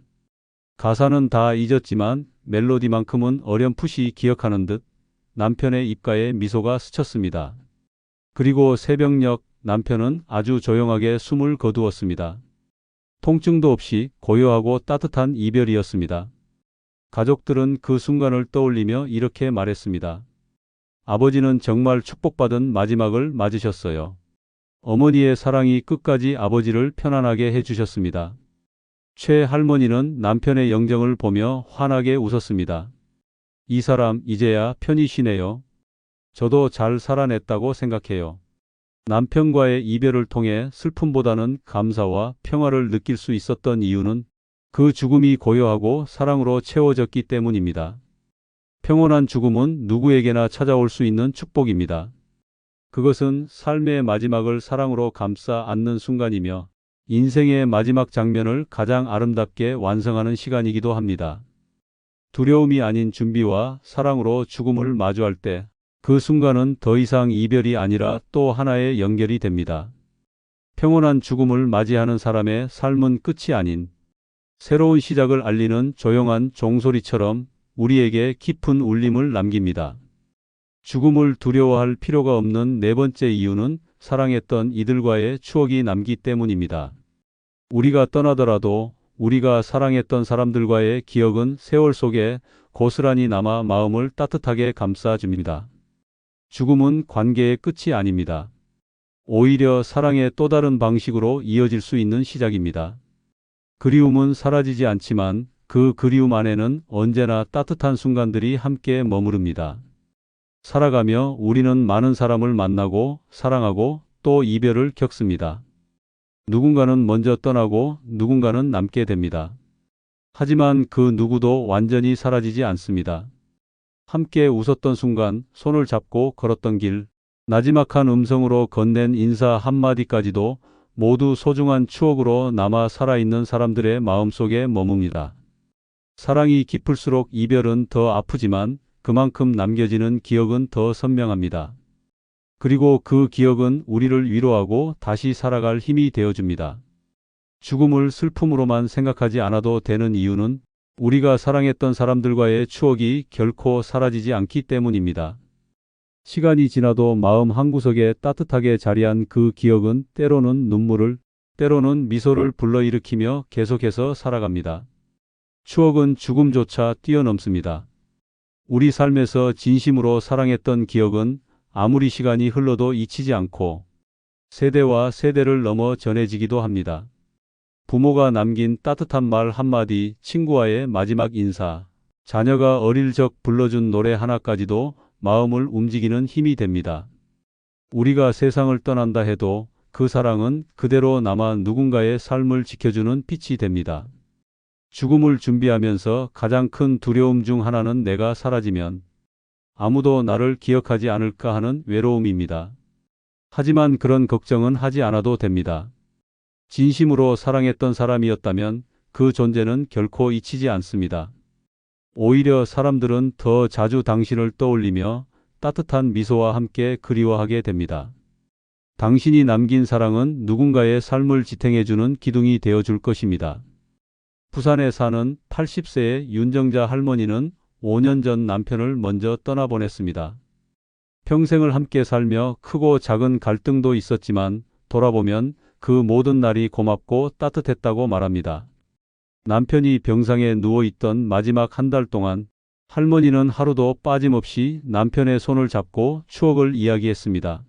가사는 다 잊었지만 멜로디만큼은 어렴풋이 기억하는 듯 남편의 입가에 미소가 스쳤습니다. 그리고 새벽녘 남편은 아주 조용하게 숨을 거두었습니다. 통증도 없이 고요하고 따뜻한 이별이었습니다. 가족들은 그 순간을 떠올리며 이렇게 말했습니다. 아버지는 정말 축복받은 마지막을 맞으셨어요. 어머니의 사랑이 끝까지 아버지를 편안하게 해주셨습니다. 최 할머니는 남편의 영정을 보며 환하게 웃었습니다. 이 사람 이제야 편히 쉬네요. 저도 잘 살아냈다고 생각해요. 남편과의 이별을 통해 슬픔보다는 감사와 평화를 느낄 수 있었던 이유는 그 죽음이 고요하고 사랑으로 채워졌기 때문입니다. 평온한 죽음은 누구에게나 찾아올 수 있는 축복입니다. 그것은 삶의 마지막을 사랑으로 감싸 안는 순간이며 인생의 마지막 장면을 가장 아름답게 완성하는 시간이기도 합니다. 두려움이 아닌 준비와 사랑으로 죽음을 마주할 때 그 순간은 더 이상 이별이 아니라 또 하나의 연결이 됩니다. 평온한 죽음을 맞이하는 사람의 삶은 끝이 아닌 새로운 시작을 알리는 조용한 종소리처럼 우리에게 깊은 울림을 남깁니다. 죽음을 두려워할 필요가 없는 네 번째 이유는 사랑했던 이들과의 추억이 남기 때문입니다. 우리가 떠나더라도 우리가 사랑했던 사람들과의 기억은 세월 속에 고스란히 남아 마음을 따뜻하게 감싸줍니다. 죽음은 관계의 끝이 아닙니다. 오히려 사랑의 또 다른 방식으로 이어질 수 있는 시작입니다. 그리움은 사라지지 않지만 그 그리움 안에는 언제나 따뜻한 순간들이 함께 머무릅니다. 살아가며 우리는 많은 사람을 만나고 사랑하고 또 이별을 겪습니다. 누군가는 먼저 떠나고 누군가는 남게 됩니다. 하지만 그 누구도 완전히 사라지지 않습니다. 함께 웃었던 순간, 손을 잡고 걸었던 길, 나지막한 음성으로 건넨 인사 한마디까지도 모두 소중한 추억으로 남아 살아있는 사람들의 마음속에 머뭅니다. 사랑이 깊을수록 이별은 더 아프지만 그만큼 남겨지는 기억은 더 선명합니다. 그리고 그 기억은 우리를 위로하고 다시 살아갈 힘이 되어줍니다. 죽음을 슬픔으로만 생각하지 않아도 되는 이유는 우리가 사랑했던 사람들과의 추억이 결코 사라지지 않기 때문입니다. 시간이 지나도 마음 한구석에 따뜻하게 자리한 그 기억은 때로는 눈물을, 때로는 미소를 불러일으키며 계속해서 살아갑니다. 추억은 죽음조차 뛰어넘습니다. 우리 삶에서 진심으로 사랑했던 기억은 아무리 시간이 흘러도 잊히지 않고 세대와 세대를 넘어 전해지기도 합니다. 부모가 남긴 따뜻한 말 한마디, 친구와의 마지막 인사, 자녀가 어릴 적 불러준 노래 하나까지도 마음을 움직이는 힘이 됩니다. 우리가 세상을 떠난다 해도 그 사랑은 그대로 남아 누군가의 삶을 지켜주는 빛이 됩니다. 죽음을 준비하면서 가장 큰 두려움 중 하나는 내가 사라지면 아무도 나를 기억하지 않을까 하는 외로움입니다. 하지만 그런 걱정은 하지 않아도 됩니다. 진심으로 사랑했던 사람이었다면 그 존재는 결코 잊히지 않습니다. 오히려 사람들은 더 자주 당신을 떠올리며 따뜻한 미소와 함께 그리워하게 됩니다. 당신이 남긴 사랑은 누군가의 삶을 지탱해주는 기둥이 되어줄 것입니다. 부산에 사는 80세의 윤정자 할머니는 5년 전 남편을 먼저 떠나보냈습니다. 평생을 함께 살며 크고 작은 갈등도 있었지만 돌아보면 그 모든 날이 고맙고 따뜻했다고 말합니다. 남편이 병상에 누워있던 마지막 한 달 동안 할머니는 하루도 빠짐없이 남편의 손을 잡고 추억을 이야기했습니다.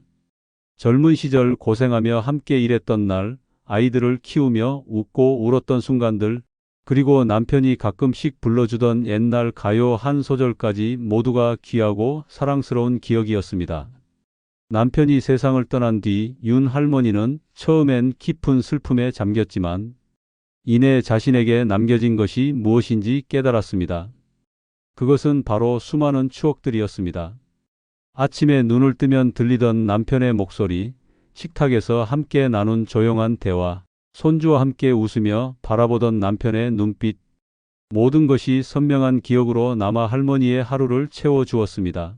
젊은 시절 고생하며 함께 일했던 날, 아이들을 키우며 웃고 울었던 순간들, 그리고 남편이 가끔씩 불러주던 옛날 가요 한 소절까지 모두가 귀하고 사랑스러운 기억이었습니다. 남편이 세상을 떠난 뒤 윤 할머니는 처음엔 깊은 슬픔에 잠겼지만 이내 자신에게 남겨진 것이 무엇인지 깨달았습니다. 그것은 바로 수많은 추억들이었습니다. 아침에 눈을 뜨면 들리던 남편의 목소리, 식탁에서 함께 나눈 조용한 대화, 손주와 함께 웃으며 바라보던 남편의 눈빛, 모든 것이 선명한 기억으로 남아 할머니의 하루를 채워주었습니다.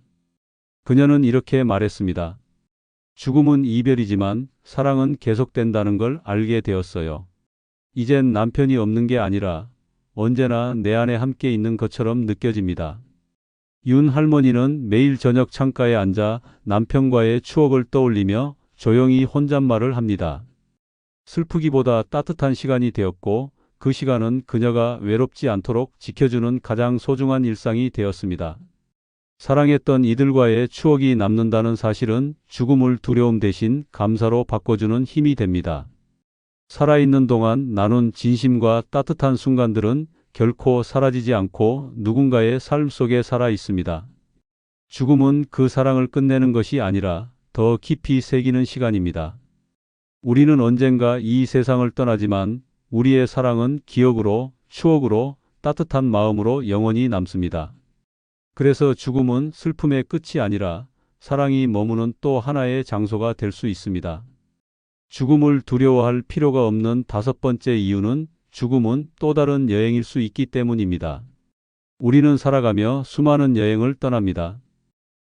그녀는 이렇게 말했습니다. 죽음은 이별이지만 사랑은 계속된다는 걸 알게 되었어요. 이젠 남편이 없는 게 아니라 언제나 내 안에 함께 있는 것처럼 느껴집니다. 윤 할머니는 매일 저녁 창가에 앉아 남편과의 추억을 떠올리며 조용히 혼잣말을 합니다. 슬프기보다 따뜻한 시간이 되었고 그 시간은 그녀가 외롭지 않도록 지켜주는 가장 소중한 일상이 되었습니다. 사랑했던 이들과의 추억이 남는다는 사실은 죽음을 두려움 대신 감사로 바꿔주는 힘이 됩니다. 살아있는 동안 나눈 진심과 따뜻한 순간들은 결코 사라지지 않고 누군가의 삶 속에 살아 있습니다. 죽음은 그 사랑을 끝내는 것이 아니라 더 깊이 새기는 시간입니다. 우리는 언젠가 이 세상을 떠나지만 우리의 사랑은 기억으로, 추억으로, 따뜻한 마음으로 영원히 남습니다. 그래서 죽음은 슬픔의 끝이 아니라 사랑이 머무는 또 하나의 장소가 될 수 있습니다. 죽음을 두려워할 필요가 없는 다섯 번째 이유는 죽음은 또 다른 여행일 수 있기 때문입니다. 우리는 살아가며 수많은 여행을 떠납니다.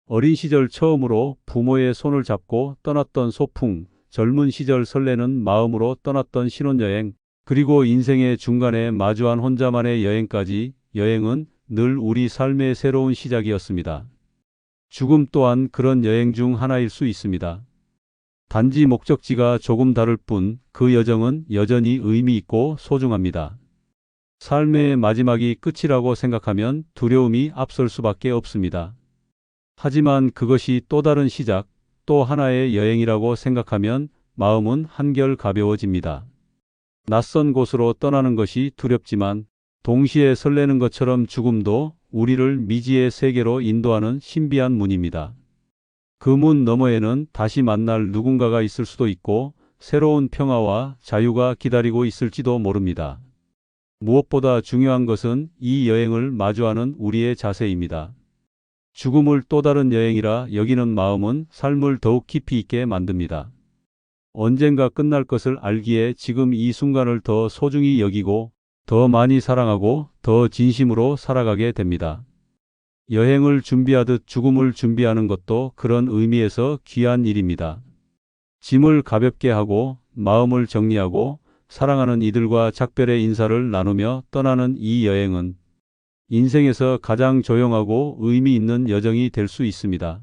어린 시절 처음으로 부모의 손을 잡고 떠났던 소풍, 젊은 시절 설레는 마음으로 떠났던 신혼여행, 그리고 인생의 중간에 마주한 혼자만의 여행까지 여행은 늘 우리 삶의 새로운 시작이었습니다. 죽음 또한 그런 여행 중 하나일 수 있습니다. 단지 목적지가 조금 다를 뿐 그 여정은 여전히 의미 있고 소중합니다. 삶의 마지막이 끝이라고 생각하면 두려움이 앞설 수밖에 없습니다. 하지만 그것이 또 다른 시작, 또 하나의 여행이라고 생각하면 마음은 한결 가벼워집니다. 낯선 곳으로 떠나는 것이 두렵지만 동시에 설레는 것처럼 죽음도 우리를 미지의 세계로 인도하는 신비한 문입니다. 그 문 너머에는 다시 만날 누군가가 있을 수도 있고 새로운 평화와 자유가 기다리고 있을지도 모릅니다. 무엇보다 중요한 것은 이 여행을 마주하는 우리의 자세입니다. 죽음을 또 다른 여행이라 여기는 마음은 삶을 더욱 깊이 있게 만듭니다. 언젠가 끝날 것을 알기에 지금 이 순간을 더 소중히 여기고 더 많이 사랑하고 더 진심으로 살아가게 됩니다. 여행을 준비하듯 죽음을 준비하는 것도 그런 의미에서 귀한 일입니다. 짐을 가볍게 하고 마음을 정리하고 사랑하는 이들과 작별의 인사를 나누며 떠나는 이 여행은 인생에서 가장 조용하고 의미 있는 여정이 될 수 있습니다.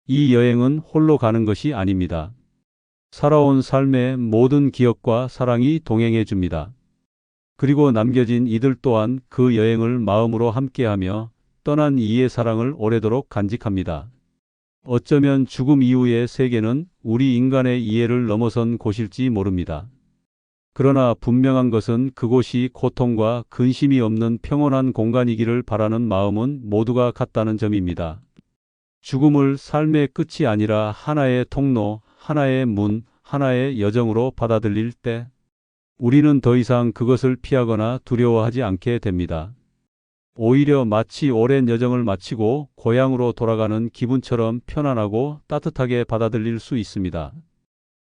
이 여행은 홀로 가는 것이 아닙니다. 살아온 삶의 모든 기억과 사랑이 동행해 줍니다. 그리고 남겨진 이들 또한 그 여행을 마음으로 함께하며 떠난 이의 사랑을 오래도록 간직합니다. 어쩌면 죽음 이후의 세계는 우리 인간의 이해를 넘어선 곳일지 모릅니다. 그러나 분명한 것은 그곳이 고통과 근심이 없는 평온한 공간이기를 바라는 마음은 모두가 같다는 점입니다. 죽음을 삶의 끝이 아니라 하나의 통로, 하나의 문, 하나의 여정으로 받아들일 때 우리는 더 이상 그것을 피하거나 두려워하지 않게 됩니다. 오히려 마치 오랜 여정을 마치고 고향으로 돌아가는 기분처럼 편안하고 따뜻하게 받아들일 수 있습니다.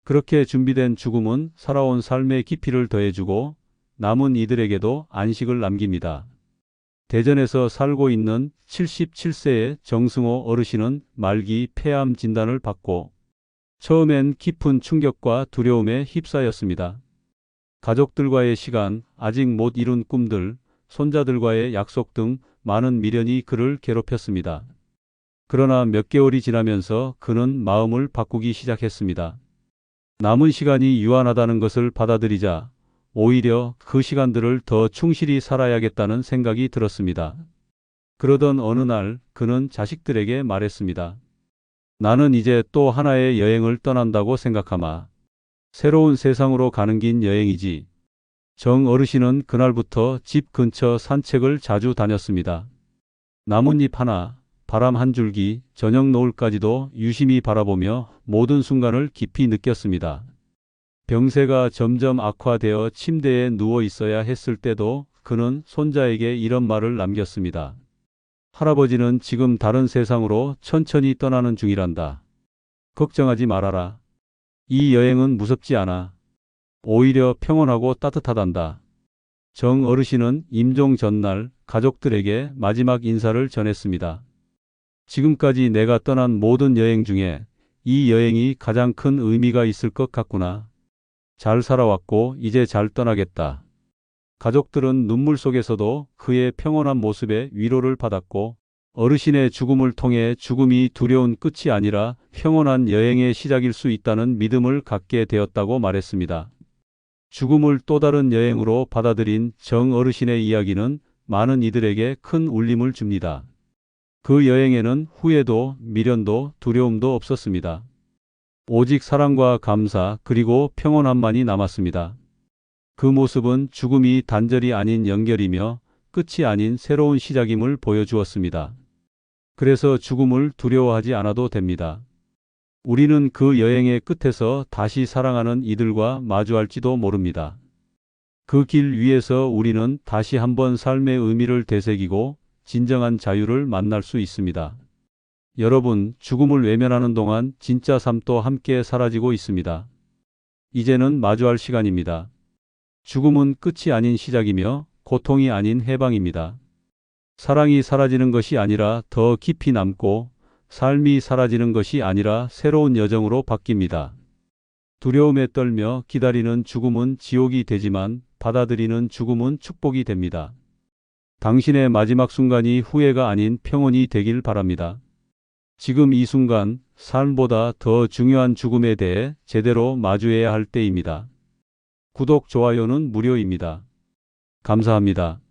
그렇게 준비된 죽음은 살아온 삶의 깊이를 더해주고 남은 이들에게도 안식을 남깁니다. 대전에서 살고 있는 77세의 정승호 어르신은 말기 폐암 진단을 받고 처음엔 깊은 충격과 두려움에 휩싸였습니다. 가족들과의 시간, 아직 못 이룬 꿈들, 손자들과의 약속 등 많은 미련이 그를 괴롭혔습니다. 그러나 몇 개월이 지나면서 그는 마음을 바꾸기 시작했습니다. 남은 시간이 유한하다는 것을 받아들이자 오히려 그 시간들을 더 충실히 살아야겠다는 생각이 들었습니다. 그러던 어느 날 그는 자식들에게 말했습니다. 나는 이제 또 하나의 여행을 떠난다고 생각하마. 새로운 세상으로 가는 긴 여행이지. 정 어르신은 그날부터 집 근처 산책을 자주 다녔습니다. 나뭇잎 하나, 바람 한 줄기, 저녁 노을까지도 유심히 바라보며 모든 순간을 깊이 느꼈습니다. 병세가 점점 악화되어 침대에 누워 있어야 했을 때도 그는 손자에게 이런 말을 남겼습니다. 할아버지는 지금 다른 세상으로 천천히 떠나는 중이란다. 걱정하지 말아라. 이 여행은 무섭지 않아. 오히려 평온하고 따뜻하단다. 정 어르신은 임종 전날 가족들에게 마지막 인사를 전했습니다. 지금까지 내가 떠난 모든 여행 중에 이 여행이 가장 큰 의미가 있을 것 같구나. 잘 살아왔고 이제 잘 떠나겠다. 가족들은 눈물 속에서도 그의 평온한 모습에 위로를 받았고 어르신의 죽음을 통해 죽음이 두려운 끝이 아니라 평온한 여행의 시작일 수 있다는 믿음을 갖게 되었다고 말했습니다. 죽음을 또 다른 여행으로 받아들인 정 어르신의 이야기는 많은 이들에게 큰 울림을 줍니다. 그 여행에는 후회도 미련도 두려움도 없었습니다. 오직 사랑과 감사 그리고 평온함만이 남았습니다. 그 모습은 죽음이 단절이 아닌 연결이며 끝이 아닌 새로운 시작임을 보여주었습니다. 그래서 죽음을 두려워하지 않아도 됩니다. 우리는 그 여행의 끝에서 다시 사랑하는 이들과 마주할지도 모릅니다. 그 길 위에서 우리는 다시 한번 삶의 의미를 되새기고 진정한 자유를 만날 수 있습니다. 여러분, 죽음을 외면하는 동안 진짜 삶도 함께 사라지고 있습니다. 이제는 마주할 시간입니다. 죽음은 끝이 아닌 시작이며 고통이 아닌 해방입니다. 사랑이 사라지는 것이 아니라 더 깊이 남고 삶이 사라지는 것이 아니라 새로운 여정으로 바뀝니다. 두려움에 떨며 기다리는 죽음은 지옥이 되지만 받아들이는 죽음은 축복이 됩니다. 당신의 마지막 순간이 후회가 아닌 평온이 되길 바랍니다. 지금 이 순간 삶보다 더 중요한 죽음에 대해 제대로 마주해야 할 때입니다. 구독, 좋아요는 무료입니다. 감사합니다.